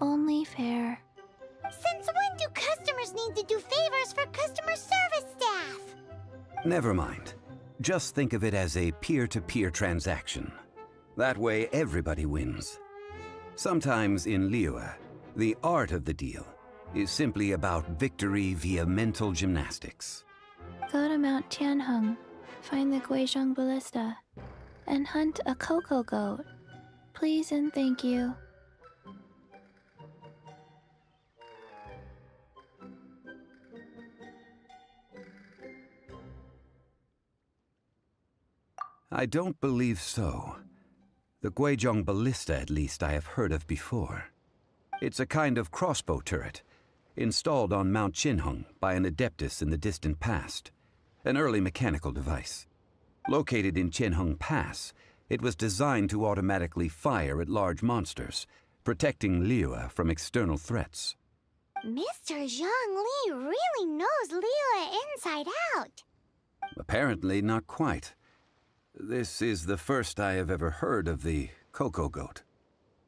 [SPEAKER 16] Only fair.
[SPEAKER 5] Since when do customers need to do favors for customer service staff?
[SPEAKER 13] Never mind. Just think of it as a peer-to-peer transaction. That way everybody wins. Sometimes in Liyue, the art of the deal is simply about victory via mental gymnastics.
[SPEAKER 16] Go to Mount Tianheng, find the Guizhong Ballista, and hunt a cocoa goat. Please and thank you.
[SPEAKER 13] I don't believe so. The Guizhong Ballista, at least, I have heard of before. It's a kind of crossbow turret, installed on Mount Qinheng by an adeptus in the distant past. An early mechanical device. Located in Qinheng Pass, it was designed to automatically fire at large monsters, protecting Liyue from external threats.
[SPEAKER 5] Mr. Zhang Li really knows Liyue inside out.
[SPEAKER 13] Apparently not quite. This is the first I have ever heard of the cocoa goat.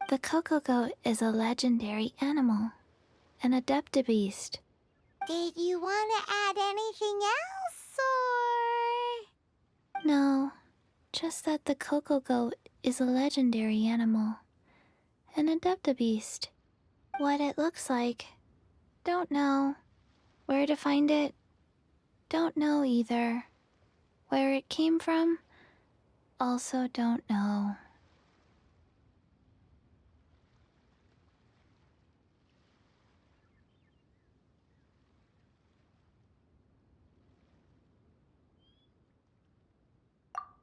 [SPEAKER 16] The cocoa goat is a legendary animal, an adeptabeast.
[SPEAKER 5] Did you want to add anything else, or...?
[SPEAKER 16] No, just that the cocoa goat is a legendary animal, an adeptabeast. What it looks like, don't know. Where to find it, don't know either. Where it came from, also don't know.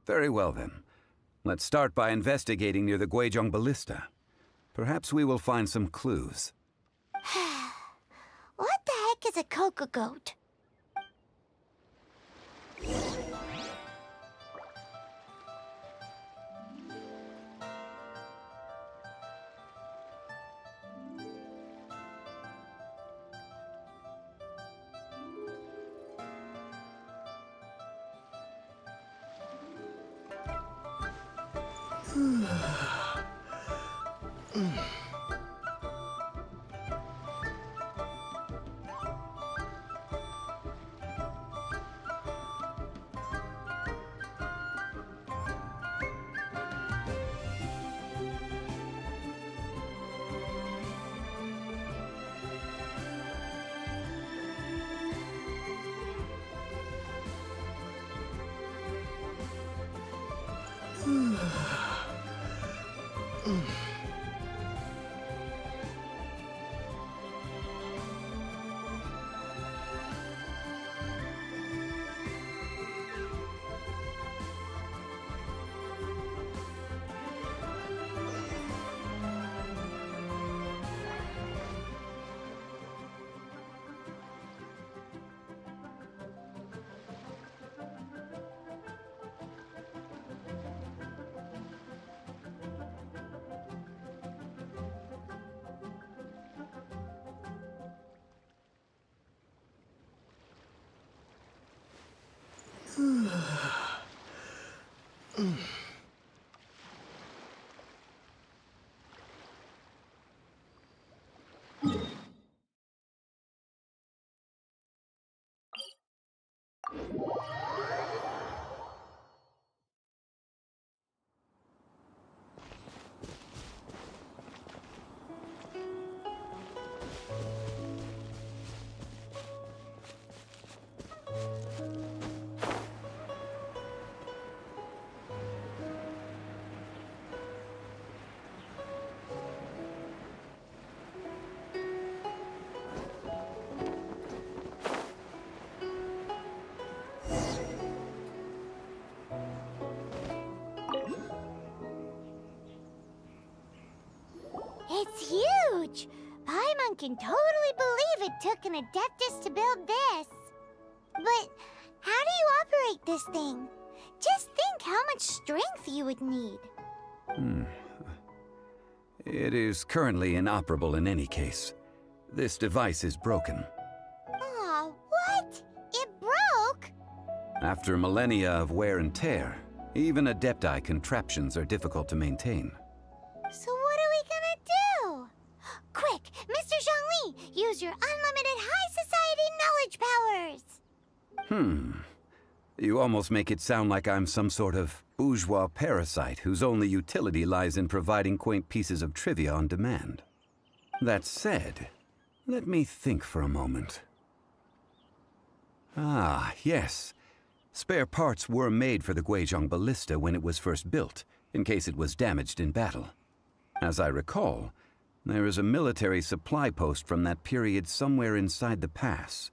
[SPEAKER 13] Very well then. Let's start by investigating near the Guizhong Ballista. Perhaps we will find some clues.
[SPEAKER 5] What the heck is a cocoa goat? It's huge! Paimon can totally believe it took an Adeptus to build this. But how do you operate this thing? Just think how much strength you would need.
[SPEAKER 13] It is currently inoperable in any case. This device is broken.
[SPEAKER 5] Aw, what? It broke?
[SPEAKER 13] After millennia of wear and tear, even Adepti contraptions are difficult to maintain.
[SPEAKER 5] So what are we gonna do? Quick, Mr. Zhongli, use your unlimited high society knowledge powers!
[SPEAKER 13] You almost make it sound like I'm some sort of bourgeois parasite whose only utility lies in providing quaint pieces of trivia on demand. That said, let me think for a moment. Ah, yes. Spare parts were made for the Guizhong Ballista when it was first built, in case it was damaged in battle. As I recall, there is a military supply post from that period somewhere inside the pass.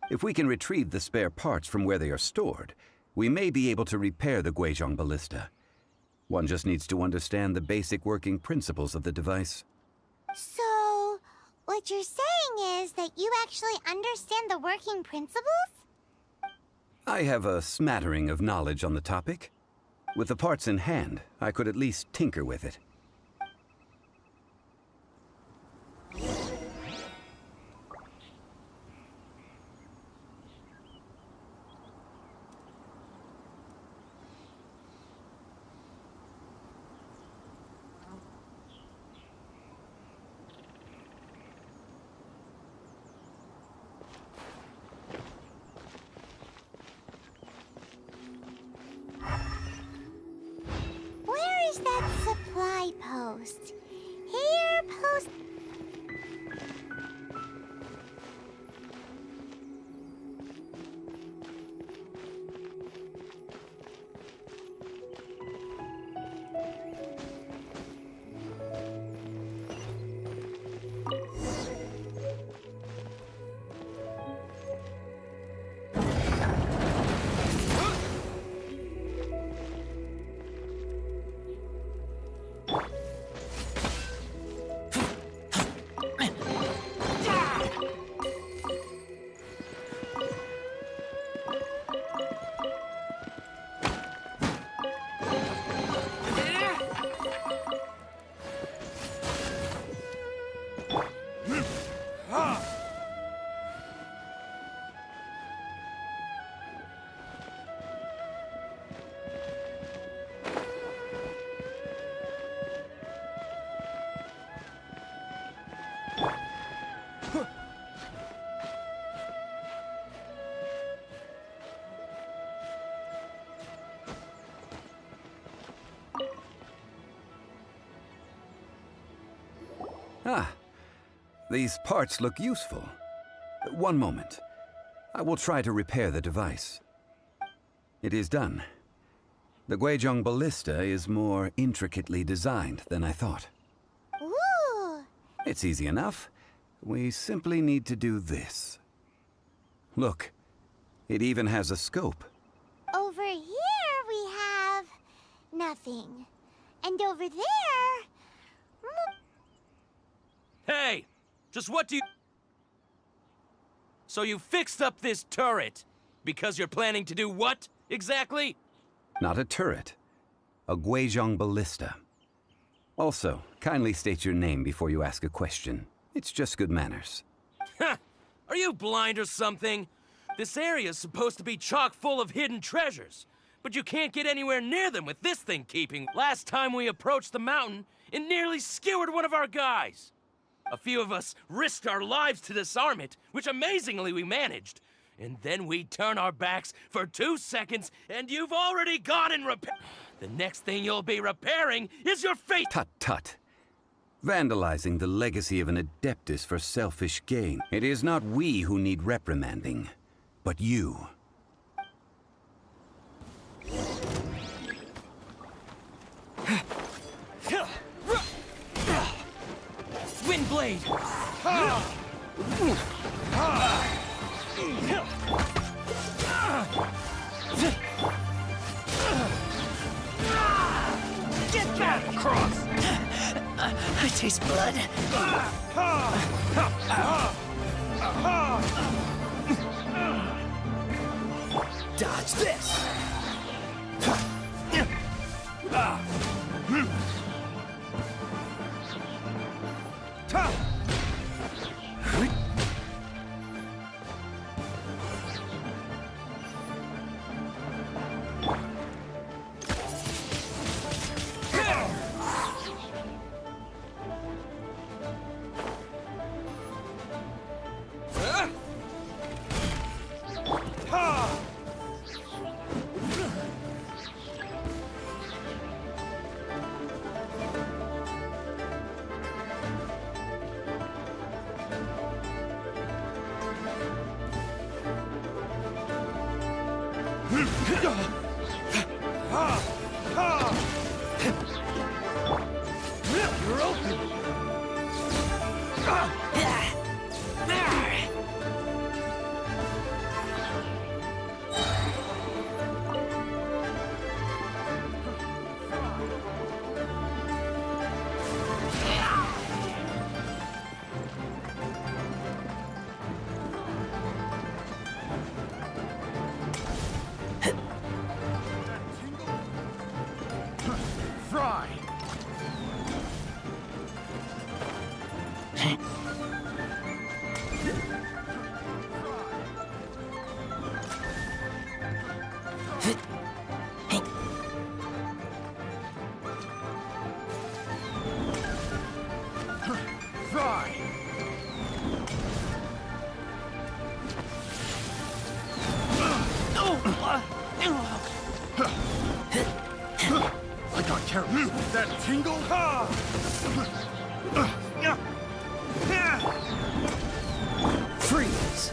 [SPEAKER 13] If we can retrieve the spare parts from where they are stored, we may be able to repair the Guizhong Ballista. One just needs to understand the basic working principles of the device.
[SPEAKER 5] So, what you're saying is that you actually understand the working principles?
[SPEAKER 13] I have a smattering of knowledge on the topic. With the parts in hand, I could at least tinker with it.
[SPEAKER 5] Where is that supply post? Here, post...
[SPEAKER 13] Ah, these parts look useful. One moment. I will try to repair the device. It is done. The Guizhong ballista is more intricately designed than I thought.
[SPEAKER 5] Ooh!
[SPEAKER 13] It's easy enough. We simply need to do this. Look, it even has a scope.
[SPEAKER 5] Over here we have nothing. And over there...
[SPEAKER 15] Hey! Just what do you... So you fixed up this turret because you're planning to do what, exactly?
[SPEAKER 13] Not a turret. A Guizhong ballista. Also, kindly state your name before you ask a question. It's just good manners.
[SPEAKER 15] Ha! Are you blind or something? This area's supposed to be chock full of hidden treasures, but you can't get anywhere near them with this thing keeping. Last time we approached the mountain, it nearly skewered one of our guys. A few of us risked our lives to disarm it, which amazingly we managed. And then we turn our backs for 2 seconds, and you've already gone and The next thing you'll be repairing is your face.
[SPEAKER 13] Tut tut. Vandalizing the legacy of an adeptus for selfish gain. It is not we who need reprimanding, but you.
[SPEAKER 15] Windblade! Get back across!
[SPEAKER 6] I taste blood.
[SPEAKER 15] Dodge this! You're open!
[SPEAKER 18] Fry! Fry! I got careless. That tingle?
[SPEAKER 15] Freeze!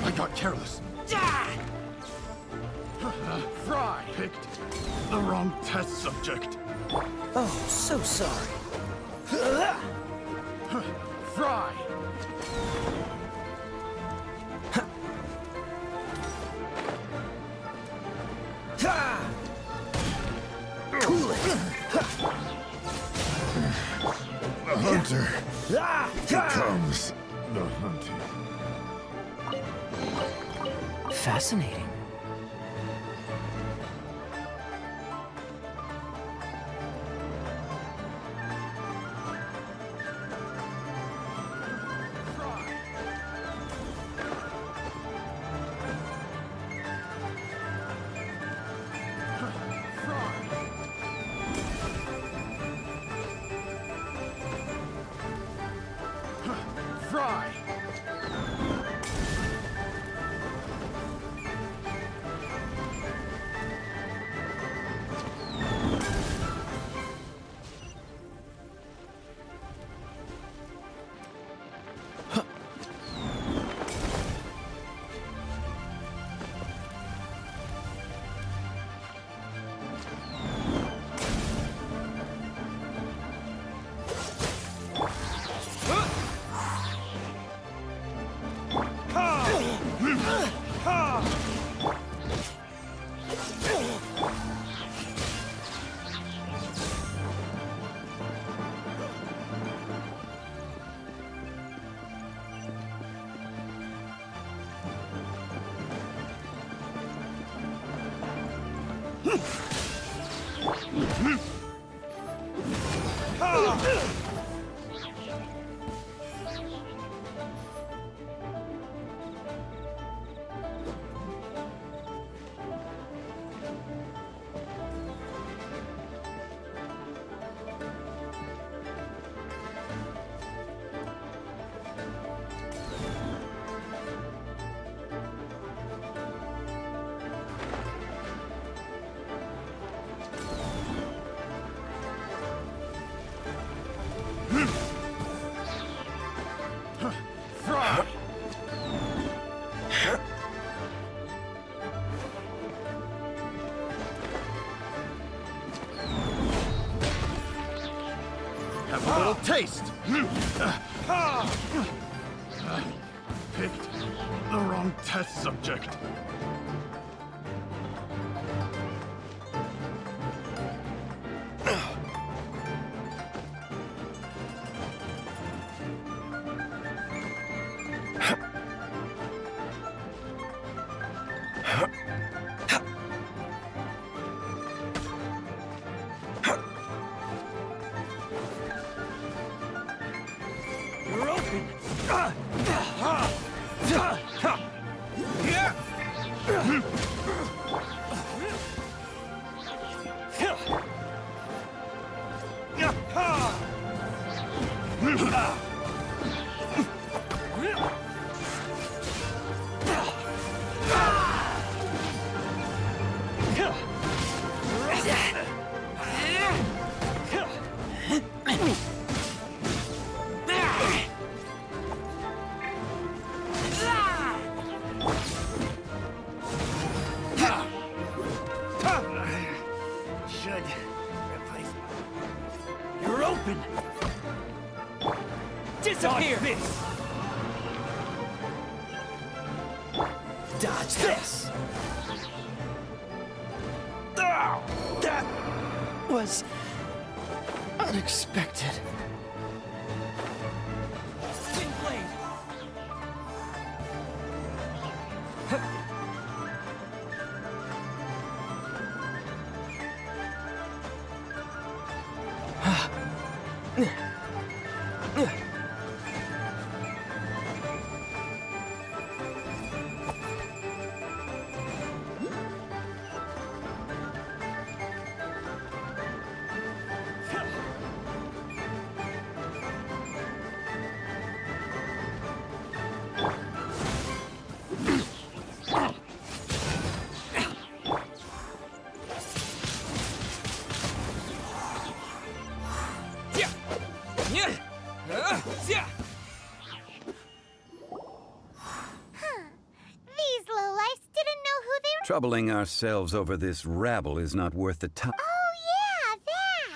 [SPEAKER 18] I got careless. Fry picked the wrong test subject.
[SPEAKER 6] Oh, so sorry.
[SPEAKER 18] Fry!
[SPEAKER 6] Cool it.
[SPEAKER 18] The hunter becomes the hunted.
[SPEAKER 6] Fascinating.
[SPEAKER 18] Fry! Have a little taste. Picked the wrong test subject.
[SPEAKER 17] You're open. Should replace. You're open. Disappear. Dodge this. That was unexpected. Twin blade.
[SPEAKER 5] These lowlifes didn't know who they were.
[SPEAKER 13] Troubling ourselves over this rabble is not worth the time.
[SPEAKER 5] Oh, yeah,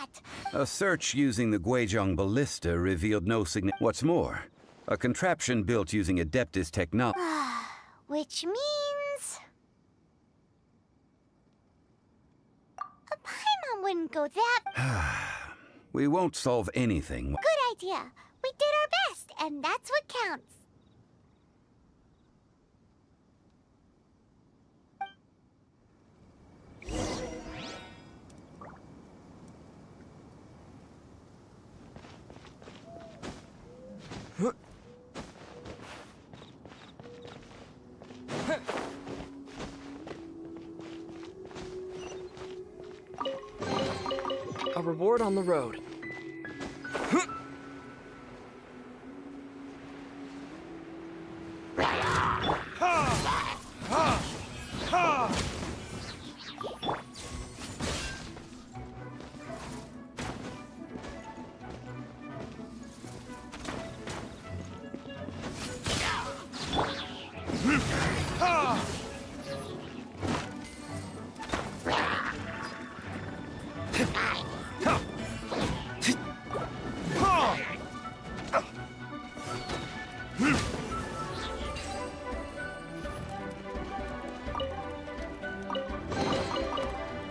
[SPEAKER 5] that!
[SPEAKER 13] A search using the Guizhong ballista revealed no What's more, a contraption built using Adeptus technology.
[SPEAKER 5] Which means... a Paimon wouldn't go that...
[SPEAKER 13] We won't solve anything.
[SPEAKER 5] Good idea. We did our best, and that's what counts.
[SPEAKER 21] A reward on the road.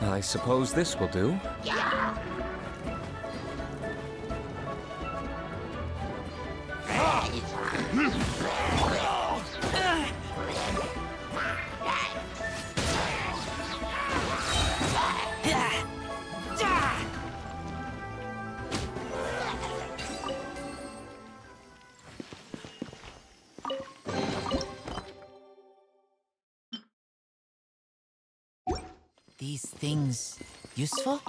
[SPEAKER 1] I suppose this will do.
[SPEAKER 21] these things useful?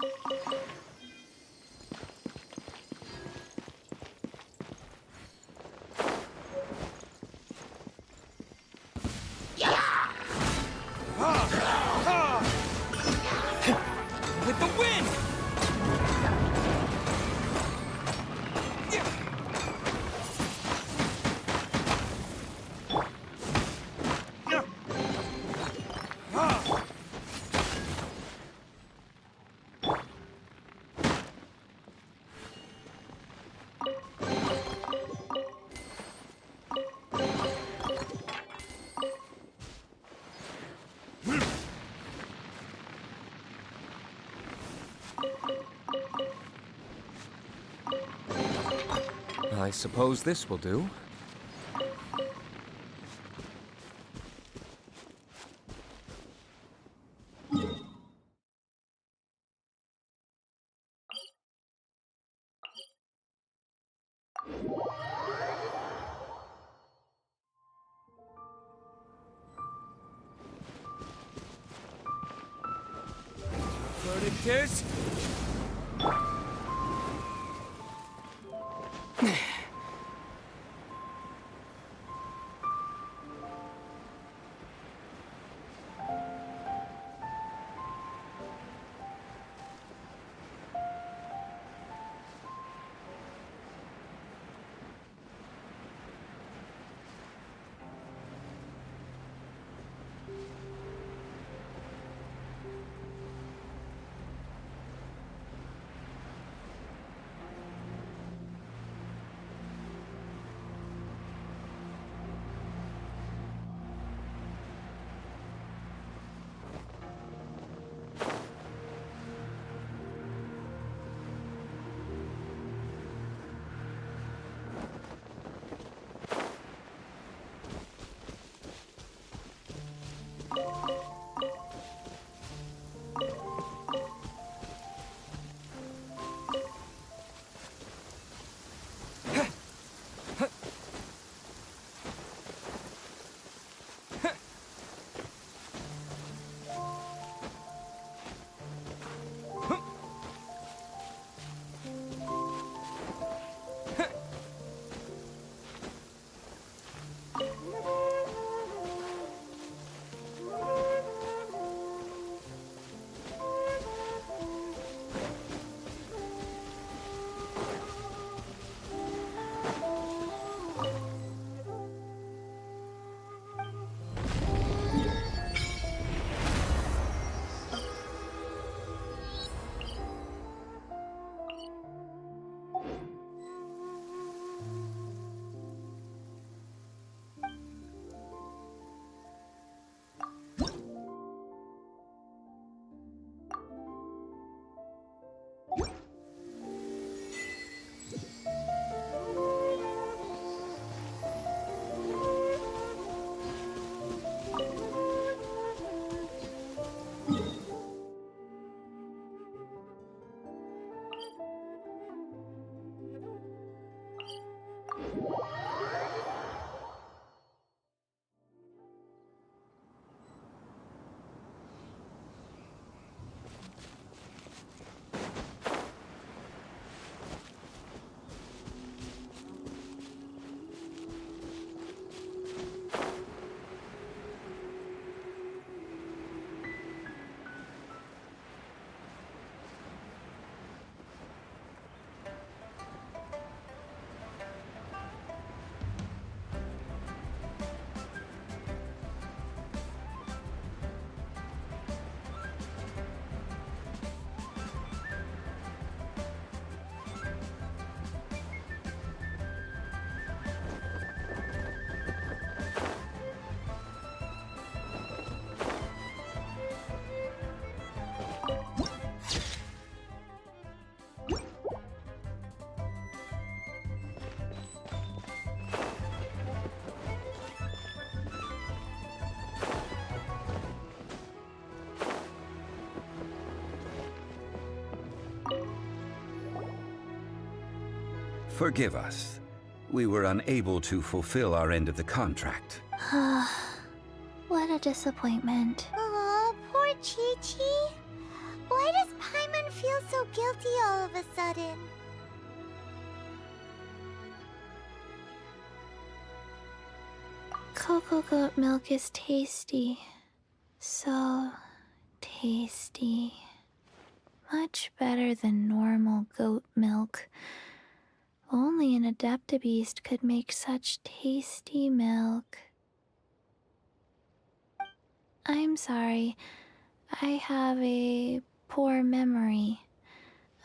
[SPEAKER 17] With the wind!
[SPEAKER 1] I suppose this will do.
[SPEAKER 17] Verdict
[SPEAKER 13] Forgive us. We were unable to fulfill our end of the contract.
[SPEAKER 16] What a disappointment.
[SPEAKER 5] Aw, poor Chi-Chi. feel so guilty all of a sudden.
[SPEAKER 16] Cocoa goat milk is tasty. So tasty. Much better than normal goat milk. Only an Adeptabeast could make such tasty milk. I'm sorry. I have a poor memory.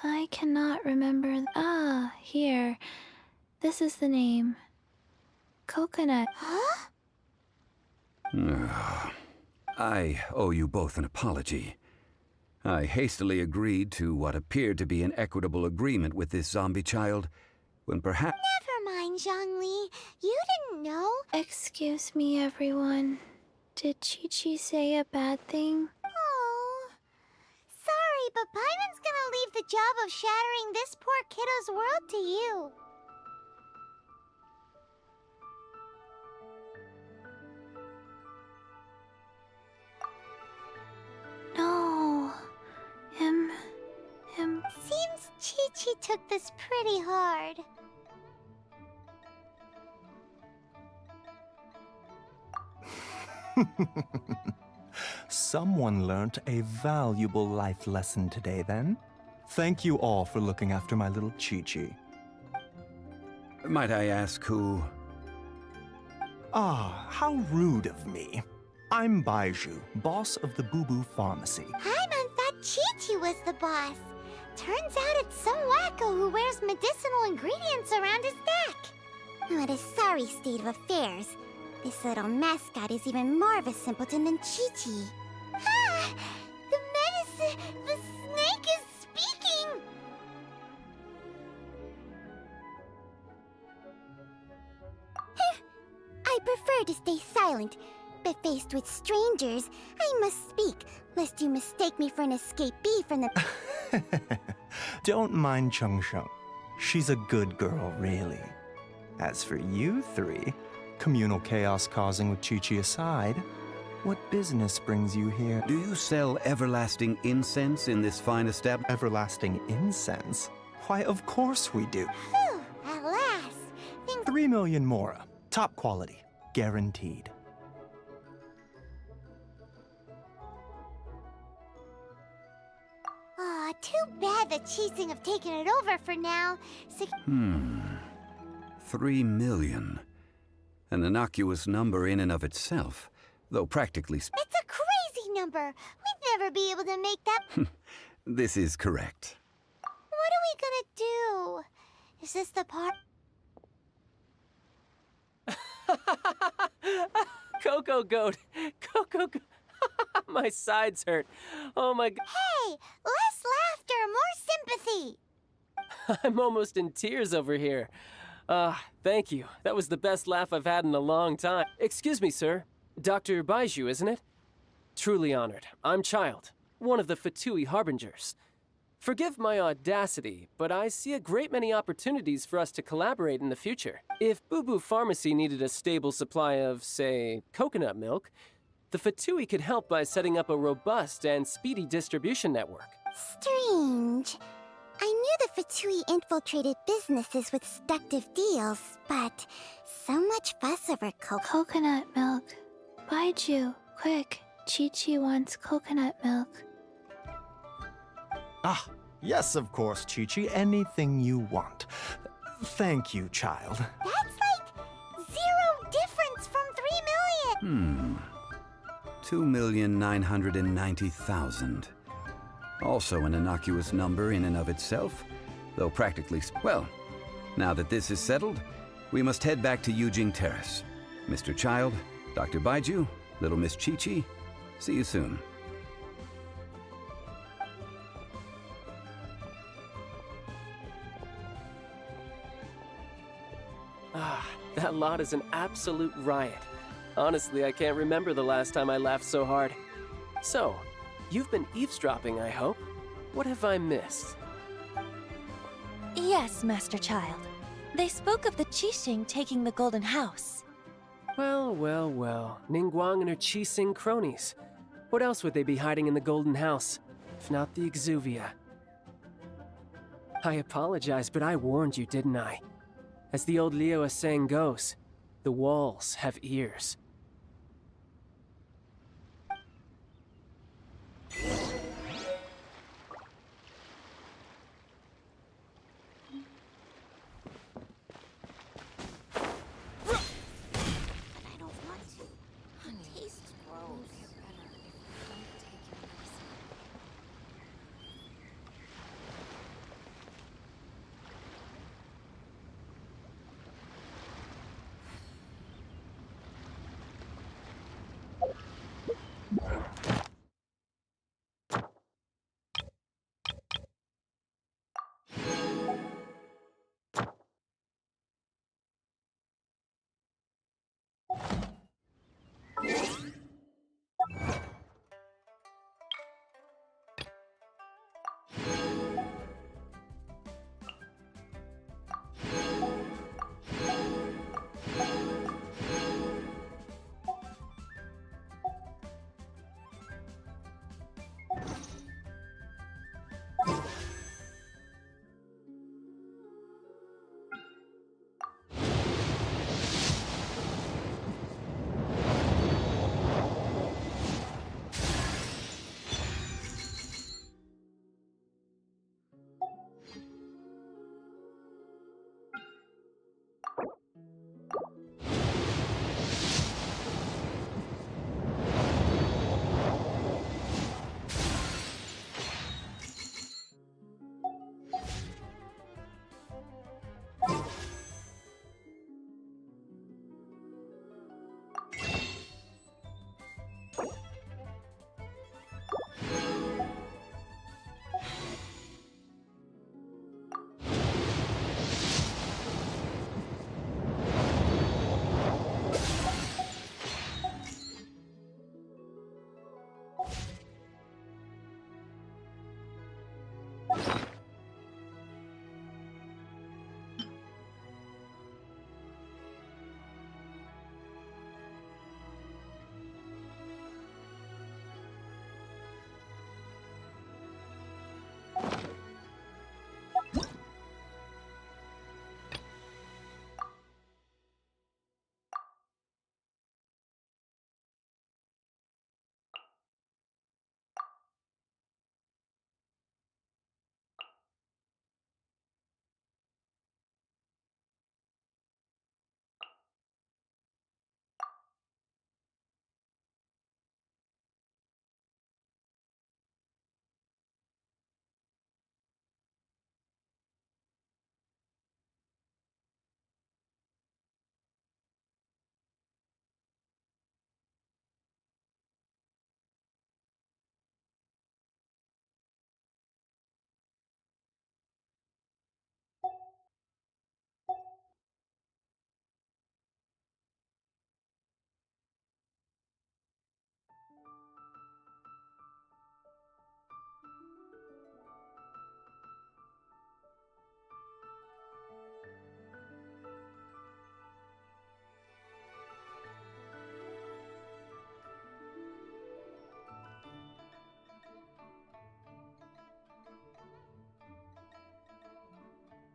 [SPEAKER 16] I cannot remember. Ah, here. This is the name. Coconut.
[SPEAKER 5] Huh?
[SPEAKER 13] I owe you both an apology. I hastily agreed to what appeared to be an equitable agreement with this zombie child, when perhaps—
[SPEAKER 5] Never mind, Zhongli. You didn't know.
[SPEAKER 16] Excuse me, everyone. Did Chi-Chi say a bad thing?
[SPEAKER 5] Oh. Sorry, but Paimon's gonna leave the job of shattering this poor kiddo's world to you.
[SPEAKER 16] No. Him.
[SPEAKER 5] Seems Chi-Chi took this pretty hard.
[SPEAKER 12] Someone learnt a valuable life lesson today, then. Thank you all for looking after my little Chi-Chi.
[SPEAKER 13] Might I ask who—
[SPEAKER 12] Ah, how rude of me. I'm Baiju, boss of the Boo Boo Pharmacy.
[SPEAKER 5] Paimon thought Chi-Chi was the boss. Turns out it's some wacko who wears medicinal ingredients around his neck.
[SPEAKER 20] What a sorry state of affairs. This little mascot is even more of a simpleton than Chi-Chi.
[SPEAKER 5] Ah! The medicine... The snake is speaking!
[SPEAKER 20] I prefer to stay silent, but faced with strangers, I must speak, lest you mistake me for an escapee from the—
[SPEAKER 12] Don't mind Chung Sheng. She's a good girl, really. As for you three, communal chaos causing with Chi-Chi aside, what business brings you here?
[SPEAKER 13] Do you sell everlasting incense in this fine establishment?
[SPEAKER 12] Everlasting incense? Why, of course we do.
[SPEAKER 5] Whew, at last.
[SPEAKER 12] 3 million mora. Top quality. Guaranteed.
[SPEAKER 5] Aw, too bad the Chising have taken it over for now.
[SPEAKER 13] 3 million. An innocuous number in and of itself, though practically
[SPEAKER 5] It's a crazy number. We'd never be able to make that.
[SPEAKER 13] This is correct.
[SPEAKER 5] What are we gonna do? Is this the part?
[SPEAKER 3] Cocoa goat! Cocoa goat! My sides hurt. Oh my god.
[SPEAKER 5] Hey, less laughter, more sympathy.
[SPEAKER 3] I'm almost in tears over here. Thank you. That was the best laugh I've had in a long time. Excuse me, sir. Dr. Baiju, isn't it? Truly honored. I'm Child, one of the Fatui Harbingers. Forgive my audacity, but I see a great many opportunities for us to collaborate in the future. If Boo Boo Pharmacy needed a stable supply of, say, coconut milk, the Fatui could help by setting up a robust and speedy distribution network.
[SPEAKER 20] Strange. I knew the Fatui infiltrated businesses with seductive deals, but so much fuss over
[SPEAKER 16] coconut milk. Baiju, quick. Chi-Chi wants coconut milk.
[SPEAKER 12] Ah, yes, of course, Chi-Chi. Anything you want. Thank you, child.
[SPEAKER 5] That's like 0 difference from 3 million.
[SPEAKER 13] 2,990,000. Also an innocuous number in and of itself, though practically— Well, now that this is settled, we must head back to Yujing Terrace. Mr. Child, Dr. Baiju, little Miss Chi-Chi, see you soon.
[SPEAKER 3] That lot is an absolute riot. Honestly, I can't remember the last time I laughed so hard. So, you've been eavesdropping, I hope? What have I missed?
[SPEAKER 11] Yes, Master Child. They spoke of the Qixing taking the Golden House.
[SPEAKER 3] Well, well, well. Ningguang and her Qixing cronies. What else would they be hiding in the Golden House, if not the Exuvia? I apologize, but I warned you, didn't I? As the old Liyue saying goes, the walls have ears.